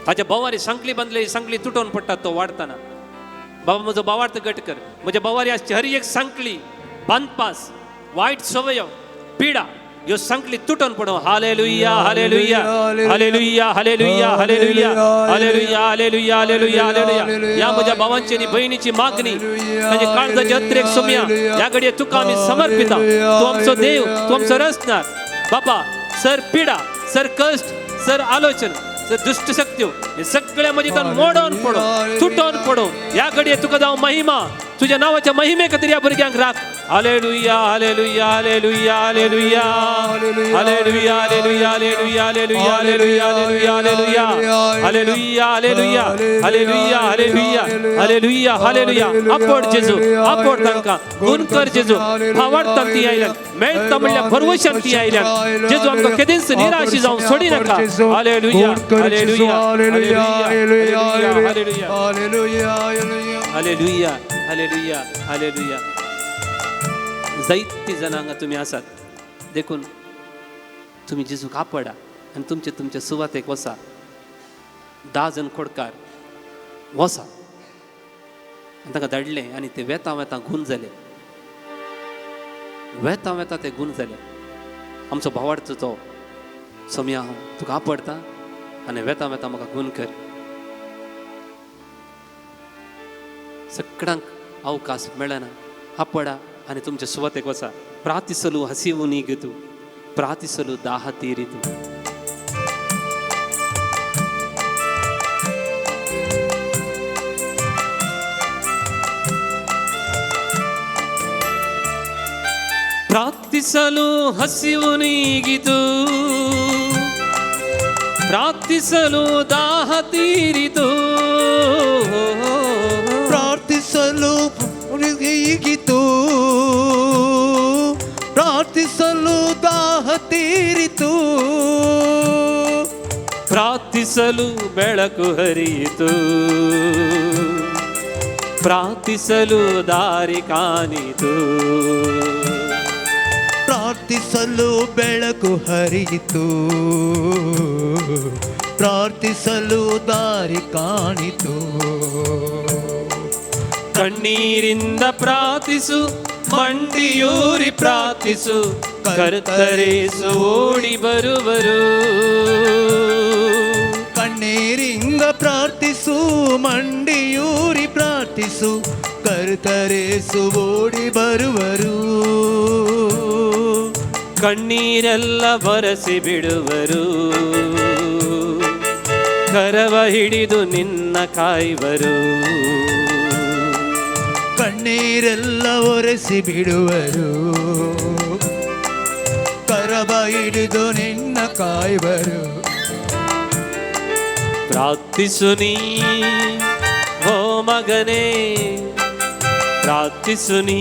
ताच्या बोवारी सांकळी बांदली, सांकळी तुटून पडटात तो वाडताना. बाबा म्हजो भावार्थ घट कर. म्हज्या बोवारी आसची हर एक सांकळी बांदपास, वायट सवयो, पिडा ह्यो संकली तुटून पडो. हालेलुया हालेलुया हालेलुया हालेलुया हालेलुया हालेलुया हालेलुया हालेलुया हालेलुया. या म्हज्या भावांची आणि बहिणीची मागणी ताचे काळजाचे अत्रेक सोम्या ह्या घडये तुका आमी समर्पिता. तू आमचो देव, तू आमचो रचणार बापा. सर पिडा, सर कष्ट, सर आलोचन, सर दुष्ट शक्त्यो हे सगळ्या मजेतान मोडून पडो, तुटून पडो. ह्या घडये तुका जावं महिमा, तुझ्या नावाच्या महिमे खातीर ह्या भुरग्यांक राख. हालेलुया हालेलुया हालेलुया हालेलुया हालेलुया हालेलुया हालेलुया हालेलुया हालेलुया हालेलुया हालेलुया हालेलुया हालेलुया हालेलुया हालेलुया हालेलुया. आपोड जेजू, आपोड तांकां गुण कर जेजू. फावडटान ती आयल्यान, मेळटा म्हणल्या भरवशान ती आयल्यान. जेजू आमकां केदींच निराशी जावंक सोडी नाका. हालेलुया हालेलुया हालेलुया हालेलुया हालेलुया हालेलुया हालेलुया हालेलुया. जायती जनांगा तुम्ही आसात देखून तुम्ही जेजूक आपडा आनी तुमच्या सुवातेक वसा. 10 जण खोडकार वसा आनी तांकां धाडले आनी ते वेता वेता गुण जाले. वेता वेता ते गुण जाले. आमचो भावार्थो तो सोम्या हांव तुका आपडटा आनी वेता वेता म्हाका गुण कर. सगळ्यांक अवकाश मेळना. आपडा आनी तुमच्या सुवातेक वचा. ಪ್ರಾರ್ಥಿಸಲು ಹಸಿವು ನೀಗಿತು, ಪ್ರಾರ್ಥಿಸಲು ದಾಹ ತೀರಿತು. ಪ್ರಾರ್ಥಿಸಲು ಹಸಿವು ನೀಗಿತು, ಪ್ರಾರ್ಥಿಸಲು ದಾಹ ತೀರಿತು. ಪ್ರಾರ್ಥಿಸಲು ಈಗಿತು, ಪ್ರಾರ್ಥಿಸಲು ದಾಹ ತೀರಿತು. ಪ್ರಾರ್ಥಿಸಲು ಬೆಳಕು ಹರಿಯಿತು, ಪ್ರಾರ್ಥಿಸಲು ದಾರಿ ಕಾಣಿತು. ಪ್ರಾರ್ಥಿಸಲು ಬೆಳಕು ಹರಿಯಿತು, ಪ್ರಾರ್ಥಿಸಲು ದಾರಿ ಕಾಣಿತು. ಕಣ್ಣೀರಿಂದ ಪ್ರಾರ್ಥಿಸು, ಮಂಡಿಯೂರಿ ಪ್ರಾರ್ಥಿಸು, ಕರ್ತರೇಸು ಓಡಿ ಬರುವರು. ಕಣ್ಣೀರಿಂದ ಪ್ರಾರ್ಥಿಸು, ಮಂಡಿಯೂರಿ ಪ್ರಾರ್ಥಿಸು, ಕರ್ತರೇಸು ಓಡಿ ಬರುವರು. ಕಣ್ಣೀರೆಲ್ಲ ಬರಸಿ ಬಿಡುವರು, ಕರವ ಹಿಡಿದು ನಿನ್ನ ಕಾಯುವರು. ಕಣ್ಣೀರೆಲ್ಲ ಒರೆಸಿ ಬಿಡುವರು, ಕರವ ಹಿಡಿದು ನಿನ್ನ ಕಾಯುವರು. ಪ್ರಾರ್ಥಿಸು ನೀ ಓ ಮಗನೇ, ಪ್ರಾರ್ಥಿಸು ನೀ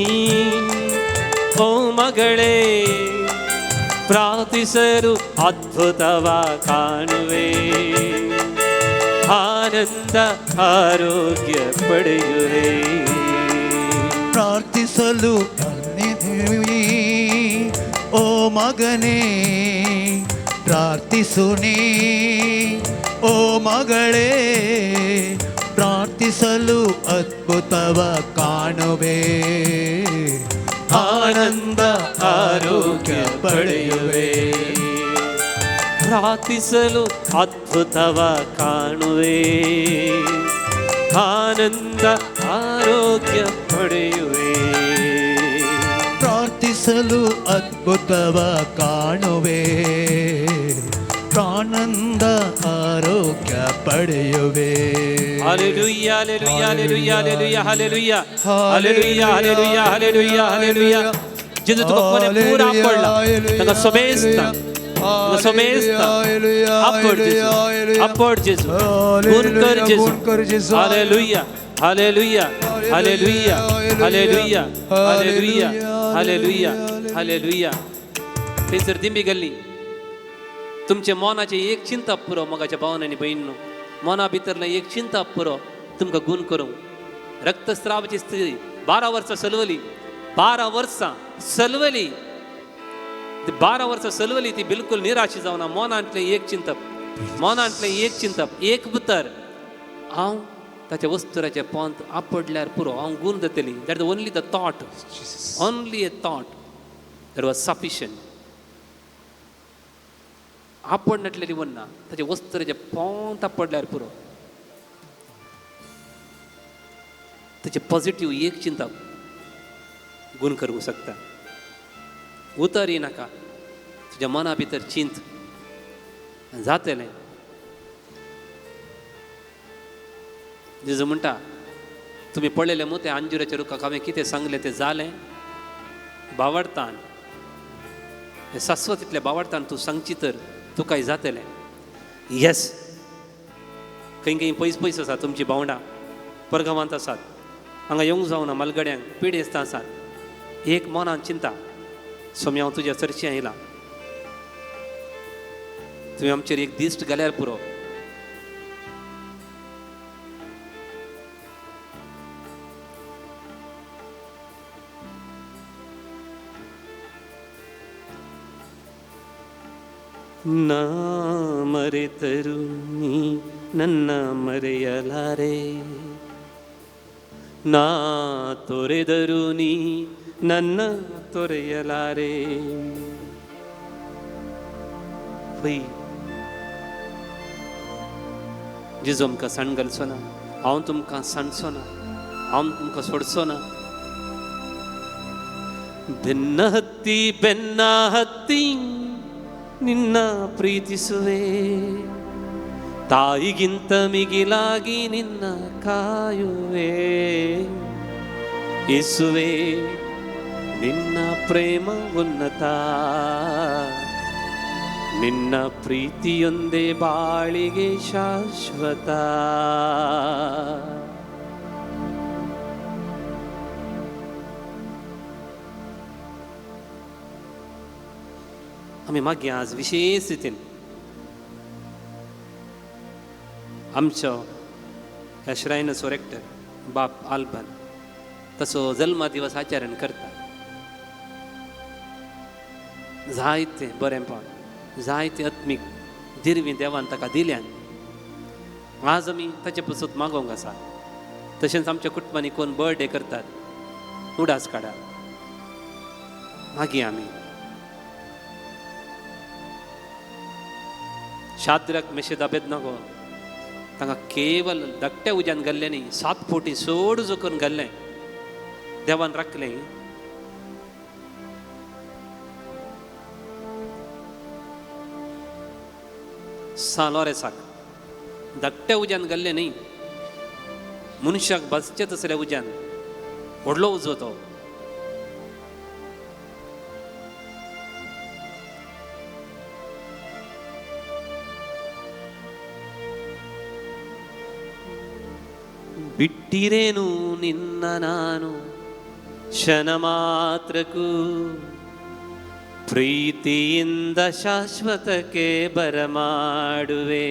ಓ ಮಗಳೇ, ಪ್ರಾರ್ಥಿಸಲು ಅದ್ಭುತವ ಕಾಣುವೆ, ಆನಂದ ಆರೋಗ್ಯ ಪಡೆಯುವೆ. ಪ್ರಾರ್ಥಿಸಲು ಓ ಮಗನೇ, ಪ್ರಾರ್ಥಿಸು ನೀ ಓ ಮಗಳೇ, ಪ್ರಾರ್ಥಿಸಲು ಅದ್ಭುತವ ಕಾಣುವೆ, ಆನಂದ ಆರೋಗ್ಯ ಪಡೆಯುವೆ. ಪ್ರಾರ್ಥಿಸಲು ಅದ್ಭುತವ ಕಾಣುವೆ, ಆನಂದ ಆರೋಗ್ಯ ಪಡೆಯುವೆ. ಪ್ರಾರ್ಥಿಸಲು ಅದ್ಭುತವ ಕಾಣುವೆ, ಆನಂದ ಆರೋಗ್ಯ ಪಡೆಯುವೆ. ಹಾಲೆಲೂಯಾ ಹಾಲೆಲೂಯಾ ಹಾಲೆಲೂಯಾ ಹಾಲೆಲೂಯಾ ಹಾಲೆಲೂಯಾ ಹಾಲೆಲೂಯಾ ಹಾಲೆಲೂಯಾ ಹಾಲೆಲೂಯಾ. जेजू तुका कोणे पुरा पडला, ताका सोमेस्ता, ताका सोमेस्ता. आपड जेजू, आपड जेजू, गुण कर जेजू. हालेलुया हालेलुया हालेलुया हालेलुया हालेलुया हालेलुया हालेलुया. थंयसर दिंबी गेल्ली. तुमचे मोनाचे एक चिंता पुरो मोगाच्या भावान आनी भयणीनो. मोना भितरले एक चिंता पुरो तुमकां गुण करूंक. रक्तस्रावाची स्थिती 12 वर्सां चलवली, 12 वर्सां चलवली, 12 वर्सां चलवली. ती बिलकुल निराशी जावना. मोनांतले एक चिंतप, मोनांतले एक चिंतप, एक भितर हांव ताच्या वस्तुराचे पंत आपडल्यार पुरो, हांव गुण जातली. That only the thought, only A thought that was sufficient. आपण नटलेली वन्ना ताचे वस्त्र जे पोंता पडल्यार पुरो ताचे पॉझिटिव्ह एक चिंता गुण करूंक शकता. उतर नाका तुज्या मना भितर चिंत जातलें. जेजू म्हणटा तुमी पळयलें मू ते अंजुराच्या रुखाक हांवें कितें सांगलें तें जालें. बावडतान हें शाश्वतीतलें बावडतान तूं सांगची तर तुकाय जातलें. येस, खंय खंय पयस पयस आसात तुमची भावंडां, परगांवांत आसात, हांगा येवंक जावना, मलगड्यांक पिडेस्त आसात. एक मनान चिंता, स्वामी हांव तुज्या चर्ची आयलां, तुवें आमचेर एक दिश्ट घाल्यार पुरो. ನಾ ಮರೆತರು ನೀ ನನ್ನ ಮರೆಯಲಾರೆ, ನಾ ತೊರೆದರು ನೀ ನನ್ನ ತೊರೆಯಲಾರೆ. पळय जेजू आमकां सण घालचो ना, हांव तुमकां सांडचो ना, हांव तुमकां सोडचो ना. ಬೆನ್ನ ಹತ್ತಿ ನಿನ್ನ ಪ್ರೀತಿಸುವೆ, ತಾಯಿಗಿಂತ ಮಿಗಿಲಾಗಿ ನಿನ್ನ ಕಾಯುವೆ. ಯೇಸುವೆ ನಿನ್ನ ಪ್ರೇಮ ಉನ್ನತ, ನಿನ್ನ ಪ್ರೀತಿಯೊಂದೇ ಬಾಳಿಗೆ ಶಾಶ್ವತ. आम्ही मागे आज विशेष रितीन आमचो ह्या श्रायनाचो रेक्टर बाप आल्बान तसो जल्मा दिवस आचरण करता. जायते बरेंपण, जायते आत्मीक दिरवी देवान ताका दिल्यान आज आमी ताचे पसून मागोवंक आसा. तशेंच आमच्या कुटुंबांनी कोण बर्थडे करतात, उडास काडा मागी आमी शाद्रक मेशेक अबेदनागो तांकां केवल धाकट्या उज्यान घाल्लें न्ही, 7 फावटी सोड जोकून घाल्लें, देवान राखलें. सालोरेसाक धाकट्या उज्यान घाल्लें न्ही, मनशाक बसचें तसल्या उज्यान व्हडलो उजो तो. ಬಿಟ್ಟಿರೇನು ನಿನ್ನ ನಾನು ಕ್ಷಣ ಮಾತ್ರಕ್ಕೂ, ಪ್ರೀತಿಯಿಂದ ಶಾಶ್ವತಕ್ಕೆ ಬರಮಾಡುವೆ.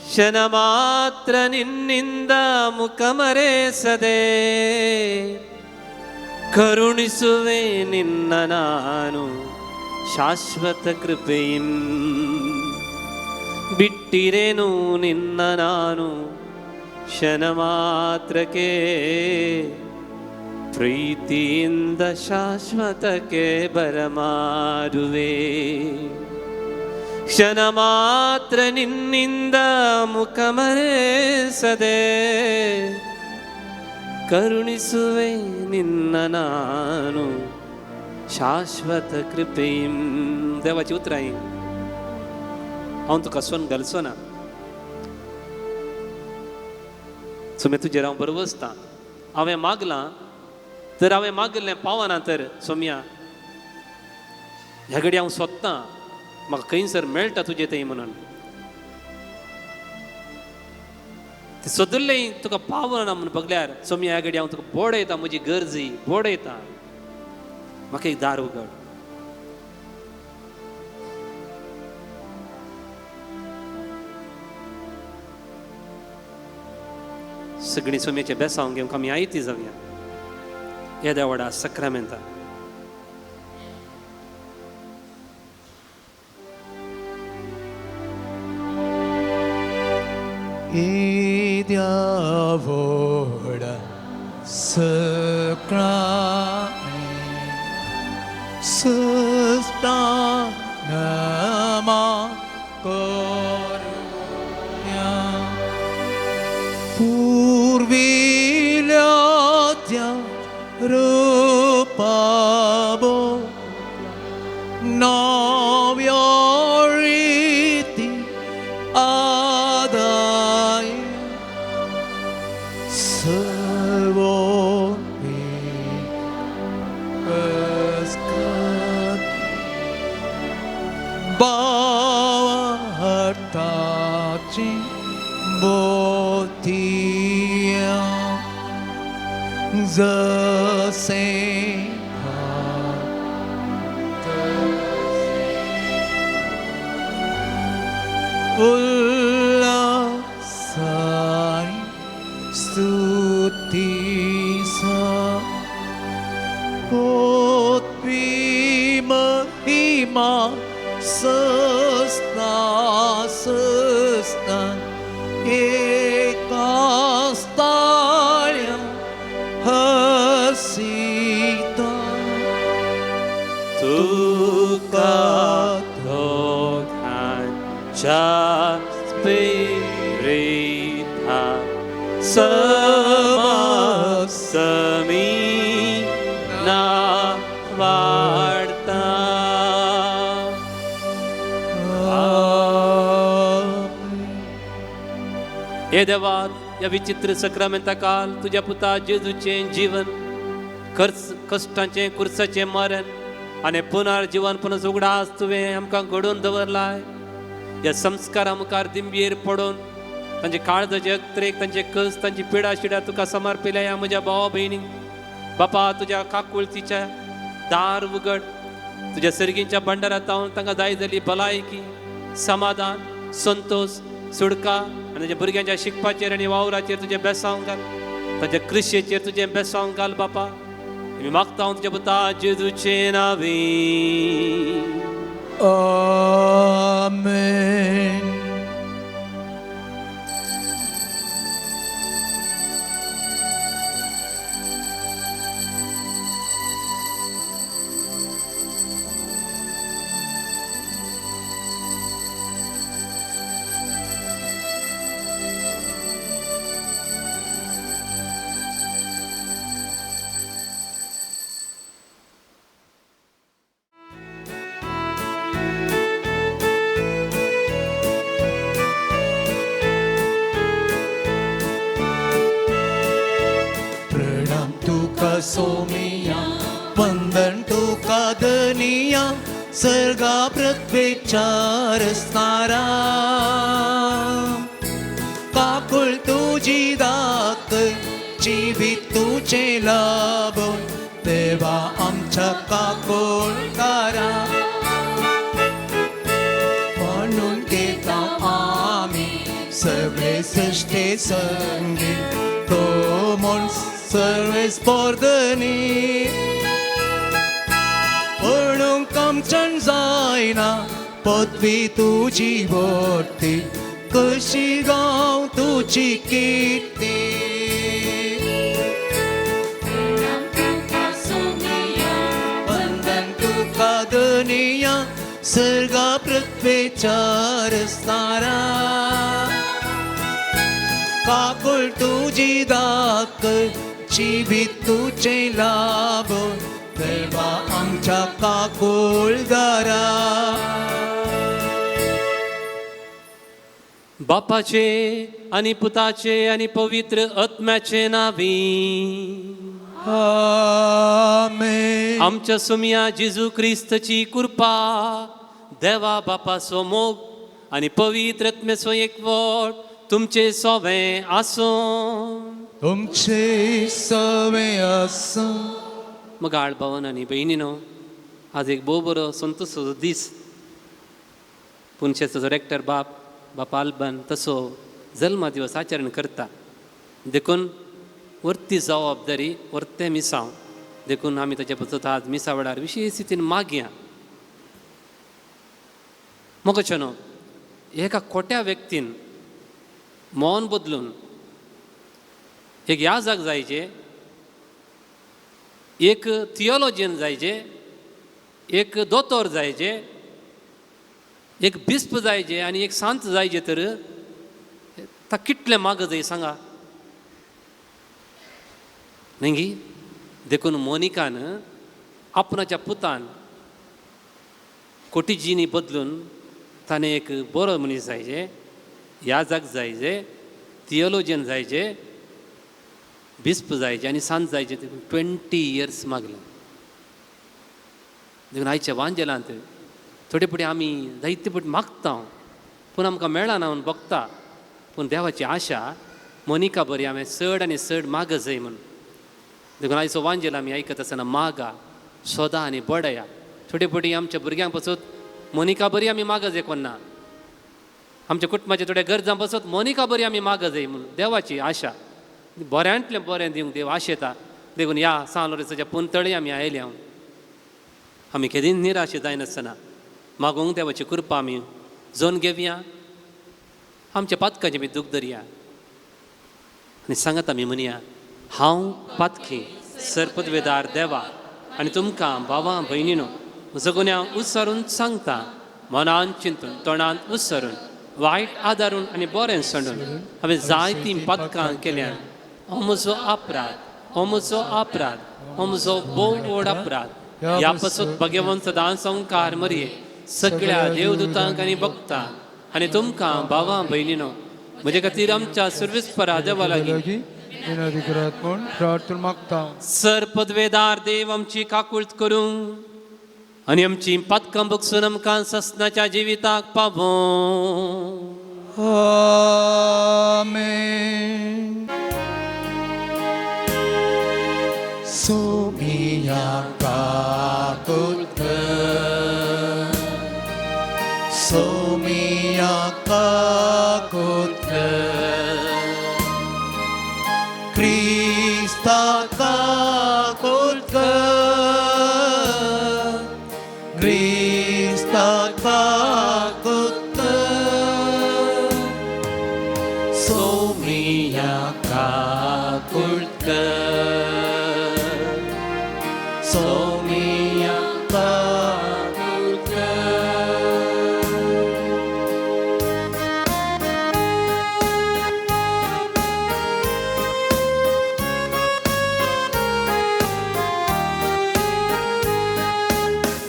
ಕ್ಷಣ ಮಾತ್ರ ನಿನ್ನಿಂದ ಮುಖ ಮರೆಸದೆ ಕರುಣಿಸುವೆ ನಿನ್ನ ನಾನು ಶಾಶ್ವತ ಕೃಪೆಯಿಂ. ಬಿಟ್ಟಿರೇನು ನಿನ್ನ ನಾನು ಕ್ಷಣ ಮಾತ್ರಕ್ಕೆ, ಪ್ರೀತಿಯಿಂದ ಶಾಶ್ವತಕ್ಕೆ ಬರಮಾಡುವೆ. ಕ್ಷಣ ಮಾತ್ರ ನಿನ್ನಿಂದ ಮುಖ ಮರೆಸದೆ ಕರುಣಿಸುವೆ ನಿನ್ನ ನಾನು ಶಾಶ್ವತ ಕೃಪೆಯಿಂ. देवाची उतरां हांव तुका सोन घालचो ना, सोम्या तुजेर हांव बरो बसतां. हांवें मागलां तर हांवें मागलें पावना तर सोम्या ह्या घडी हांव सोदतां म्हाका खंयसर मेळटा तुजें थंय म्हणून. तें सोदुल्लें तुका पावना म्हणून बगल्यार सोम्या ह्या घडी हांव तुका बोडयतां, म्हजी गरजी बोडयतां. म्हाका एक दार उगड. सगळीं सोम्याचे बेसांव घेवंक आमी आयती जावया येद्या व्हडा सक्रामेंता. येद्या व्हडा सक्रामेंत सस्ता क्षमा करुण्या पूर्विल्या त्या रूपाबो नव्या रीती आदाय सर्व बावार्ताची बोधिया जसे उल्लासानी स्तुतीसा पोतवी महिमा सस्ना एकास्ताळ्या हसिता तुका दोघांच्या स्पिरिता समसमी ना वाढता. हे देवा, या विचित्र सक्रामेंता काल तुझ्या पुता जेजूचे जीवन कष्टाचे कुर्साचे मरण आणि पुनर्जीवन पुनः उगडास तुवें आमकां घडोवन दवरलाय. या संस्कारा मुखार दिंबीर पडून तांचे काळजाचे अत्रेक तांचे कस तांची पिडा शिडा तुका समर्पिल्या. या म्हज्या भावा भयणीक बापा तुझ्या काकुळतीच्या दार उगड. तुझ्या सर्गींच्या भंडारात हांव तांकां जाय जाली भलायकी, समाधान, संतोष, सुडका आनी तुज्या भुरग्यांच्या शिकपाचेर आनी वावराचेर तुजें बेसांव घाल. ताच्या कृशेचेर तुजें बेसांव घाल बापा. मी मागता हांव तुज्या पुता जेजूचे नांवी. आमेन. सोमिया वंदन तुका दनिया सर्गा पृथ्वीचार असणारा काकुळ तुझी दाखय जीवित तुझे लाभून देवा आमच्या काकुळकारा म्हणून घेता आम्ही सगळे सृष्टी संगीत तो म्हण सर्वे स्पर्धनी म्हणून आमच्यान जायना पदवी तुझी वर्ती कशी गाव तुझी कीर्ती वंदन तुका दनिया सर्गा पृथ्वीचार असणारा काकुळ तुझी दाखय जीवित तुझे लाभून देवा आमच्या काकुळदारा बापाचे आणि पुताचे आणि पवित्र आत्म्याचे नावी. आमेन. आमच्या सुमिया जेजू ख्रिस्ताची कृपा देवा बापाचो मोग आणि पवित्र आत्म्याचो एकवट तुमचे सोवे आसो. तुमचे सवे आसो. मग आळभावन आणि बहिणीनो, आज एक भोव बरो संतोषाचो दीस. पुणशेचो रेक्टर बाप आल्बन तसो जल्मा दिवस आचरण करता. देखून वर्ती जबाबदारी वर्ते मिसांव देखून आमी ताचे पसत आज मिसा वेळार विशेष स्थितीन मागया. मोगचनो एका खोट्या व्यक्तीन मौन बदलून एक याजक जायचे, एक थियोलॉजियन जायचे, एक दोतोर जायचे, एक बिस्प जायचे आणि एक सांत जायचे तर ता कितले माग जाय सांगा न्ही देखून मोनिकान आपणाच्या पुतान कोटिजीनी बदलून ताणें एक बरो मनीस जायचे याजक जायचे थियोलॉजियन जायचे बिस्प जायचे आणि सांत जायचे देखून 20 years मागले देखून आयच्या वांजेलांत थोडे पुढे आमी जायते पुढे मागता पूण आमकां मेळना म्हणून बघता पूण देवाची आशा मोनिका बरी हांवें चड आनी चड माग जाय म्हणून देखून आयचो वांजेल आमी आयकत आसतना मागा सोदा आनी बडया थोडे पुढे आमच्या भुरग्यांक पासून मोनिका बरी आमी माग जाय कोन्ना आमच्या कुटुंबाच्या थोड्या गरजां पासून मोनिका बरी आमी माग जाय म्हणून देवाची आशा बऱ्यांतलें बरें दिवंक देव आशेता देखून ह्या सांलोरेसाच्या पुंतळी आमी आयले हांव आमी केदीं निराश जायनासतना मागोंक देवाची कृपा आमी जोन घेवया आमच्या पातकाचें बी दूख धरया आनी सांगात आमी म्हणया हांव पातकी सरपदवेदार देवा आनी तुमकां भावां भयणीनो म्हजो गुन्यांव उस्सारून सांगता मनान चिंतून तोंडांत उस्सारून वायट आदारून आनी बरें सोडून हांवें जायतीं पातकां केल्यात हो म्हजो अपराध हो म्हजो अपराध हो म्हजो भोव व्हड अपराध ह्या पासून भगवंत सदां संकार मरये सगळ्या देवदूतांक आनी भक्तांक आनी तुमकां भावां भयणीनो म्हजे खातीर आमच्या सर्वेस्परा देवा लागीं प्रार्थना मागता सरपदवेदार देव आमची काकुळट करूं आनी आमची पातकां बगसून आमकां ससनाच्या जिविताक पावो आमेन सोमिया काकुळट सोमिया काकुळट Krista kakulka Krista kakulka Somiya kakulka Somiya kakulka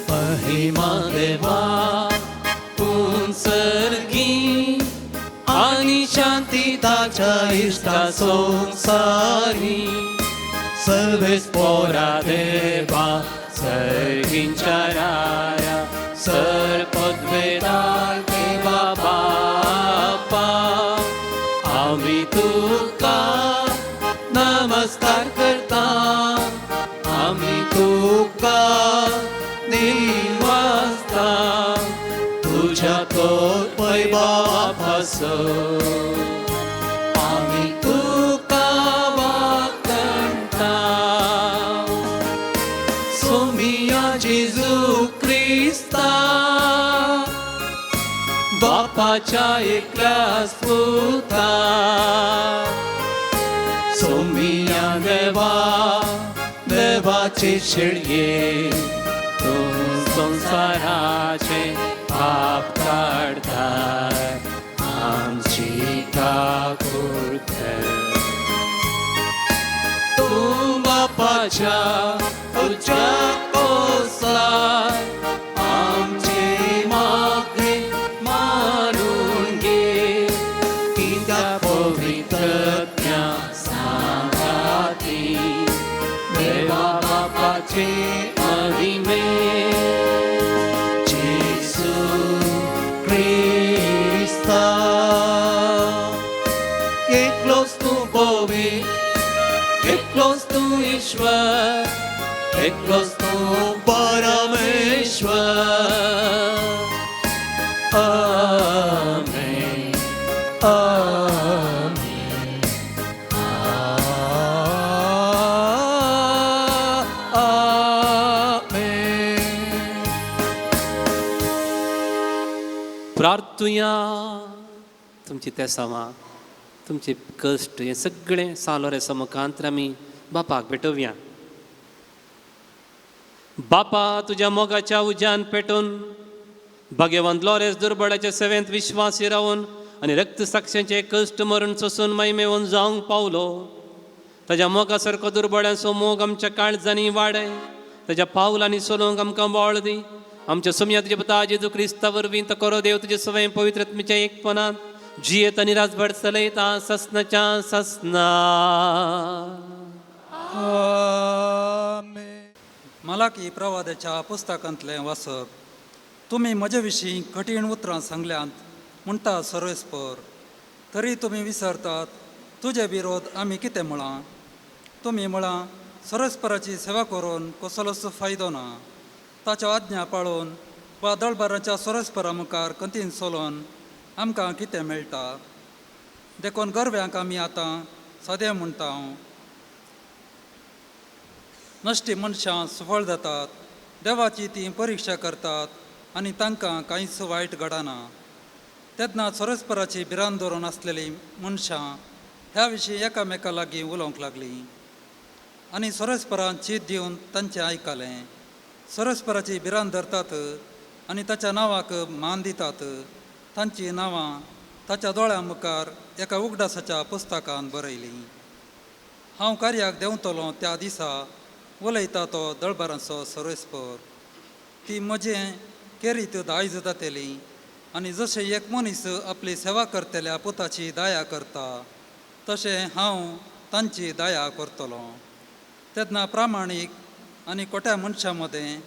महिमा देवा पुंसर्गी आणि शांती ताच्या इष्टा संसारी सर्वेस पोरा देवा सर्गींच्या राया सरपदवेदार देवा बापा आम्ही तुका नमस्कार करता आम्ही तुका निवासता तुझ्या तो पैबापासो आम्ही तुका वाकणता सोमिया जेजू क्रिस्ता बापाच्या एकल्याच पुता सोमिया देवा देवाचे शेळये संसाराचे पाप काढताय आमची काकुळट तू बापाच्या तुझ्या कोसार आमचे मागे मारून घे कित्या पवित्रज्ञा सांगाती देवा बापाचे महिमे एकलोच तू पवित्र एकलोच तू ईश्वर एकलोच तू परमेश्वर आमेन आमेन आमेन प्रार्थुया तुमची त्या समा तुमचे कष्ट हे सगळे सालोरे समकांत आमी बापाक भेटोवया बापा तुझ्या मोगाच्या उज्यान पेटून भाग्यवान लोरेस दुर्बळाच्या सेवेंत विश्वासी रावून आनी रक्तसाक्षांचे कश्ट मरण सोसून महिमेवन जावंक पावलो. ताज्या मोगा सारको दुर्बळांचो मोग आमच्या काळजांनी वाडय. ताज्या पावलांनी चलोवंक आमकां बळ दी. आमच्या सुमया तुजे पुता जेजू क्रिस्ता वरवीं तो करो देव तुजे सवय पवित्रत्मेच्या एकपणान जियेत आनी राजभर चलयता ससनाच्या ससना. आमेन. मलाकी प्रवादाच्या पुस्तकांतलें वाचप. तुमी म्हजे विशीं कठीण उतरां सांगल्यांत म्हणटा सर्वेस्पर, तरी तुमी विसरतात तुजे विरोध आमी कितें म्हळां. तुमी म्हळां सर्वेस्पराची सेवा करून कसलोच फायदो ना. ताच्यो आज्ञा पाळून वा दळबाराच्या सर्वेस्परा मुखार कथीन चलोवन आमकां कितें मेळटा. देखून गरव्यांक आमी आतां सदें म्हणटा, नश्टी मनशां सफळ जातात, देवाची ती परिक्षा करतात आनी तांकां कांयच वायट घडना. तेन्ना सर्वेस्पराची भिरांत धरून आसलेलीं मनशां ह्या विशीं एकामेका लागीं उलोवंक लागलीं आनी सर्वेस्परान चीत दिवन तांचें आयकलें. सर्वेस्पराची भिरांत धरतात आनी ताच्या नांवाक मान दितात. तांचीं नांवां ताच्या दोळ्यां मुखार एका उगडासाच्या पुस्तकांत बरयलीं. हांव कार्याक देंवतलों त्या दिसा उलयता तो दळबारांचो सर्वेस्पर. ती म्हजें केरीत दायज जातली आनी जशें एक मनीस आपली सेवा करतल्या पुताची दया करता तशें हांव तांची दया करतलो. तेन्ना प्रामाणीक आनी खोट्या मनशां मदें,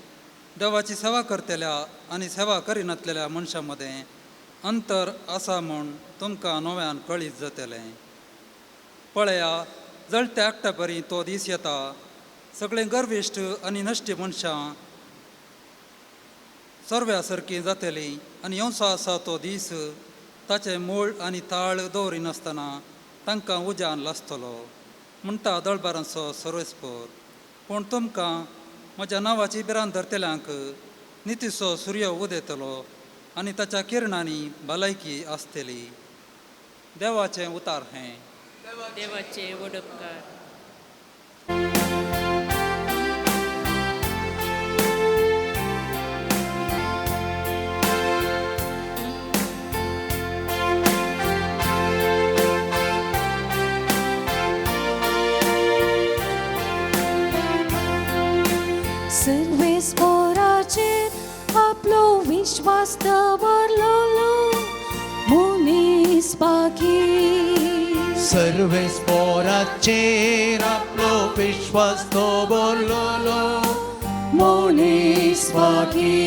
देवाची सेवा करतल्या आनी सेवा करिनासलेल्या मनशां मदें अंतर आसा म्हूण तुमकां नव्यान कळीत जातलें. पळया, जळत्या एकट्या परी तो दीस येता. सगळीं गर्विश्ट आनी नश्टी मनशां सर्व्या सारकीं जातलीं आनी येवचो आसा तो दीस ताचें मूळ आनी ताळ दवरिनासतना तांकां उज्यान लासतलो म्हणटा दळबारांचो सर्वेस्पर. पूण तुमकां म्हज्या नांवाची भिरांत धरतल्यांक नितीचो सूर्य उदेतलो आनी ताच्या किरणांनी भलायकी आसतली. देवाचें उतार हें. देवाचे वडपकार. सर्वेस्पराचेर आपलो विश्वास दवरलो मनीस बाकी. सर्वेस्पराचेर आपलो विश्वास दवरलो मनीस बाकी.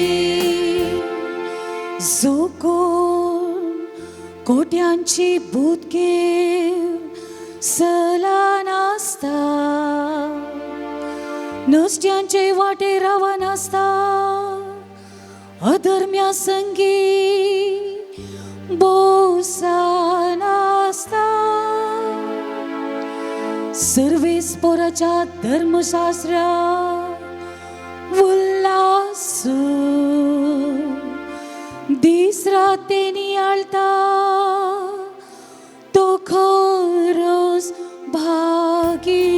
जो कोण कोट्यांची बुदकेर सलान आसता, नश्ट्यांचे वाटे रावण आसता, अधर्म्या संगी बोसान आसता. सर्वेस्पराच्या धर्मशास्त्रा उल्हास दीस रात तेनी आळता, तो खरोच भागी.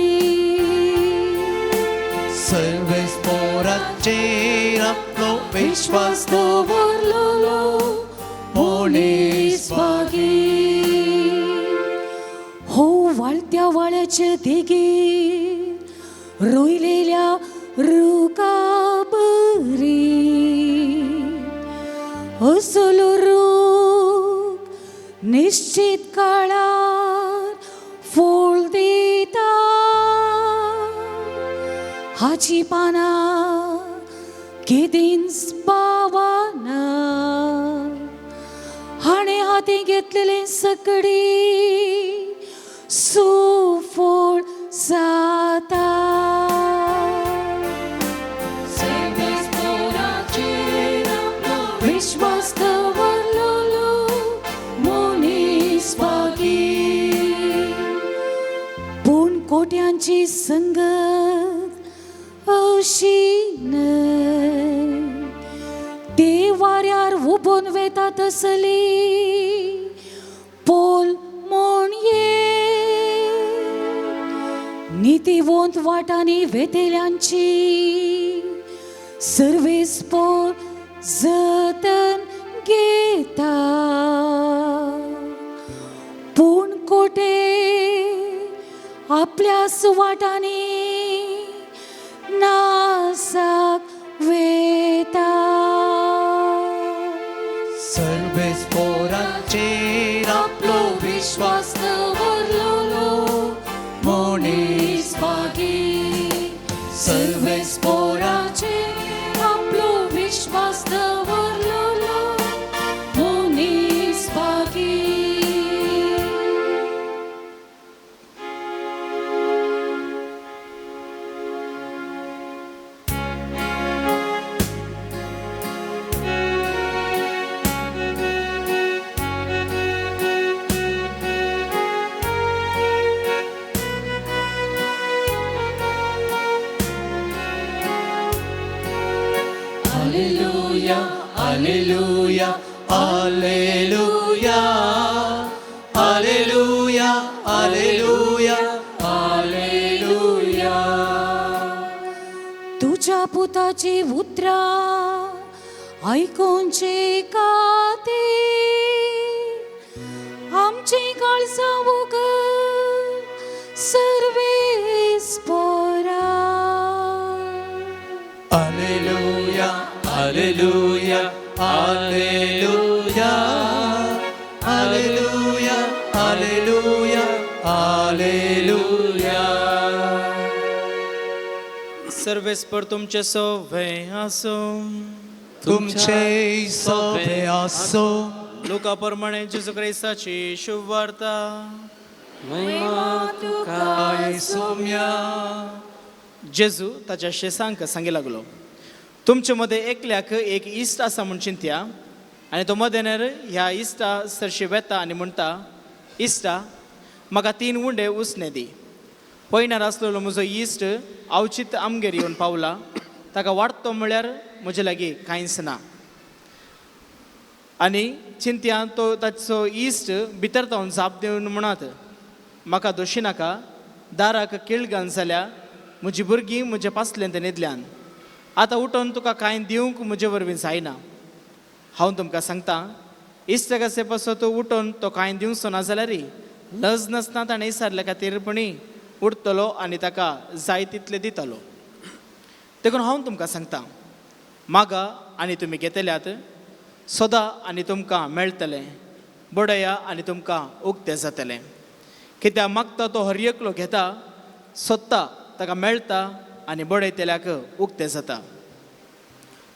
सर्वेस्पराचेर आपलो विश्वास दवरलो मनीस बागी. हो वाळत्या वाळ्याचे देगेर रोयलेल्या रुका बरी असलो रूख निश्चित काळार फळ दिता. हाची पानां केदीन पावाना, हाणें हातीं घेतलेलें सकडी सुफळ जाता. विश्वास दवरलो मनीस बागी. पूण कोट्यांची संगत अशी न्हय, ते वाऱ्यार उबून वेता तसली पोल म्हूण नितीवंत वाटांनी वेतेल्यांची सर्वेस्पर जतन घेता पूण कोटे आपल्या सुवाटांनी नासाक वेता. सर्वेच पोरांचेर आपलो विश्वास दवरलो मनीस भागी. सर्वेच पोरांचेर आपलो विश्वास दवरलो मनीस भागी. Alleluia, Alleluia, Alleluia, Alleluia, Alleluia, Alleluia. तुझ्या पुताची उतरा ऐकूनचे काते आमचे काळजा उगल सर्वेस पोरा. Alleluia, Alleluia, Alleluia, Alleluia, Alleluia, Alleluia. सर्वेस्पर तुमचे सोवे आसो. तुमचे सोबे आसो. लोका प्रमाणे जेजू ख्रिस्ताची शुभ वार्ता. काय सोम्या. जेजू ताच्या शेसांक सांगे लागलो, तुमचे मध्ये एकल्याक एक इश्ट आसा म्हूण चिंत्या. आनी तो मदेनेर ह्या इश्टा सरशी वेता आनी म्हणटा, इश्टा म्हाका 3 उंडे उसने दी. पयणार आसलेलो म्हजो इश्ट अवचित आमगेर येवन पावला. ताका वाडतो म्हळ्यार म्हजे लागीं कांयच ना. आनी चिंत्या तो ताचो इश्ट भितर तावन जाप दिवन म्हणत, म्हाका दोशी नाका, दाराक कीळ घाल जाल्यार म्हजीं भुरगीं म्हजे पासलेंत न्हिदल्यान. आतां उठोन तुका कांय दिवंक म्हजे वरवीं जायना. हांव तुमकां सांगता, इश्ट कसे पासो तूं उठोन तो कांय दिवचो ना जाल्यार लज नासतना ताणें विचारले खातीरपणी उठतलो आनी ताका जाय तितले दितलो. देखून हांव तुमकां सांगता, मागा आनी तुमी घेतल्यात, सोदा आनी तुमकां मेळटलें, बडया आनी तुमकां उक्तें जातलें. कित्याक मागता तो हर एकलो घेता, सोदता ताका मेळटा आनी बडयतल्याक उक्तें जाता.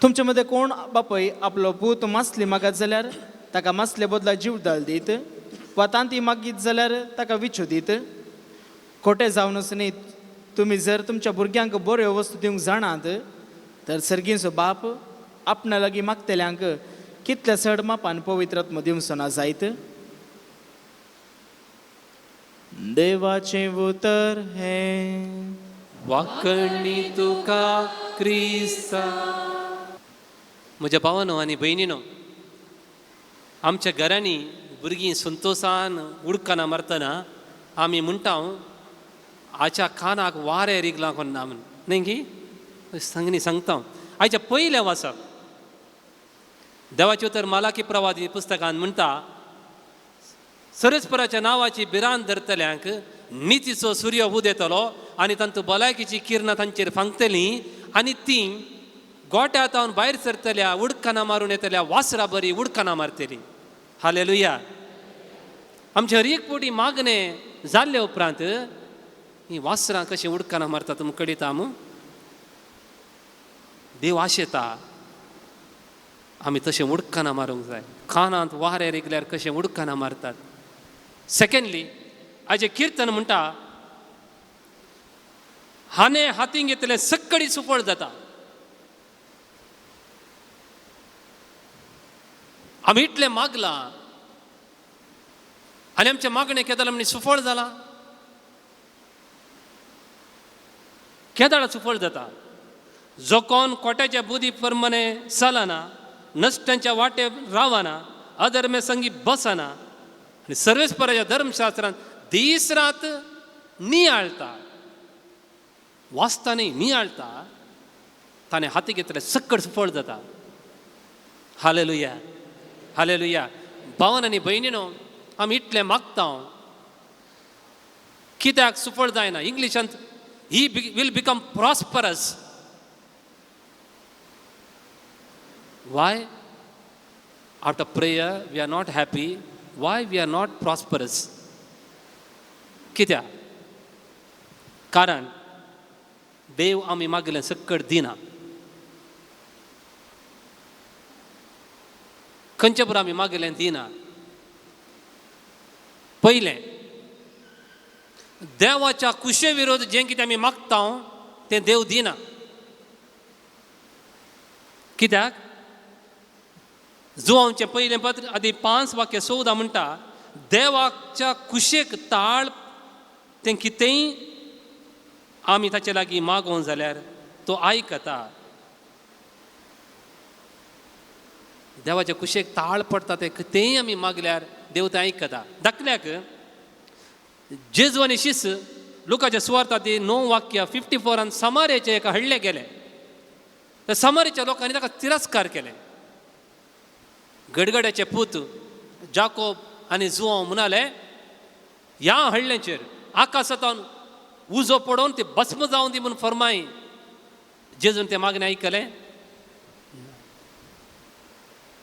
तुमचे मदें कोण बापय आपलो पूत मासली मागत जाल्यार ताका मासले बदला जीवदाळ दीत, वा तांती मागीत जाल्यार ताका विचू दीत. खोटें जावनच न्ही, तुमी जर तुमच्या भुरग्यांक बऱ्यो वस्तू दिवंक जाणात, तर सर्गीचो बाप आपणा लागीं मागतल्यांक कितल्या चड मापान पवित्रत्म दिवचो ना जायत. देवाचें उतर हें. वाकणी तुका क्रिस्ता. म्हज्या भावानो आनी भयणीनो, आमच्या घरांनी भुरगीं संतोशान उडकाना मारतना आमी म्हणटा, आच्या कानाक वारें रिगलां कोन्ना म्हूण, न्ही गी सांगनी सांगता. आयच्या पयल्या वाचप देवाचे उतर मालाकी प्रवादी पुस्तकान म्हणटा, सरस्पराच्या नांवाची भिरांत धरतल्यांक नितीचो सूर्य उदेतलो आनी तांतू भलायकेची किरणां तांचेर फांकतलीं आनी तीं गोट्या तावन भायर सरतल्या, उडकाना मारून येतल्या, वासरा बरी उडकाना मारतलीं. हालेलुया. आमचे हर एक पोटी मागणें जाल्ले उपरांत ही वासरां कशीं उडकाना मारता तुमकां कळयता मू. देव आशेता आमी तशें उडकाना मारूंक जाय. कानांत वारें रिगल्यार कशें उडकाना मारतात. सेकंडली, आजे किर्तन म्हणटा, हाने हातींक घेतले सक्कडी सुफळ जाता. आमी इतलें मागलां आनी आमचें मागणें केदाळ म्हणी सुफळ जालां. केदाळ सुफळ जाता. जो कोण कोट्याच्या बुदी प्रमाणे चलना, नश्टांच्या वाटे रावना, अधर्मे संगी बसना आनी सर्वेस्पराच्या धर्मशास्त्रांत दीस रात नियाळता, वाचता न्ही नियाळता, ताणें हाती घेतले सक्कड सुफळ जाता. हालेलुया. हालेलुया. भावन आनी भयणीनो, आमी इतलें मागता कित्याक सुफळ जायना. इंग्लिशांत he will become prosperous. Why? After prayer we are not happy. Why we are not prosperous? कित्याक? कारण देव आमी मागलें सकट दिना. खंयचे बरोबर आमी मागलें दिना. पयलें, देवाच्या कुशे विरोध जें कितें आमी मागता तें देव दिना. कित्याक? जुआंवचें पयलें पत्र आदी 5:14 म्हणटा, देवाच्या कुशेक ताळ तें कितेंय आमी ताचे लागीं मागोवं जाल्यार तो आयकता. देवाच्या कुशेक ताळ पडटा तें कितेंय आमी मागल्यार देव तें आयकता. दाखल्याक जेजू आनी शिस लुकाच्या सुवार्तांत 9:54 समारेचे एका हडले गेले. त्या समारेच्या लोकांनी ताका तिरस्कार केले. गडगड्याचे पूत जाकोब आनी जुआंव म्हणाले, ह्या हडल्यांचेर आकाशांतल्यान उजो पडोवन ते भस्म जावन दी म्हणून फरमाय. जेजून ते मागणें आयकलें.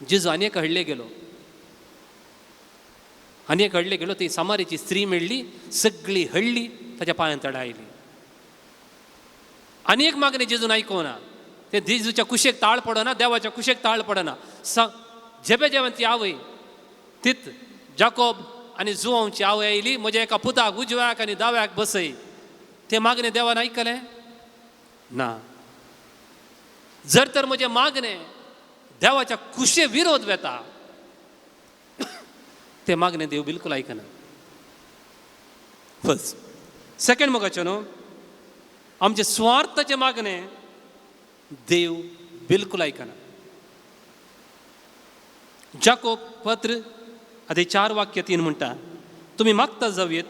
जेजू आनी एक हडले गेलो. आनी एक हडले गेलो. ती समारीची स्त्री मेळ्ळी. सगळी हडली ताच्या पांयां तडायली. आनी एक मागणें जेजून आयकोना. ते जेजूच्या कुशेक ताळ पडना, देवाच्या कुशेक ताळ पडना. जेबे जेवण ती आवय तीत जाकोब आनी जुआंवची आवय आयली, म्हज्या एका पुताक उजव्याक आनी दाव्याक बसय. ते मागणें देवान आयकलें ना. जर तर म्हजें मागणें देवाच्या कुशे विरोध वेता, ते मागणें देव बिलकुल आयकना. फर्स्ट. सेकंड मुखाचें न्हू, आमचे स्वार्थाचें मागणें देव बिलकुल आयकना. जाकोब पत्र आदी 4:3 म्हणटा, तुमी मागता जावयेत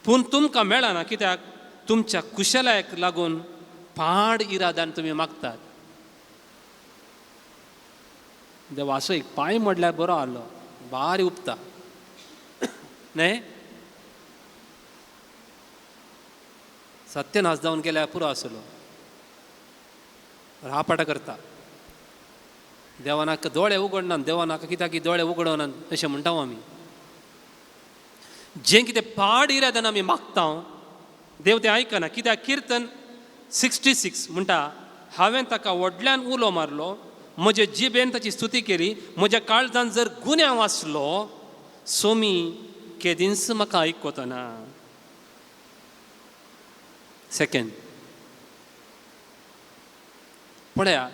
पूण तुमकां मेळना. कित्याक? तुमच्या कुशलायक लागून पाड इराद्यान तुमी मागतात. देवा असो एक पांय मोडल्यार बरो आहलो, बारी उपता न्हय? सत्यनाश जावन गेल्यार पुरो आसलो. रापाटा करता. देवा नाका दोळे उगडनात, देवा नाका कित्याक दोळे उगडनात अशें म्हणटा आमी. जें कितें पाड इराद्यान आमी मागता देव तें आयकना. कित्याक? कीर्तन 66 म्हणटा, हांवें ताका व्हडल्यान उलो मारलो, म्हजे जिबेन ताची स्तुती केली. म्हज्या काळजांत जर गुन्यांव आसलो, सोमी केदींच म्हाका आयकतना. सेकंड, पळया,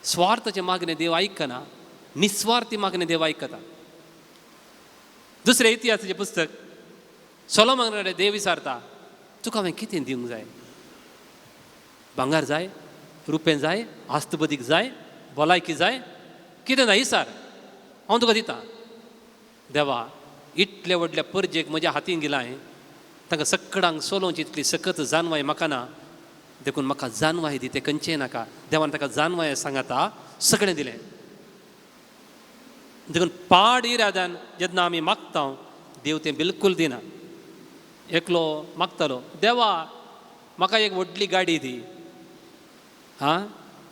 स्वार्थाचे मागणें देव आयकना, निस्वार्थी मागणें देव आयकता. दुसरें इतिहासाचें पुस्तक सोलोमोनाक देव विचारता, तुका हांवें कितें दिवंक जाय? भांगार जाय? रुपें जाय? आस्तबदीक जाय? भलायकी जाय? कितें जाय विचार, हांव तुका दितां. देवा, इतले व्हडल्या परजेक म्हज्या हातीन गेलां, तांकां सक्कडांक सोलोवची इतली सकत जानवाय म्हाका ना. देखून म्हाका जानवाय दी, तें खंयचें नाका. देवान ताका जानवाय सांगता, सगळें दिलें. देखून पाड इराद्यान जेन्ना आमी मागता देव तें बिलकुल दिना. एकलो मागतालो, देवा म्हाका एक व्हडली गाडी दी.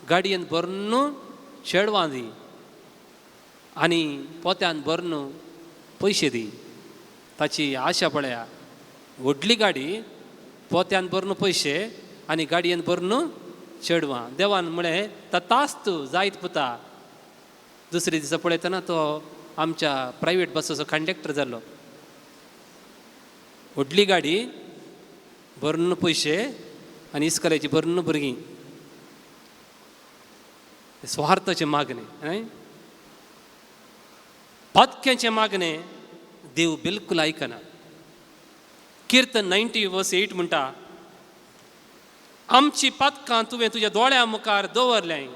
गाडयेन भरून चेडवां दी आनी पोत्यान भरून पयशे दी. ताची आशा पळया, व्हडली गाडी, पोत्यान भरून पयशे आनी गाडयेन भरून चेडवां. देवान म्हळें तास्त जायत पुता. दुसरे दिसा पळयतना तो आमच्या प्रायवेट बसीचो कंडक्टर जाल्लो. व्हडली गाडी, भरून पयशे आनी इस्कलाची भरून भुरगीं. स्वार्थाचें मागणें, पदक्याचें मागणें देव बिलकुल आयकना. कीर्तन 90:8 म्हणटा, आमची पदकां तुवें तुज्या दोळ्या मुखार दवरल्याय,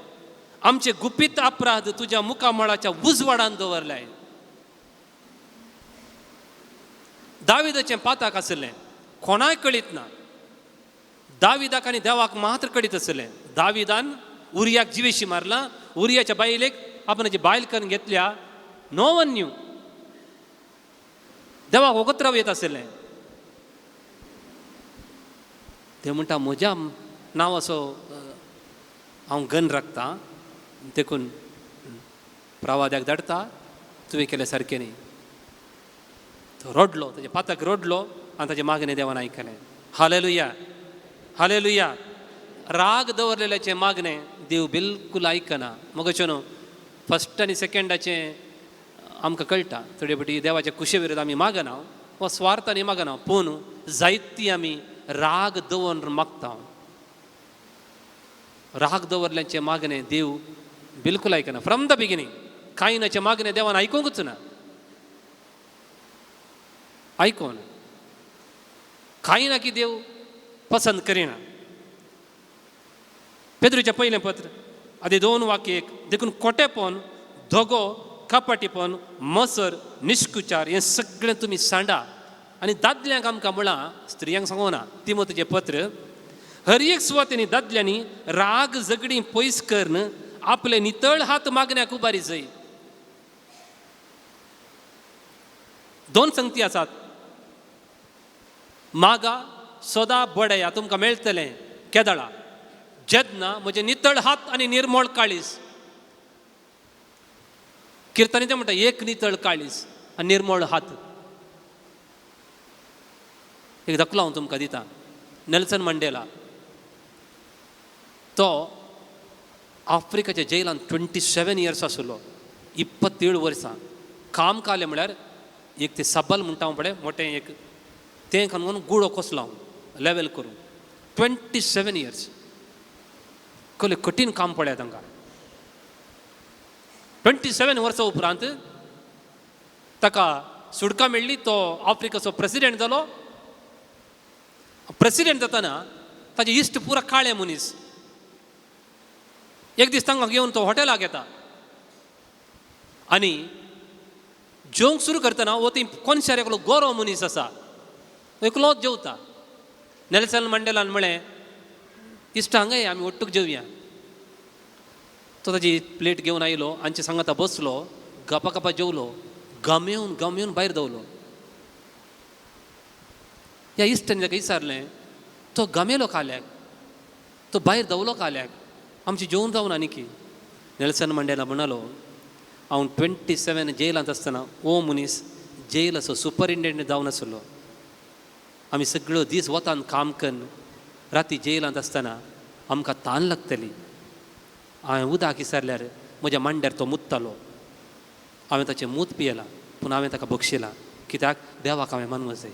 आमचे गुपीत अपराध तुज्या मुखामळाच्या उजवाडान दवरल्याय. दाविदाचें पाताक आसलें, कोणाय कळीत ना. दाविदाक आनी देवाक मात्र कळीत आसलें. दाविदान उरियाक जिवेशी मारला, उरियाच्या बायलेक आपणाची बायल करून घेतल्या. No one knew. देवाक वगत राव येत आसलें. ते म्हणटा म्हज्या नांव असो हांव गन राखता, देखून प्रवाद्याक धाडटा, तुवें केलें सारकें न्ही. तो रडलो, ताचे पाताक रडलो आनी ताचे मागणें देवान आयकलें. Hallelujah, hallelujah. राग दवरलेल्याचें मागणें देव बिलकूल आयकना. मगच्यो न्हू, फस्ट आनी सेकंडाचें आमकां कळटा. थोडे फावटी देवाच्या कुशे विरोध आमी मागना वा स्वार्थांनी मागना, पूण जायती आमी राग दवरून मागता. राग दवरल्याचें मागणें देव बिलकूल आयकना. फ्रॉम द बिगिनींग कायनाचें मागणें देवान आयकूंकच ना. आयकोन कायना की देव पसंत करिना. पेद्रूचें पयलें पत्र आदी 2 वाक्य 1. देखून खोटेपण, धोगो, कपटीपण, मसर, निश्कुचार हें सगळें तुमी सांडा. आनी दादल्यांक आमकां म्हळां, स्त्रियांक सांगोना. तिमोथेचें पत्र. हर एक सुवातेनी दादल्यांनी राग झगडीं पयस करन आपले नितळ हात मागण्याक उबारी जाय. 2 संगती आसात. मागा सदां बडया, तुमकां मेळटलें केदळा. जेदना म्हजे नितळ हात आनी निर्मळ काळीस. किर्तनी ते म्हणटा एक नितळ काळीस आनी निर्मळ हात. एक दाखलो हांव तुमकां दिता. नेल्सन मंडेला, तो आफ्रिकाच्या जेलान 27 इयर्स आसलो. 27 वर्सां काम कालें म्हळ्यार एक ते सबल म्हणटा हांव पळय, मोठें एक तें खावन गुळो कसलो हांव लेवल करूं. 27 इयर्स कसलें कठीण काम पळया तांकां. 27 वर्सां उपरांत ताका सुटका मेळ्ळी. तो आफ्रिकाचो प्रेसिडेंट जालो. प्रेसिडेंट जाताना ताजे इश्ट पुरो काळे मनीस. एक दीस तांकां घेवन तो हॉटेलाक येता आनी जेवंक सुरू करतना हो ती कोनशार एकलो गोरो मनीस आसा, एकलोच जेवता. नेल्सन मंडेलान म्हळें, इश्ट हांगा ये, आमी ओट्टूक जेवया. तो ताजी प्लेट घेवन आयलो, आमचे सांगाता बसलो, गपा गपा जेवलो, गमेवन भायर दवरलो. ह्या इश्टांनी ताका विचारलें, तो गमेलो काल्याक, तो भायर दवलो काल्याक, आमची जेवण जावना न्ही की. नेल्सन मंडेला म्हणालो, हांव 27 जेलांत आसतना हो मनीस जेलाचो सुपरिंटेंडंट जावन आसलो. आमी सगळो दीस वतान काम करून राती जेलांत आसतना आमकां तान लागतली. हांवें उदक विचारल्यार म्हज्या मांड्यार तो मुत्तालो. हांवें ताचें मूत पियेलां, पूण हांवें ताका बक्षिलां, कित्याक देवाक हांवें मानूंक जाय.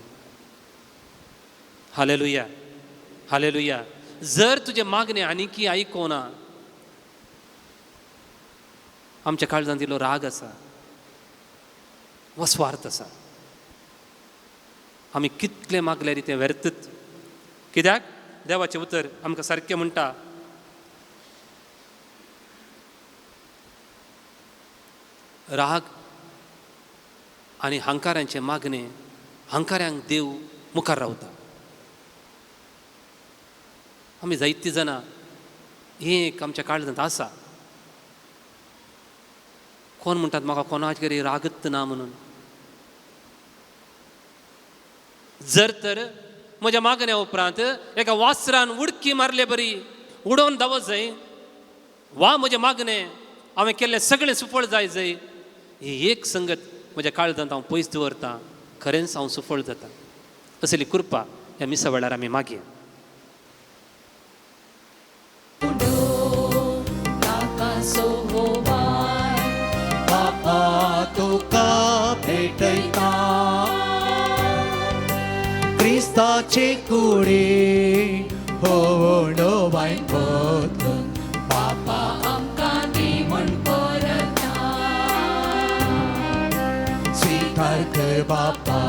Hallelujah, hallelujah. जर तुजे मागणें आनीकी आयकोना, आमच्या काळजांत इल्लो राग आसा वा स्वार्थ आसा. आमी कितलें मागल्यार तें व्यर्थच. कित्याक देवाचें उतर आमकां सारकें म्हणटा, राग आनी हंकारांचें मागणें, हंकारांक देव मुखार रावता. आमी जायतीं जाणां हें एक आमच्या काळजांत आसा. कोण म्हणटात म्हाका कोणाचेर रागत ना म्हणून. जर तर म्हज्या मागण्या उपरांत एका वासरान उडकी मारले बरी उडोवन धांवत जाय, वा म्हजें मागणें हांवें केल्लें सगळें सुफळ जाय जाय, ही एक संगत म्हज्या काळजांत हांव पयस दवरतां. खरेंच हांव सुफळ जाता. असली कृपा ह्या मिसा वेळार आमी मागया. बापा तुका भेटयता क्रिस्ताचे कुडी होवणो वायन बदलून. बापा आमकां दी म्हण परता. स्वीकार कर बापा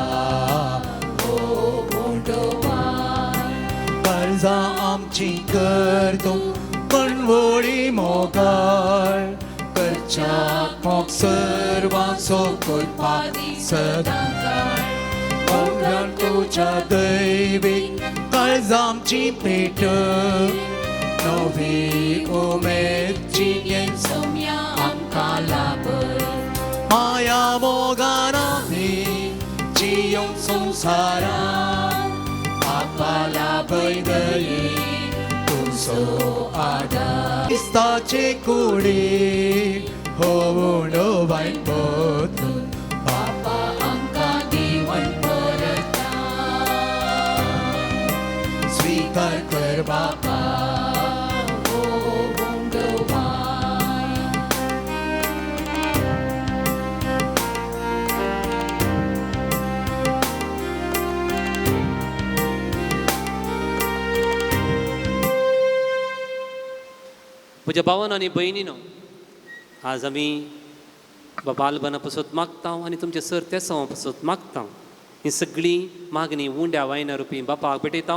कर्जां आमची कर तूं कणवळी मोगाळ. करच्याक मोग सर्वांचो करपा सदां पौराण तुज्या दैवीक काळजांची पेट. नवी उमेद जियेन सौम्या आमकां मोगान आमी जियोंक संवसारान आपाला भयदये तुमचो आदार क्रिस्ताचे कुडी होवून वायट पोतून बापा आमकां दिवण परता स्वीकार कर बापा ओ भोंगवाय म्हज्या भावान आनी भयणीनो, आज आमी बालपणा पासत मागता आनी तुमचे सर त्या सवा पासत मागता ही सगळी मागणी उंड्या वायना रुपी बापाक भेटयता.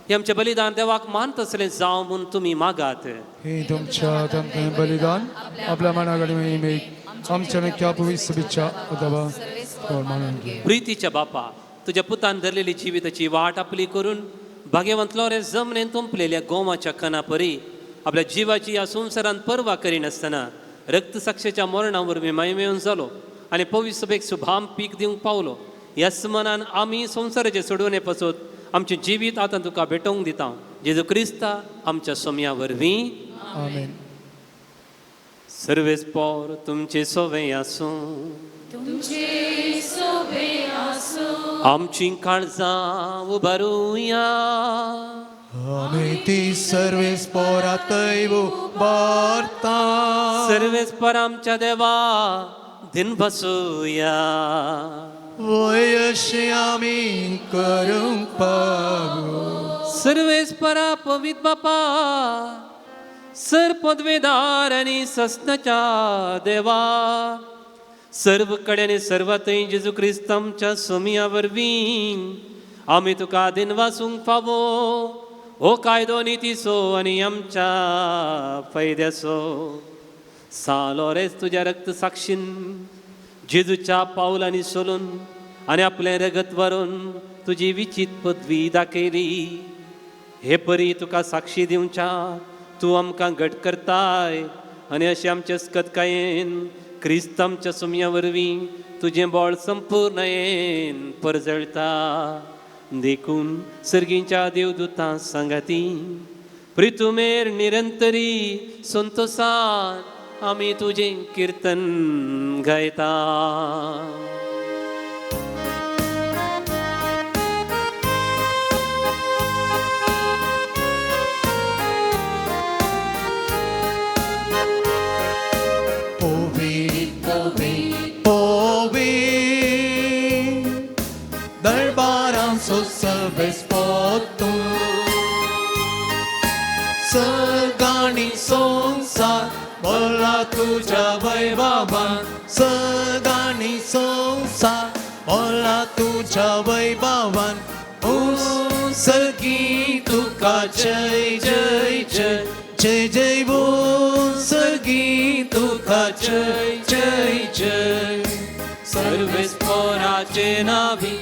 हे आमचें बलिदान देवाक मानत असलें जावं म्हूण तुमी मागात. हे तुमच्या तमकें बलिदान आपल्या मनाकडे मेक आमच्या नक्या पवित्र बिच्या उदवा मानून घे. प्रितीच्या बापा, तुज्या पुतान धरलेली जिविताची वाट आपली करून भाग्यवंतलो रे जमनेन तुंपलेल्या गोमाच्या कणा परी आपल्या जिवाची ह्या संवसारांत पर्वा करिनासतना रक्तसाक्षीच्या मरणा वरवीं महिमेवन जालो आनी पवित्र सभेक शुभाम पीक दिवंक पावलो. ह्या मनान आमी संवसाराचे सोडवणे पासत आमचें जिवीत आतां तुका भेटोवंक दिता. जेजू क्रिस्ता आमच्या सोम्या वरवीं आमेन. सर्वेस्पोर तुमचे सोवे आसूं, तुमचे सोबे आसूं आमची काळजां उबारुया. आमी ती सर्वेस्पोरातय उबारता. सर्वेस्पर आमच्या देवा दिन बसूया. वय अशें आमी करूंक पावू. सर्वेस्परा पवित्र बापा, सर पदवेदार आनी सस्नाच्या देवा, सर्व कडेन सर्व थंय जेजू क्रिस्त आमच्या सोमिया वरवीं आमी तुका दिन वासूंक फावो. हो कायदो नितीचो आनी आमच्या फायद्याचो सालो रेच तुज्या रक्त साक्षीन जेजूच्या पावलांनी सोलून आनी आपलें रगत व्हरून तुजी विचित पदवी दाखयली. हे परी तुका साक्षी दिवच्या तूं आमकां घट करताय आनी अशें आमचे स्कतकायेन क्रिस्त आमच्या सोम्या वरवीं तुजें बळ संपूर्णयेन परजळता. देखून सर्गींच्या देवदूतां सांगाती प्रितुमेर निरंतरी संतोषान आमी तुजें किर्तन गायता. दरबारांचो सर्वेस्पोर सगाणी संसार बोला तुझ्या वैभवान. सगाणी संसार बोला तुझ्या वैभवान. सर्गी तुका जय जय जय जय जय बोल. सर्गी तुका जय जय जय. सर्वेस्पोराचे नावी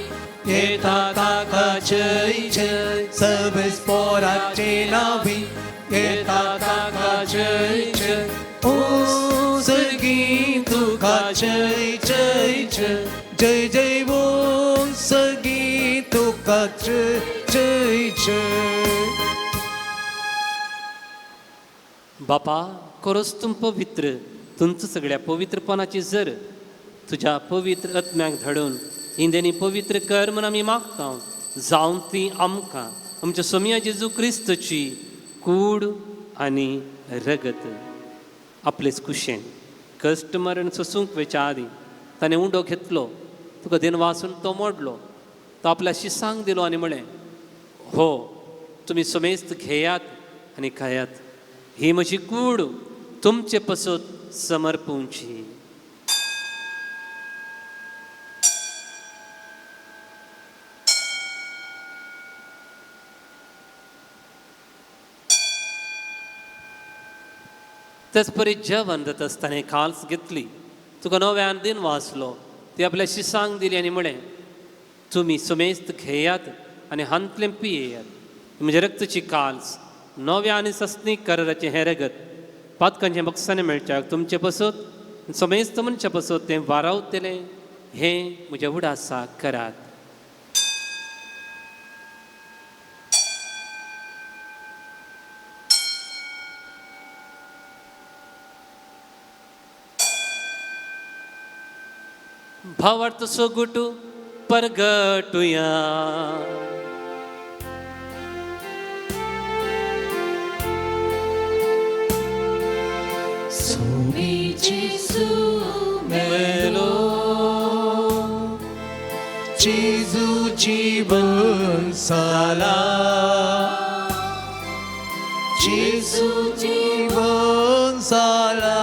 येता ताका जय जय. सर्वेस्पोराचे नावी येता ताका जय जय. ओ सर्गी तुका जय जय जय जय जय बोल. सर्गी तुका जय जय जय. बापा, खरोच तूं पवित्र. तुमचं सगळ्या पवित्रपणाची जर तुझ्या पवित्र आत्म्याक धाडून इंदेनी पवित्र कर म्हूण आमी मागता. जावं ती आमकां आमच्या सोम्या जेजू क्रिस्तची कूड आनी रगत आपलेच कुशेन कश्ट मरण सोसूंक वेच्या आदी ताणें उंडो घेतलो, तुका दिन वासून तो मोडलो, तो आपल्या शिसांक दिलो आनी म्हळें, हो तुमी समेस्त घेयात आनी खायात. ही म्हजी कूड तुमचे पसत समर्पूंची. तेच परी जेवण जाता आसतना खाल्स घेतली, तुका नव्यान दिन वाचलो, ती आपल्या शिसांक दिली आनी म्हळें, तुमी समेस्त घेयात आनी हांतलें पियेयात. म्हणजे रक्तची काल्स नव्या आनी सस्नीक कराराचें हें रगत पातकांचें बक्षांनी मेळच्याक तुमचे पसत समेस्त मनशा पसत तें वारावतलें हे म्हज्या उडासाक करात. भावार्थ सोगुटू परगटुया. सोमी जेसू मेलो जेजू जीवन साला जेजू जीवन साला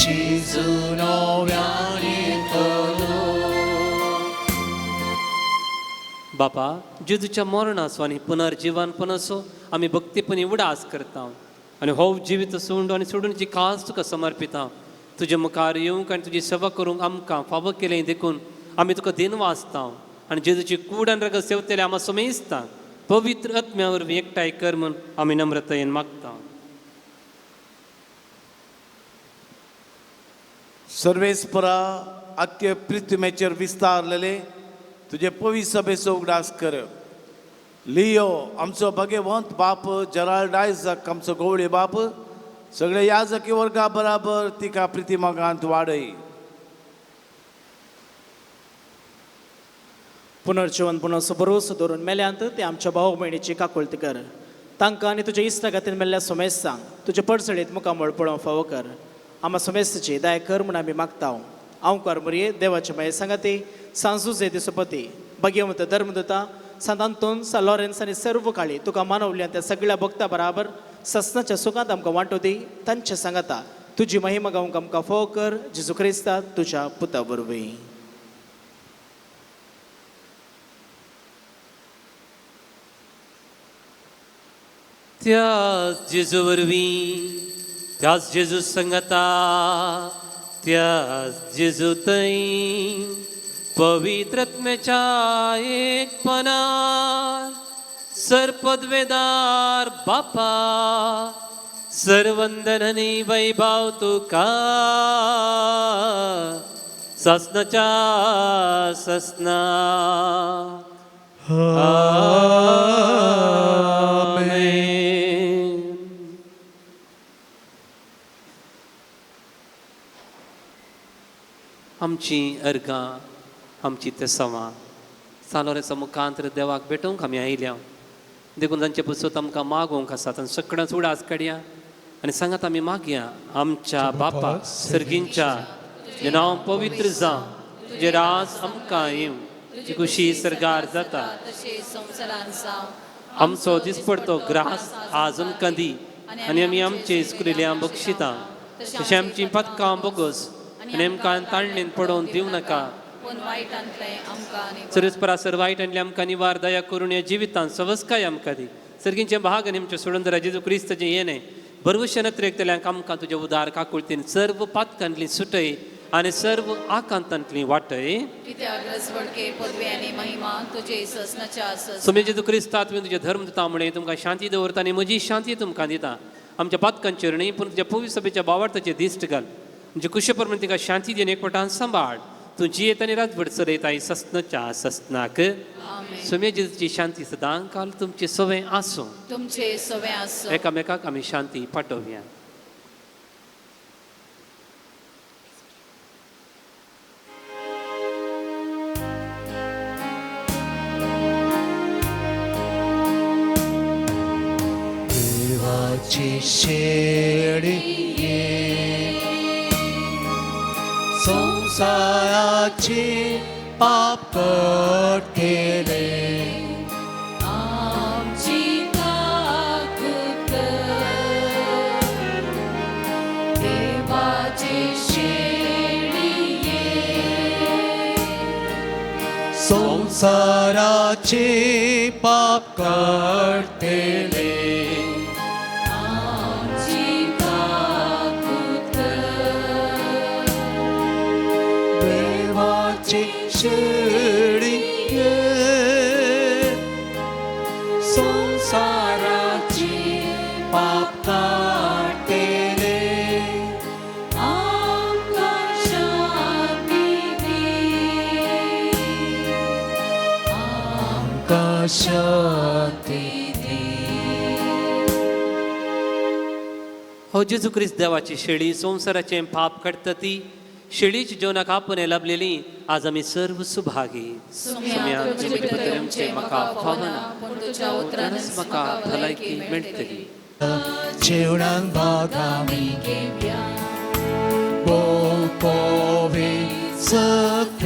जेजू नव्याने येतलो. बापा, जेजूच्या मरणाचो आनी पुनर्जिवानपण असो आमी भक्तीपणी उडास करता आनी हो जिवीत सोडून आनी सोडून जी खास तुका समर्पिता. तुजे मुखार येवंक आनी तुजी सेवा करूंक आमकां फावो केलें देखून आमी तुका दिन वाचता आनी जेजूची कूड आनी रगत सेवतले आमी सोमेजता. पवित्र आत्म्या वरवीं एकठांय कर म्हूण आमी नम्रतायेन मागता. सर्वेस्परा आख्य पृथ्वीचेर विस्तारलेले तुजे पवित्र सभेचो उगडास कर. लियो आमचो भगवंत बाप, जराल्ड आयझक आमचो गवळे बाप, सगळे याजकी वर्गा बराबर तिका प्रितिमागांत वाडय. पुनर्जीवनपणाचो भरोसो दवरून मेल्यांत ते आमच्या भाव भयणीची काकुळट कर. तांकां आनी तुज्या इश्टागातीन मेल्ल्या सोमेज सांग. तुजे पडसळीत मुखामळ पळोवंक फावो कर. आम्हा सोमेस्ताची दया कर म्हूण आमी मागता. हांव करमरये देवाचे माये सांगाती सांजुजे दिसोपती भगवंत धर्मदूता सांत आंतोन, सा लॉरेन्स आनी सर्व काळी तुका मानवल्या त्या सगळ्या भक्तां बराबर ससनाच्या सुखांत आमकां वांटो दी. तांचे सांगाता तुजी महिमा गावंक आमकां फावो कर. जेजू क्रिस्तांत तुज्या पुता वरवीं. त्याच जेजू वरवीं, त्याच जेजू संगता, त्याच जेजू थंय पवित्र आत्म्याच्या एकपणान सरपदवेदार बापा सर्वंदन आनी वैभव तुका ससनाच्या ससना. आमची अर्गां, आमची तेसावां सालोरेचा मुखांतर देवाक भेटोवंक आमी आयल्या. देखून तांचे पुसत आमकां मागोवंक आसा. तांचे सगळ्यांच उडास काडया आनी सांगात आमी मागया. आमच्या बापा सर्गींच्या, तुजें नांव पवित्र जावं, तुजें राज आमकां येवं, तुजी खुशी सर्गार जाता तशें संवसारांत जावं. आमचो दिसपडतो ग्रास आज आमकां दी आनी आमी आमचे इस्कुलेल्यांक बक्षिता. तशें आमची पदकां बोगस आनी आमकां ताळणेन पडोवन दिवं नाका, पूण वायटांतले आमकां सर्वेस्परा वायटांतले आमकां निवार दया करून ह्या जिवितांत सवस्काय आमकां दी. सर्गींचे भाग आनी आमचे सोडून दरा जेजू क्रिस्ताचें येणे बरवशे नत्रेकतल्यांक आमकां तुजे उदार काकुळतीन सर्व पातकांतली सुटय आनी सर्व आकांतांतली वाटय. कित्याक रसवडके पदवी आनी महिमा तुजे ससनाच्या सोमे जेजू क्रिस्ता तुवें तुजे धर्म दिता म्हणे तुमकां शांती दवरता आनी म्हजी शांती तुमकां दिता. आमच्या पातकांचेर न्ही पूण तुज्या पवित्र सभेच्या बावार्थाचेर दिश्ट घाल. म्हणजे कुशप्रमाणे तिका शांती दिवन एकवटान सांबाळ. तूं जियेत आनी रातभर चलयताय ससनाच्या ससनाक. सोमे जेजूची शांती सदां काल तुमचे सवय आसूं. तुमचे सवय आसूं. एकामेकाक आमी शांती पाठोवया. देवाची शेळी संसाराचे पाप कट केले. आमची काकूट देवाचे शेळिये. संसाराचे पाप कट केले. आमची काकूट देवाची शेळी संसाराची पाप काटेले. आमकां शक्ती दी. हो जेजू ख्रिस्त देवाची शेळी संसाराचे पाप काडटा ती शेळीची जेवणाक आपण लाभलेली आज आम्ही सर्व सुभागी. सुम्या तुझे भितरचे म्हाका फावना पूण तुज्या उतरानच म्हाका भलायकी मेळटली. जेवणाक भाग आमी घेवया पोवे सक्रामेंता.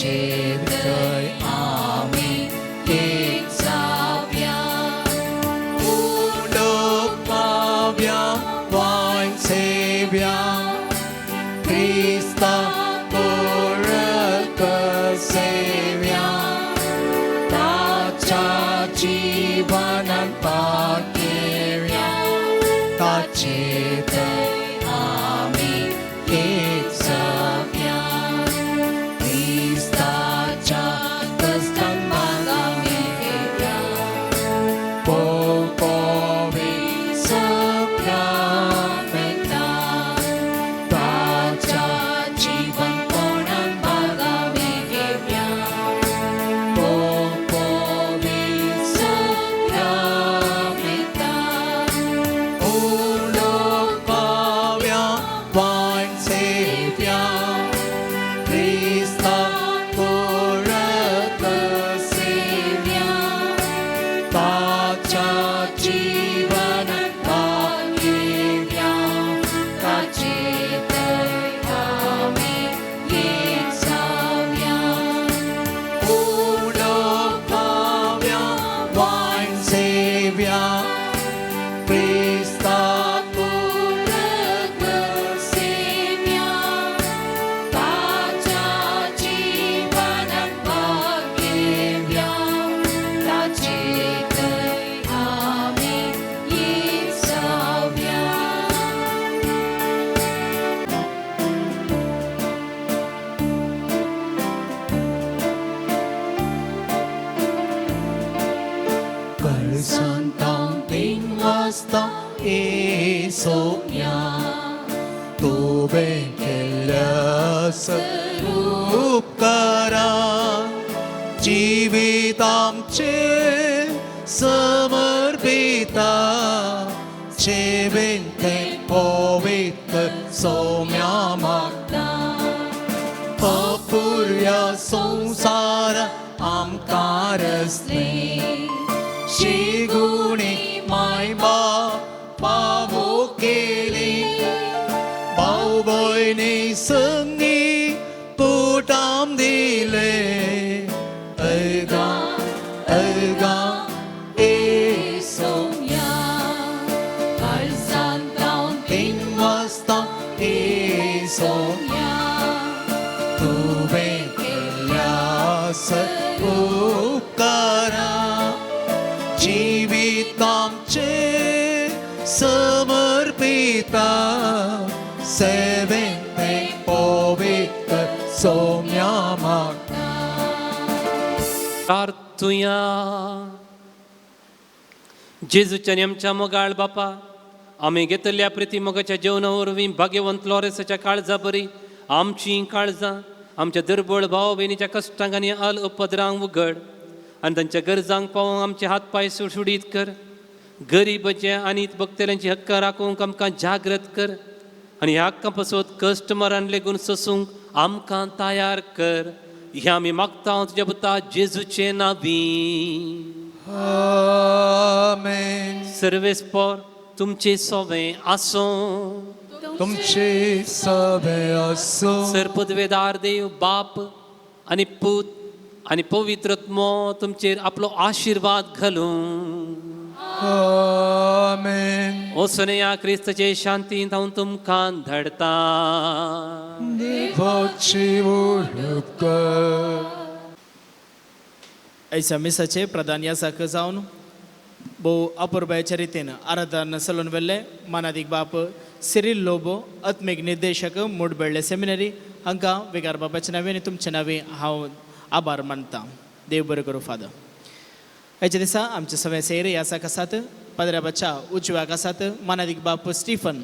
Hृदय आम्ही एक जाव्या उलोक पाव्या वाईन सेव्या ख्रिस्ता कोरक सेव्या ताच्या जीवनान पाकेव्या ताचे हृदय आम्ही एक जाव्या. उपकारा जीवित आमचे समर्पिता जेवेन ते पवित्र सौम्या मागता. अपुर्या संसार आमकां रचले शिगुणी माय बाबो केली भाऊ भयणी संगी पोटाम दिले ऐगा ऐगा ए सोम्या काळजांत लावन 3 वाजता ए सोम्या तुवें केल्या उपकारा जिवीत आमचे समर्पिता सेवेन ते पवित्र सौम्या मागता. प्रार्थुया. जेजूच्या नेमच्या मोगाळ बापा आम्ही घेतल्या प्रिती मोगाच्या जेवणावरवीं भाग्यवंत लॉरेसाच्या काळजा बरी आमची काळजां आमच्या दुर्बळ भाव भयणीच्या कश्टांक आनी अल उपद्रांक उगड आनी तांच्या गरजांक पावोवंक आमचे हात पाय सुडसुडीत कर. गरीबाचे आनी भक्तेल्यांची हक्क राखूंक आमकां जागृत कर आनी ह्या हक्कां पासत कस्टमरान लेगून सोसूंक आमकां तयार कर. हे आमी मागता तुज्या पुता जेजूचे नांवी. आमेन. सर्वेस्पर तुमचे सोवे आसूं. तुमचे सभे असो. सर्पदवेदार देव बाप आनी पूत आनी पवित्रत्मो तुमचेर आपलो आशिर्वाद घालूं. आमेन. ओसोनया क्रिस्ताचे शांतींत हांव तुमकां धाडटा. देवाची वळख कर. ऐसा मिसाचे प्रधान यासाक जावन भोव अपुर्बायेच्या रितीन आराधना चलोवन वेल्ले मानादीक बाप सिरील लोबो आत्मीक निर्देशक मुडबेळ्ळे सेमिनरी हांकां विकार बाबाच्या नांवे आनी तुमच्या नांवे हांव आभार मानतां. देव बरें करूं फादर. हेच्या दिसा आमचे सगळे सेर यासाक आसात. पदराबाच्या उजव्याक आसात मानादीक बाप स्टीफन.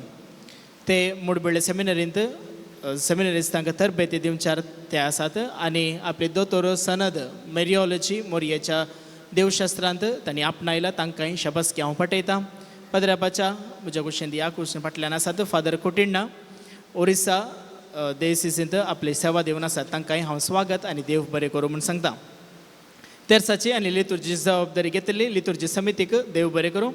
ते मुडबेळ्ळे सेमिनरींत सेमिनरीज तांकां तरबेती दिवच्यार ते आसात आनी आपले दोतोर सनद मेरिओलॉजी मोरयेच्या देवशास्त्रांत तांणी आपणायला तांकांय शबासकी हांव पटयतां. पदराबाच्या म्हज्या कुशींत ह्या कुशीन फाटल्यान आसात फादर कोटिण्णा ओरिसा देसिसींत आपली सेवा दिवन आसात. तांकांय हांव स्वागत आनी देव बरें करूं म्हूण सांगतां. तेर्साची आनी लितुर्जी जबाबदारी घेतिल्ली लितुर्जी समितीक देव बरें करूं.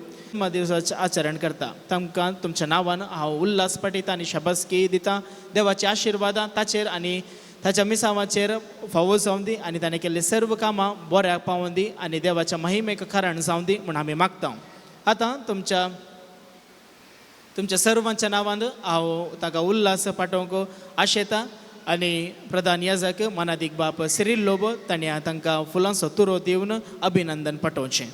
दिवसाचें आचरण करता. तांकां तुमच्या नांवान हांव उल्हास पटयतां आनी शबासकी दितां. देवाची आशिर्वादां ताचेर आनी ताच्या मिसांवाचेर फावो जावं दी आनी ताणें केल्ली सर्व कामां बऱ्याक पावोवन दी आनी देवाच्या महिमेक कारण जावं दी म्हूण आमी मागतां. आतां तुमच्या सर्वांच्या नांवान हांव ताका उल्हास पाठोवंक आशेतां आनी प्रधान याजक मानादीक बाप सिरील लोबो तांणी तांकां फुलांचो तुरो दिवन अभिनंदन पाठोवचें.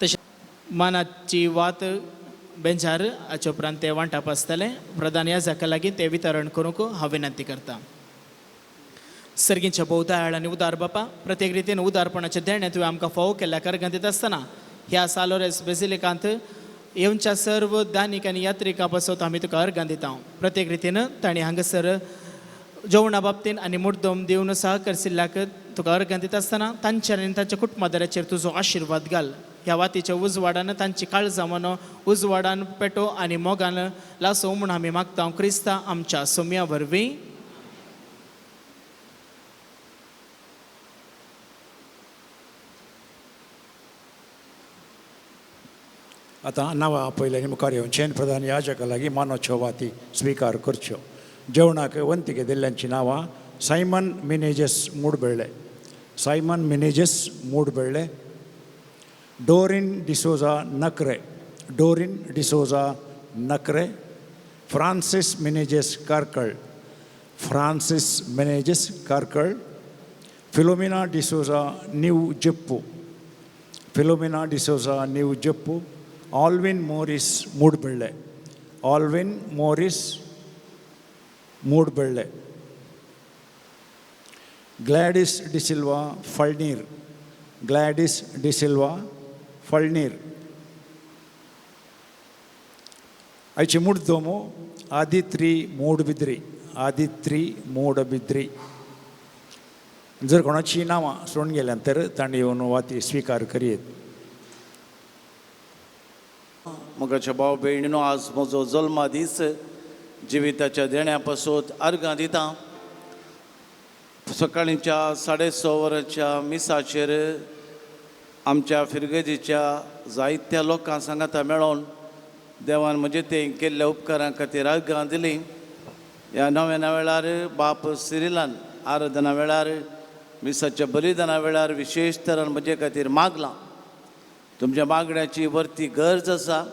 तशें मानाची वात बेंचार हाचे उपरांत ते वांटप आसतलें. प्रधान याजका लागीं ते वितरण करूंक हांव विनंती करतां. सर्गींच्या भोवताळ आनी उदार बापा प्रत्येक रितीन उदारपणाच्या देण्या तुवें आमकां फावो केल्ल्या कार्गां दिता आसतना ह्या सालोरेस बेजिलिकांत येवच्या सर्व दानीक आनी यात्रिकां पासत आमी तुका अर्गां दिता. प्रत्येक रितीन तांणी हांगासर जेवणा बाबतीन आनी मुद्दम दिवन सहकरशिल्ल्याक तुका अर्गां दिता आसतना तांचेर आनी तांच्या कुटुंबादाराचेर तुजो आशिर्वाद घाल. ह्या वातीच्या उजवाडान तांची काळजां मनो उजवाडान पेटो आनी मोगान लासो म्हूण आमी मागता. क्रिस्ता आमच्या सोम्या वरवीं. आतां नांवां आपयल्यानी मुखार येवचें प्रधान याजका लागीं मानोच्यो वाती स्विकार करच्यो. जेवणाक वंतिके दिल्ल्यांची नांवां Simon Menezes Mudbelle Simon Menezes Mudbelle Doreen D'Souza Nakre Doreen D'Souza Nakre Francis Menezes Karkala Francis Menezes Karkala Philomena D'Souza new Jeppu Philomena D'Souza new Jeppu Alwyn Morris Mudbelle Alwyn Morris Mudbelle Gladys D'Silva Falnir Gladys D'Silva Falnir आयची मुड्दोमो आदित्री मोडबिद्री आदित्री मोडबिद्री. जर कोणाची नांवां सोडून गेल्यां तर तांणी येवन वाती स्विकार करीत. मोगाच्या भाव भयणीनो आज म्हजो जल्मा दीस जिविताच्या देण्या पासत अर्गां दिता. सकाळींच्या 6:30 वरांच्या मिसाचेर आमच्या फिरगेजीच्या जायत्या लोकां सांगाता मेळोन देवान म्हजे ते केल्ल्या उपकारां खातीर अर्गां दिलीं. ह्या नव्या वेळार बाप सिरिलान आराधना वेळार मिसाच्या बलिदाना वेळार विशेश तरान म्हजे खातीर मागलां. तुमच्या मागण्याची वर्ती गरज आसा.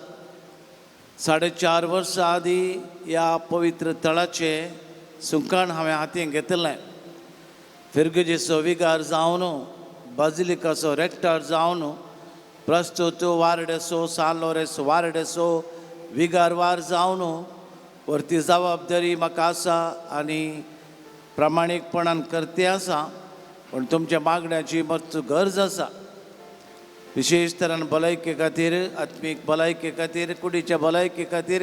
4.5 वर्सां आदीं ह्या पवित्र तळाचे सुकाण हांवें हातीन घेतलें. फिरगेजीचो विगार जावन बाजिलिकाचो रेक्टार जावन प्रस्तुतो वारडेसो सालोरेस वारडेसो विगारवार जावन वर्ती जबाबदारी म्हाका आसा आनी प्रामाणीकपणान करते आसा. पूण तुमच्या मागण्याची मर्त गरज आसा. विशेश तरान भलायके खातीर आत्मीक भलायके खातीर कुडीच्या भलायके खातीर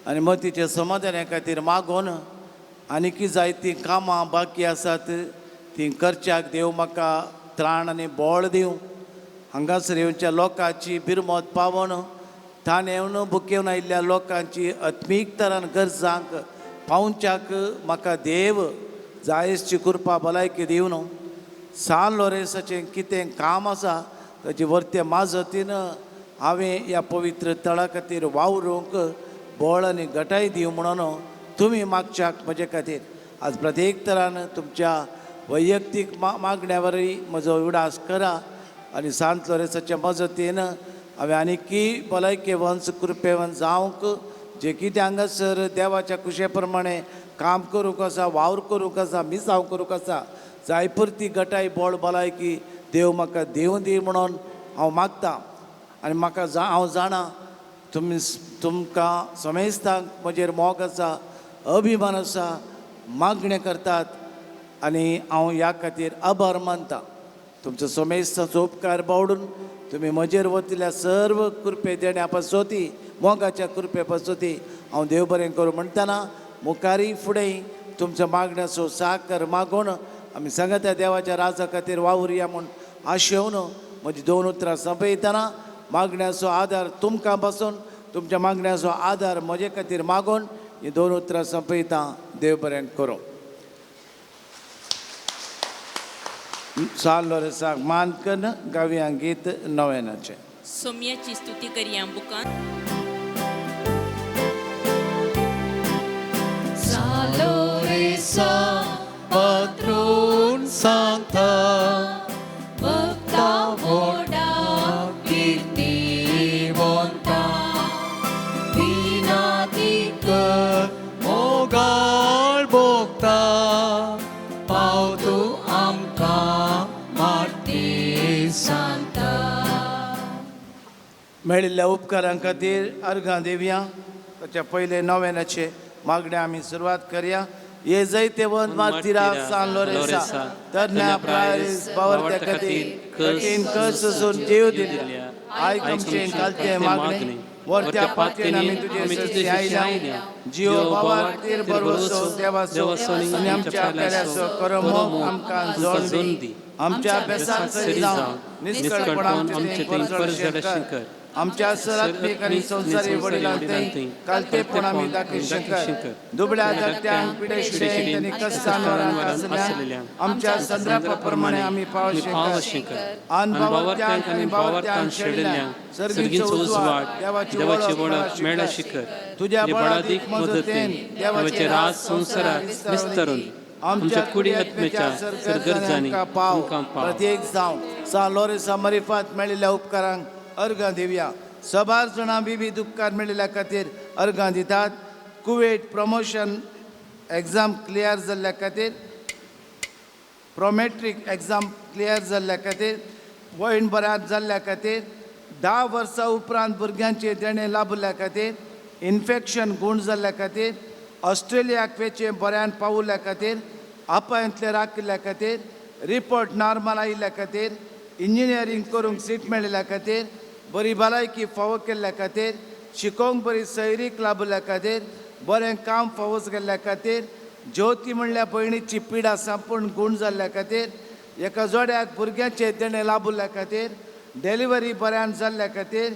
आनी मतीच्या समाधाना खातीर मागोन आनीक जायतीं कामां बाकी आसात तीं करच्याक देव म्हाका त्राण आनी बोळ दिवं. हांगासर येवच्या लोकांची बिरमोत पावोन ताण येवन बुकेवन आयिल्ल्या लोकांची आत्मीक तरान गरजांक पावच्याक म्हाका देव जायसची कृपा भलायकी दिवन सान लोरेसाचें कितें काम आसा ताची वर्त्या माजतीन हांवें ह्या पवित्र तळा खातीर वावरूंक बोळ आनी घटाय दिवं म्हणून तुमी मागच्याक म्हजे खातीर आज प्रत्येक तरान तुमच्या वैयक्तीक मागण्या वरवीं म्हजो उडास करा आनी सांत लोरेसाच्या मजतीन हांवें आनीकी भलायके वंस कृपेवन जावंक जे कितें हांगासर देवाच्या कुशे प्रमाणे काम करूंक आसा वावर करूंक आसा मिसांव करूंक आसा जाय परती गटाय बोड भलायकी देव म्हाका दिवं दी म्हणून हांव मागतां आनी म्हाका हांव जाणा तुमकां समेस्तांक म्हजेर मोग आसा अभिमान आसा मागणें करतात आनी हांव ह्या खातीर आभार मानतां तुमचो समेस्तांचो उपकार बावडून तुमी म्हजेर वतिल्ल्या सर्व कृपे देण्या पासोती मोगाच्या कृपे पासोती हांव देव बरें करूं म्हणटना मुखारी फुडें तुमच्या मागण्याचो साकर मागून आमी सांगता देवाच्या राजा खातीर वावुरया म्हूण आशेवन म्हजी 2 उतरां संपयतना मागण्याचो आदार तुमकां बसून तुमच्या मागण्याचो आदार म्हजे खातीर मागून ही 2 उतरां संपयता देव बरें करूं. साल लोरेसाक मान कन गावया गीत नव्यानाचें सोम्याची स्तुती करया बुकान Saloresa patron santa Bhakta voda kirtivanta Dinatik mogal bhokta Pautu amka marti santa मेळिल्ल्या उपकारां खातीर अर्घां दिवया ताच्या पयले नव्यानाचे मागणे आमी सुरवात करया ये जैते वंत मार्तिरा सान लोरेसा तरण्या प्रायस बावरत्या खातीर कठीण कस सोसून जीव दिल्या आयकमचें कालते मागणे वरत्या पातयेन आमी तुजे ससी आयल्या जीव बाबा खातीर भरवसो देवाचो आनी आमच्या पेल्याचो करम आमकां जोड दी आमच्या अभ्यासांत सरी जावन निश्कळपणान आमचें परजडशीं कर आमच्या सरात्मीक आनी संवसारी वडिलांतय कालतेपण आमी दाखयशीं कर दुबळ्या धाकट्यांक पिडेशिडेंत आनी कश्टांत आसलेल्यांक आमच्या संद्रापा प्रमाणे आमी पावशीं कर आन बावरत्यांक आनी बावरत्यांक शेडिल्ल्यांक सर्गीचो उजवाड देवाची वळख मेळशी कर तुज्या बळादीक मदतेन देवाचे राज संवसाराक विस्तरून आमच्या कुडी आत्म्याच्या सरगर्जांनी आमकां पाव प्रत्येक जावं सा लोरेसा मरिफात मेळिल्ल्या उपकारांक अर्घां दिवया. 12 जाणां विविध उपकार मेळिल्ल्या खातीर अर्घां दितात. कुवेट प्रमोशन एग्जाम क्लियर जाल्ल्या खातीर प्रोमेट्रीक एग्जाम क्लियर जाल्ल्या खातीर वयण बऱ्यात जाल्ल्या खातीर 10 वर्सां उपरांत भुरग्यांचे देणे लाभल्या खातीर इन्फेक्शन गूण जाल्ल्या खातीर ऑस्ट्रेलियाक वेचें बऱ्यान पावल्या खातीर आपायांतले राखिल्ल्या खातीर रिपोर्ट नॉर्मल आयिल्ल्या खातीर इंजिनियरींग करूंक सीट मेळिल्ल्या खातीर बरी भलायकी फावो केल्ल्या खातीर शिकोवंक बरी सैरीक लाभल्या खातीर बरें काम फावोस गेल्ल्या खातीर ज्योती म्हणल्या भयणीची पिडा संपूर्ण गूण जाल्ल्या खातीर एका जोड्याक भुरग्याचे देणे लाभल्या खातीर डिलिव्हरी बऱ्यान जाल्ल्या खातीर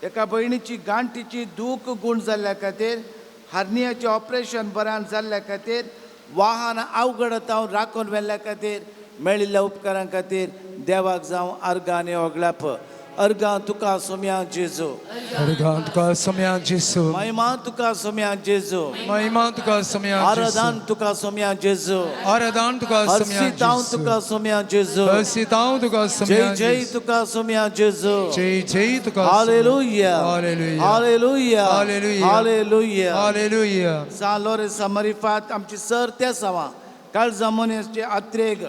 एका भयणीची गांठीची दूख गूण जाल्ल्या खातीर हार्नियाचें ऑपरेशन बऱ्यान जाल्ल्या खातीर वाहन अवघड हांव राखून व्हेल्ल्या खातीर मेळिल्ल्या उपकारां खातीर देवाक जावं अर्घां आनी ओगलाप अर्घां तुका सोम्या जेजू अर्घां तुका सोम्या जेजू महिमा तुका सोम्या जेजू महिमा तुका सोम्या आराधन तुका सोम्या जेजू आराधन तुका सोम्या हरसितांव तुका सोम्या जेजू हरसितांव तुका सोम्या जय जय तुका सोम्या जेजू जय जय तुका हालेलुया हालेलुया हालेलुया हालेलुया हालेलुया हालेलुया सालोरे समरिफात आमची सर त्या सवा काल जमोनेचे आत्रेग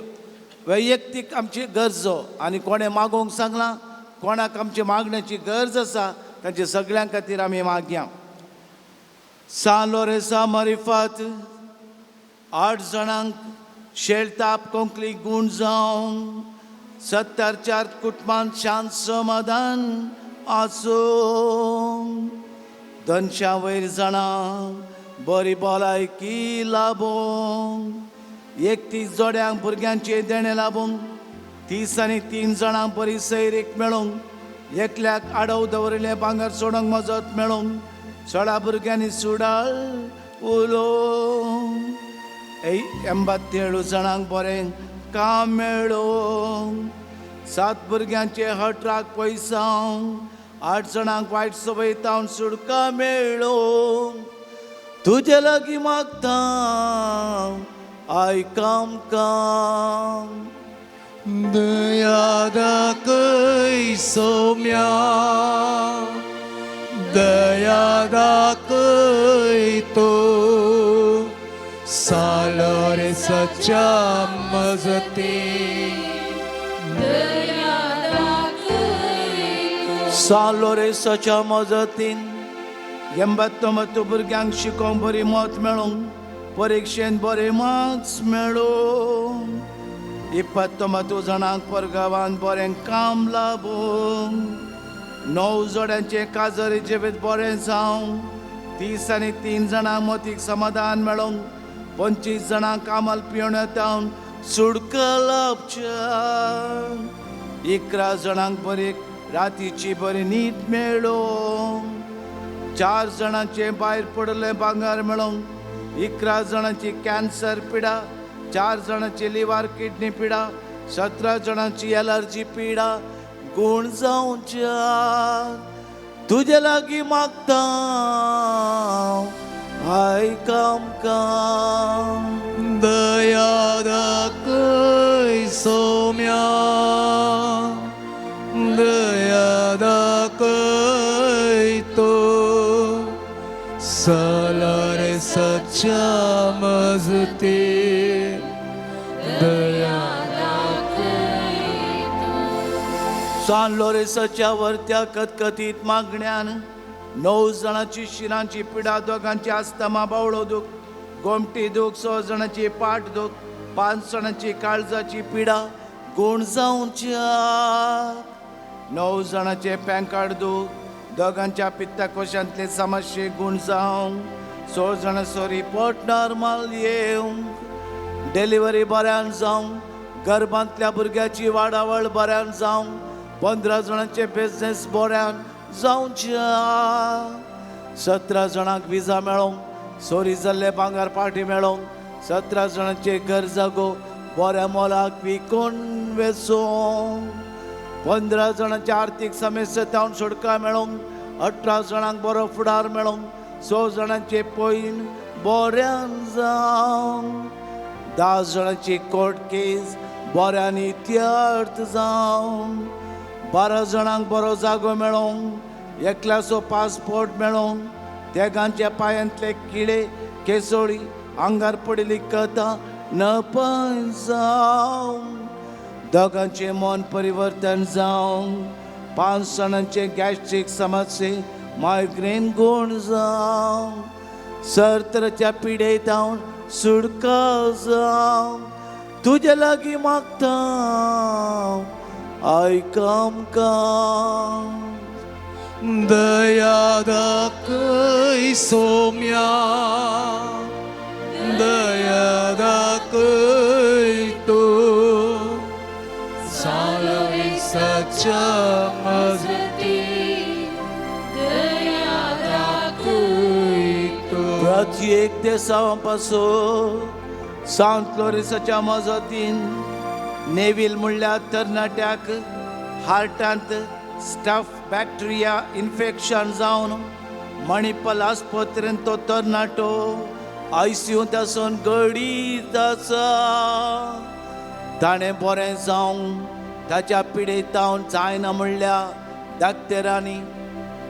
वैयक्तीक आमची गरजो आनी कोणें मागोवंक सांगलां कोणाक आमची मागण्याची गरज आसा तांचे सगळ्यां खातीर आमी मागया. सालोरे समरिफात 8 जाणांक शेळताप कोंकणी गूण जावं 74 कुटुंबांत शांत समाधान आसूं 200 वयर जाणां बरी भलायकी लाभूं 31 जोड्यांक भुरग्यांचे देणे लाभूंक 30 आनी 3 जाणांक बरी सैरीक मेळोवंक एकल्याक आडव दवरिल्लें भांगर सोडूंक मजत मेळोवंक 16 भुरग्यांनी सुडाळ उलोवंक 87 जाणांक बरें काम मेळोवंक 7 भुरग्यांचे हटराक पयसावंक 8 जाणांक वायट सवयतावन सुडका मेळोवंक तुजे लागीं मागता आयकाम काम दया दाखय सौम्या दया दाखय तो सालर सच्चा मजते सालोरे सच्या मजतीन 89 भुरग्यांक शिकोवंक बरी मत मेळोवंक परीक्षेन बरे मार्क्स मेळोवंक 29 जाणांक परगांवान बरें काम लाभूंक 9 जोड्यांचे काजरी जिवीत बरें जावं 30 आनी 3 जाणांक मतीक समाधान मेळोवंक 25 जाणांक कामाल पियेवण्यातावन सुडका लाभच्या 11 जाणांक बरी रातीची बरी न्हीद मेळोवंक 4 जाणांचे भायर पडले भांगार मेळोवंक 11 जाणांची कॅन्सर पिडा 4 जाणांची लिव्हर किडनी पिडा 17 जाणांची एलर्जी पिडा गुण जावच्या तुझे लागीं मागता आयकामका दया दाखय सौम्या दया दाखय तो सालर सच्चा मजते दया सांडलो रे सच्या वरत्या कतकतीत मागण्यान 9 जाणांची शिरांची पिडा 2 जाणांची आस्तमा बावळो दूख गोमटी दूख 6 जाणांची पाठ दूख 5 जाणांची काळजाची पिडा गुण जावच्या 9 जाणांचे पॅनकार्ड दूख 2 जाणांच्या पित्तकोशांतले समस्ये गुण जावंक 6 जाणांचो रिपोर्ट नॉर्मल येवंक डिलिव्हरी बऱ्यान जावंक गर्भांतल्या भुरग्याची वाडावळ बऱ्यान जावंक 15 जाणांचे बिझनेस बऱ्यान जावच्या 17 जाणांक विजा मेळोवंक चोरी जाल्ले भांगार पाटी मेळोवंक 17 जाणांचे घर जागो बऱ्या मोलाक विकून वेचोवंक 15 जाणांचे आर्थीक समस्येतावन सुटका मेळोवंक 18 जाणांक बरो फुडार मेळोवंक 6 जाणांचे पयन बऱ्यान जावंक 10 जाणांची कोर्ट केस बऱ्यान इत्यार्थ जावंक 12 जाणांक बरो जागो मेळोवंक एकल्याचो पासपोर्ट मेळोवंक तेगांच्या पांयांतले किडे केसोळी आंगार पडिल्ली कथा नपय जावंक 2 मन परिवर्तन जावंक 5 जाणांचे गॅस्ट्रीक समस्ये मायग्रेन गुण जावंक सर्तरच्या पिडेतावन सुडका जावंक तुजे लागीं मागता आयकामका दया दाखय सौम्या दया दाखय तो सालर सच्चा मजती दया दाखय तो प्रत्येक देशापासून सांत लोरेसाच्या मजतीन नेविल म्हणल्यार तरणाट्याक हार्टांत स्टफ बॅक्टेरिया इन्फेक्शन जावन मणिपाल आस्पत्रेंत तो तरणाटो ICUंत आसून घडीत आसा ताणें बरें जावंक ताच्या पिडेतावन जायना म्हणल्या डाक्टरांनी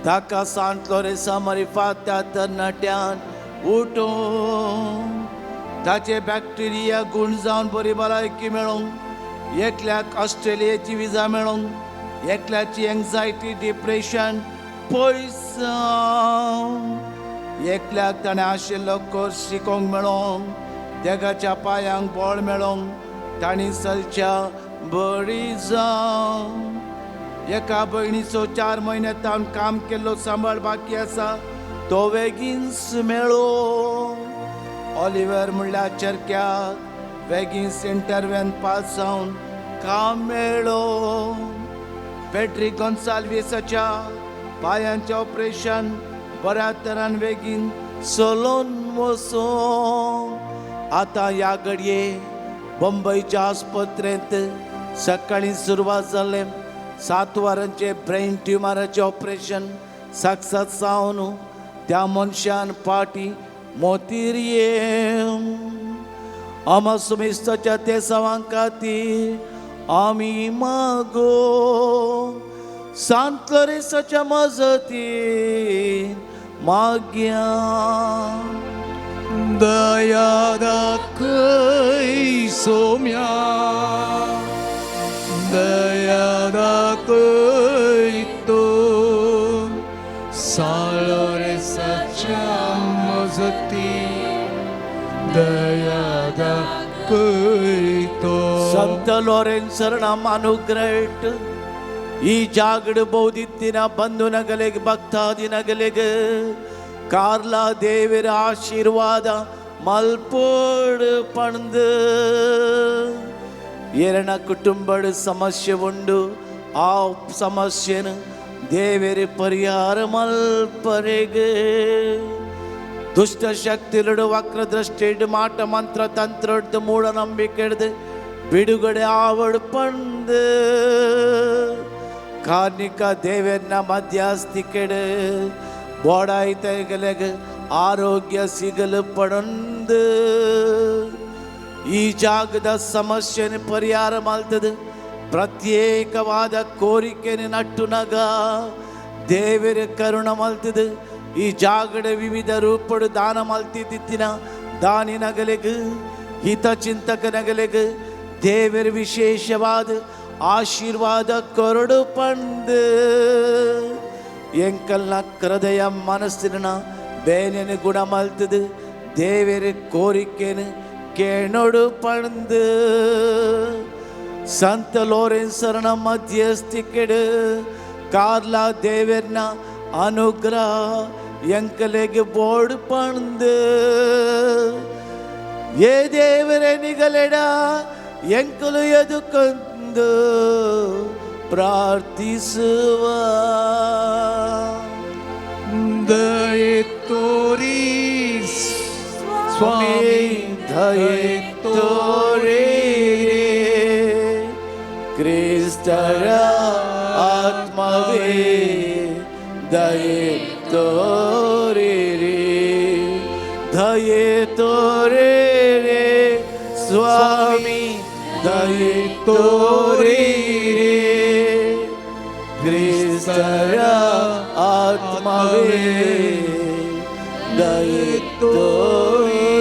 ताका सांत लोरेसा मारिफात त्या तरणाट्यान उठोवन ताचे बॅक्टेरिया गुण जावन बरी भलायकी मेळोवंक एकल्याक ऑस्ट्रेलियाची विजा मेळोवंक एकल्याची एन्झायटी डिप्रेशन पयस जावंक एकल्याक ताणें आशिल्लो कोर्स शिकोवंक मेळोवंक देगाच्या पांयांक बळ मेळोवंक तांणी चलच्या बरी जावं एका भयणीचो 4 म्हयन्यांतावन काम केल्लो सांबाळ बाकी आसा तो बेगीनच मेळो ऑलिव्हर म्हणल्यार चरक्याक बेगीनच इंटरव्हेन पास जावन काम मेळो पेड्रिक गोन्साल्वीसाच्या पांयांचें ऑपरेशन बऱ्या तरान बेगीन चलोवन वचो आतां ह्या घडये बंबईच्या आस्पत्रेंत सकाळीं सुरवात जालें 7 वरांचे ब्रेन ट्युमराचें ऑपरेशन सक्सेस जावन त्या मनशान पाटी मोतीर येवं अमासुमिस्ताच्या ते सवां खातीर आम्ही मागो सांत लोरेन्साच्या मजतीन माग्या. दया दाखय सोम्या, दया दाखय तो सांत लोरेन्साच्या मजती, दया दाखय तो. ಸಂತ ಲೋರೆನ್ಸ್ ನಮ್ಮ ಅನುಗ್ರಹ ಈ ಜಾಗಡ ಬೋಧಿತ್ತಿನ ಬಂಧು ನಗಲೆಗೆ ಭಕ್ತಾದಿ ನಗಲೆಗೆ ಕಾರ್ಲಾ ದೇವರ ಆಶೀರ್ವಾದ ಮಲ್ಪೋಡು ಪಣದು ಎರಣ ಕುಟುಂಬದ ಸಮಸ್ಯೆ ಉಂಡು ಆ ಸಮಸ್ಯೆನ ದೇವರ ಪರಿಹಾರ ಮಲ್ಪರೆಗೆ. ದುಷ್ಟ ಶಕ್ತಿಲುಡು ವಕ್ರದೃಷ್ಟಿಡ್ ಮಾಟ ಮಂತ್ರ ತಂತ್ರಡ್ದು ಮೂಢನಂಬಿಕೆಡ್ದು ಬಿಡುಗಡೆ ಆವಡು ಪಂದು ಕಾರ್ಣಿಕ ದೇವನ ಮಧ್ಯಸ್ಥಿಕೆಡು ಬೋಡಾಯ್ತಗಲೆಗೆ ಆರೋಗ್ಯ ಸಿಗಲು ಪಡಂದು ಈ ಜಾಗದ ಸಮಸ್ಯೆನ ಪರಿಹಾರ ಮಾಡ್ತದೆ. ಪ್ರತ್ಯೇಕವಾದ ಕೋರಿಕೆನ ನಟ್ಟುನಗ ದೇವರ ಕರುಣ ಮಲ್ತದೆ. ಈ ಜಾಗಡ ವಿವಿಧ ರೂಪಡು ದಾನ ಮಲ್ತಿದ್ದಿನ ದಾನಿ ನಗಲೆಗೆ ಹಿತ ಚಿಂತಕ ನಗಲೆಗೆ ದೇವರ ವಿಶೇಷವಾದ ಆಶೀರ್ವಾದ ಕೊರಡು ಪಂದು ಎಂಕಲ್ನ ಹೃದಯ ಮನಸ್ಸಿನ ಬೇನೆನ ಗುಣ ಮಲ್ತದು. ದೇವರ ಕೋರಿಕೆನ ಕೇಳೋಡು ಪಂದು ಸಂತ ಲೋರೆನ್ಸರನ ಮಧ್ಯಸ್ಥಿಕೆಡು ಕಾರ್ಲಾ ದೇವರನ ಅನುಗ್ರಹ ಎಂಕಲೆಗೆ ಬೋರ್ಡ್ ಪಂದು ಏ ದೇವರೇ ನಿಗಲೆಡ ಎಂಕಲು ಎದುಕೊಂದು ಪ್ರಾರ್ಥಿಸುವ. ದಯೆ ತೋರಿ ಸ್ವಾಮಿ, ದಯೆ ತೋರಿ ಕ್ರಿಸ್ತರ ಆತ್ಮವೇ ದಯೆ ತೋರಿರಿ, ದಯೆ ತೋರಿರಿ ಸ್ವಾಮಿ, ದಯೆ ತೋರಿರಿ ಕ್ರಿಸ್ತರ ಆತ್ಮವೇ ದಯೆ ತೋರಿರಿ.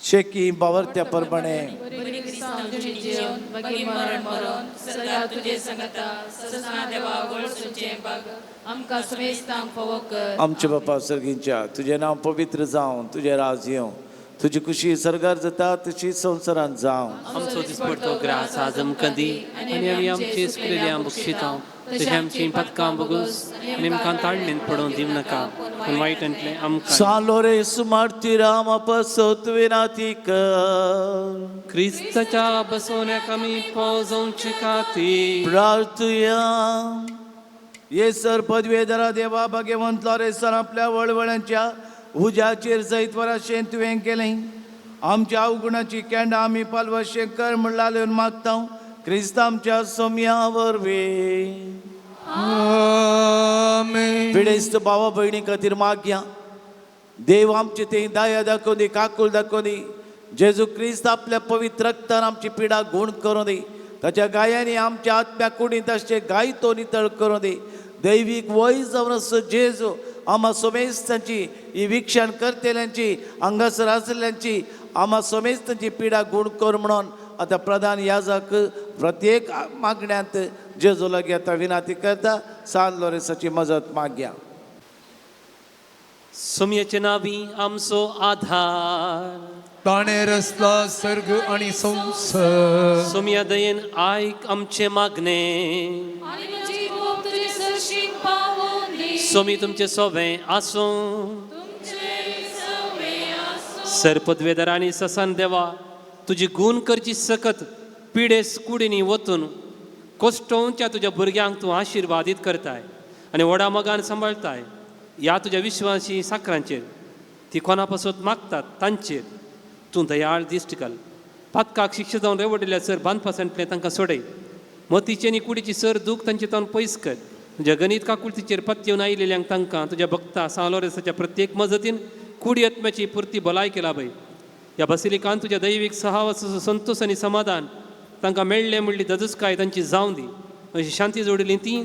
शेकी बावरत्या परमणे बरी क्रिस्तांव तुझे जीवन बगी मरण मरण सदा तुझे संगता ससना देवा वळसूचे बग आमकां समेस्तांक फोव कर. आमचे बापा सर्गींच्या तुझे नाव पवित्र जावं, तुझे राज येवं, तुझी खुशी सरगार जाता तशी संवसारांत जावं. आमचो दिसपडतो ग्रास आज आमकां दी आनी आमी आमची सुकलेली बक्षितांव तशें आमची पदकां बगूस आनी आमकां ताळणेंत पडोवन दिवं नाका पूण वायटांतलें आमकां. सालोरे सुमार्तिराम अपसोत विनाती कर. क्रिस्ताच्या बसवण्याक आमी पावजोवची खातीर प्रार्थुया. ये सर पदवेधरा देवा भगवंत लोरेन्सान आपल्या वळवळ्यांच्या उज्याचेर जैत वराशें तुवें केलें. आमच्या अवगुणाची केंड आमी पालवशें कर म्हण लालून मागता क्रिस्त आमच्या सोम्या वरवीं. आमेन. पिडेस्त भावा भयणी खातीर मागया. देव आमचे ते दया दाखोवन दी, काकूल दाखोवन दी. जेजू क्रिस्त आपल्या पवित्र रक्तान आमची पिडा गुण करूं दी. ताच्या गायांनी आमच्या आत्म्या कुडींत तशें गायतो नितळ करूं दी. दैवीक वय जावन असो जेजू आम्हा सोमेस्तांची ही विक्षण करतेल्यांची हांगासर आसलेल्यांची आम्हा सोमेस्तांची पिडा गुण कर म्हणून आता प्रधान याजक प्रत्येक मागण्यांत जेजू लागीं आतां विनंती करता. सांत लोरेन्साची मजत मागया. सोम्याचे नावी आमचो आधार, ताणे रचला सर्ग आणि संसार. सोम्या दयेन आयक आमचे मागणे. सोमी तुमचे सोबे आसूं. सरपदवेदर आणि ससन देवा तुजी गुण करची सकत पिडेस कुडीनी वतून कोस्टोवच्या तुझ्या भुरग्यांक तूं आशिर्वादीत करताय आनी व्हडा मोगान सांबाळताय. ह्या तुज्या विश्वासी साकरांचेर ती कोणा पासून मागतात तांचेर तूं दयाळ दिश्ट घाल. पातकाक शिक्षा जावन रेवडिल्ल्या सर बांदपासंतले तांकां सोडय. मतीचे आनी कुडीची सर दूख तांचे तावन पयस कर. तुज्या गणित काकुळतीचेर पत्त्योवन आयिल्ल्यांक तांकां तुज्या भक्ता सांत लोरेन्साच्या प्रत्येक मजतीन कुडी आत्म्याची पुर्ती भलायकी लाभय. ह्या बसिलिकान तुझ्या दैवीक सहावासाचो संतोष आनी समाधान तांकां मेळ्ळे म्हणली ददुसकाय तांची जावं दी. अशी शांती जोडिल्ली ती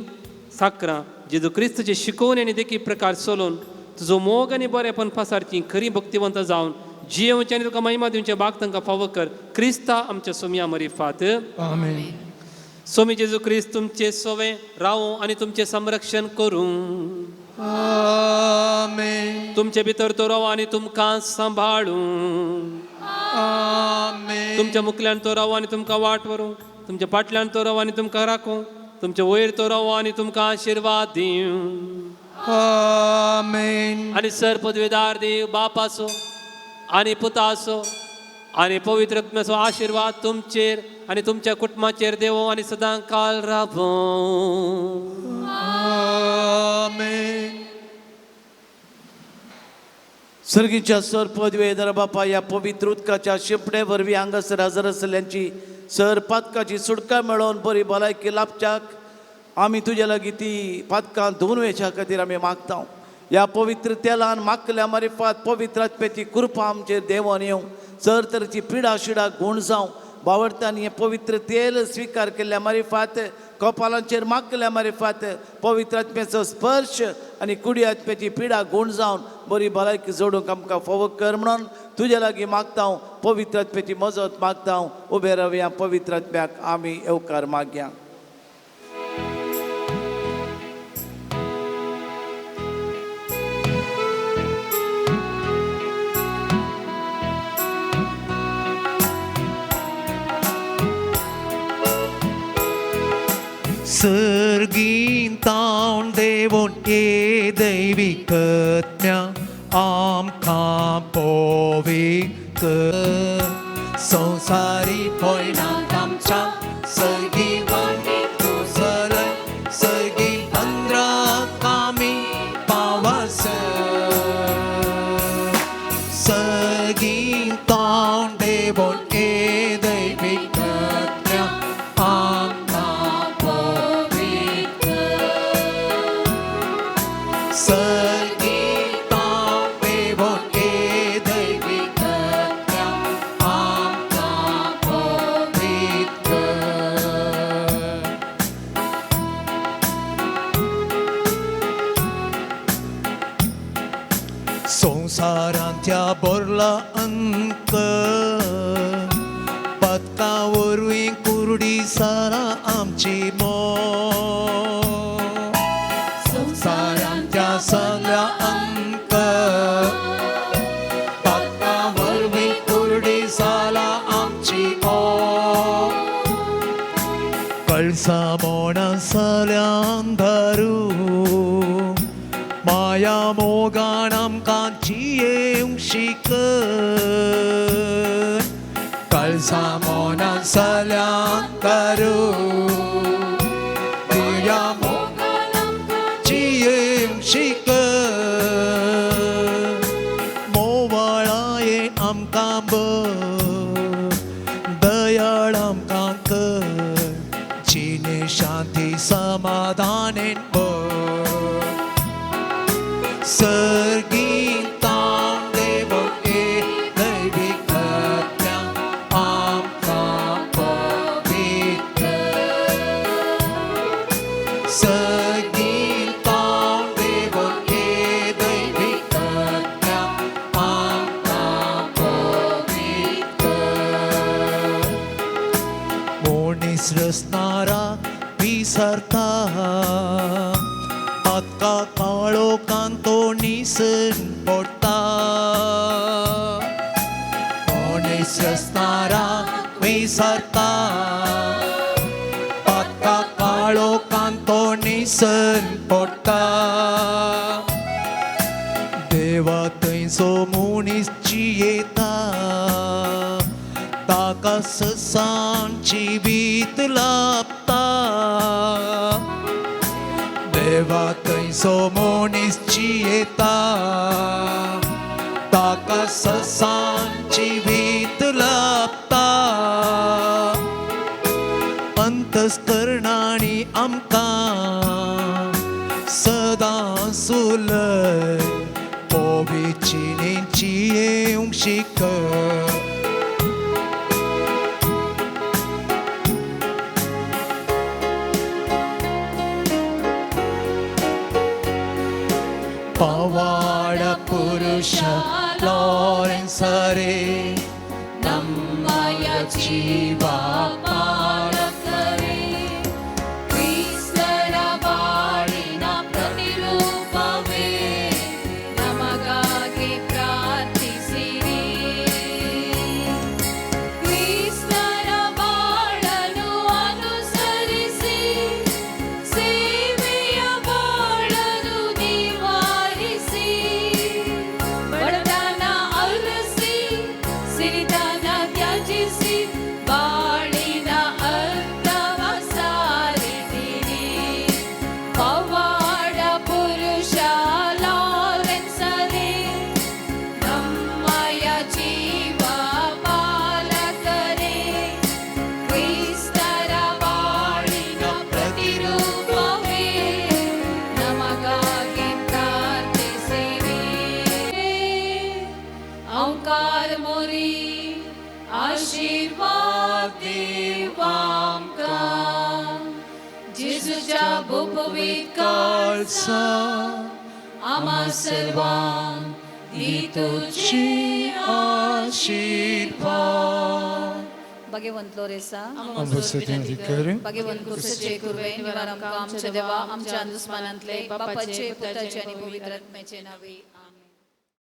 साकरां जेजू क्रिस्तचे शिकोवन आनी देखीक प्रकार चलोवन तुजो मोग आनी बरेपण पासारची खरी भक्तिवंत जावन जियेवचे आनी तुका महिमा दिवचे बाग तांकां फावो कर. क्रिस्ता आमच्या सोम्या मरिफात आमेन. सोमी जेजू क्रिस्त तुमचे सोवे रावो आनी तुमचे संरक्षण करूं. आमेन. तुमचे भितर तो रावो आनी तुमकां सांबाळूं. आमेन. तुमच्या मुखल्यान तो रावो आनी तुमकां वाट व्हरूं. तुमच्या फाटल्यान तो रावो आनी तुमकां राखूं. तुमच्या वयर तो रावो आनी तुमकां आशिर्वाद दिवं. आमेन. आनी सर पदवेदार देव बापाचो आनी पुताचो आनी पवित्र आत्म्याचो आशिर्वाद तुमचेर आनी तुमच्या कुटुंबाचेर देवो आनी सदां काल रावो. आमेन. सर्गीच्या सर पदवेदार बापा या पवित्र उदकाच्या शिंपडे वरवीं हांगासर हजर आसल्यांची सर पातकाची सुटका मेळोवन बरी भलायकी लाभच्याक आमी तुजे लागीं ती पातकां धुवन वेच्या खातीर आमी मागता. ह्या पवित्र तेलान मागल्या मारिफात पवित्र आत्म्याची कृपा आमचेर देवोन येवं. सर तरेची पिडा शिडा गुण जावं. बावडटान हें पवित्र तेल स्विकार केल्ल्या मारिफात कपालांचेर मागल्या मारिफात पवित्र आत्म्याचो स्पर्श आनी कुडी आत्म्याची पिडा गुण जावन बरी भलायकी जोडूंक आमकां फावो कर म्हणून तुजे लागीं मागता. पवित्र आत्म्याची मजत मागता. उबे रावया पवित्र आत्म्याक आमी येवकार मागया. सर्गीन तावन देवोन ये दैवीक आत्म्या आमकां पवित्र संवसारी पयणाक आमच्या सर्गी वाणी तुजल सर्गी अंद्राक आमी पावस. सर्गीन तावन देवोन ये दैवीक आत्म्या संसारांत्या बोरला अंक पदका वरवीं कुरडी सारा आमची मो. संसारांत्या सगळ्या अंक पदका वरवीं कुरडी साला आमची मो. कळसा मोणा सल्या अंधारू माया मोगान आमकां जियेवंक शिक. कळसा मोनान सल्यान करू दिया मोगान आमकां जियेवंक शिक. मोवाळाये आमकां दयाळ आमकां कर जिणे शांती समाधानेन सर्गीन तावन देवोन ये दैवीक आत्म्या आमकां पवित्र. सर्गीन तावन देवोन ये दैवीक आत्म्या आमकां पवित्र. मोनीस रचणारा विसरता पदका काळो कांतो निसन पडटा. मनीस रचणारा विसरता पदका काळो कांतो निसन पडटा. देवा थंयचो मनीस जियेता ताका ससान जिवीत लाभता. देवा थंयचो मनीस जियेता ताका ससान जिवीत लाभता. अंतस्करणांनी आमकां सदां सुलय पवित्र जिणेची येवंक शिक. नम्मयाची बापालकरे क्रिस्ತರ ಬಾಳಿನ ಪ್ರತಿರೂಪವೇ ನಮಗಾಗಿ ಪ್ರಾರ್ಥಿಸಿರಿ ಕ್ರಿಸ್ತರ ಬಾಳನ್ನು ಅನುಸರಿಸಿ ಸೇವೆಯ ಬಾಳನ್ನು ನಿವಾರಿಸಿ ಬಡತನ ಅರಸಿ ಸಿರಿತನ ತ್ಯಜಿಸಿ ಬಾಳಿನ ಅರ್ಥವ ಸಾರಿದಿರಿ ಪವಾಡ ಪುರುಷ ಲಾರೆನ್ಸರೇ ನಮ್ಮಯ ಜೀವ ಪಾಲಕರೇ ಕ್ರಿಸ್ತರ ಬಾಳಿನ ಪ್ರತಿರೂಪವೇ ನಮಗಾಗಿ ಪ್ರಾರ್ಥಿಸಿರಿ ओंकार मोरी आशीर्वाद देवांका जेजूच्या बुपवीत काळसा आम्हा सर्वांक दितुची आशीर्वाद भगवंत लोरेसा अंबुस्थितीन धिक्कारू भगवंत कृपेचे कृपे निवार आमच्या देवा आमच्या दुस्मानांतले बापाचे पुत्राचे आणि पवित्र आत्म्याचे नावे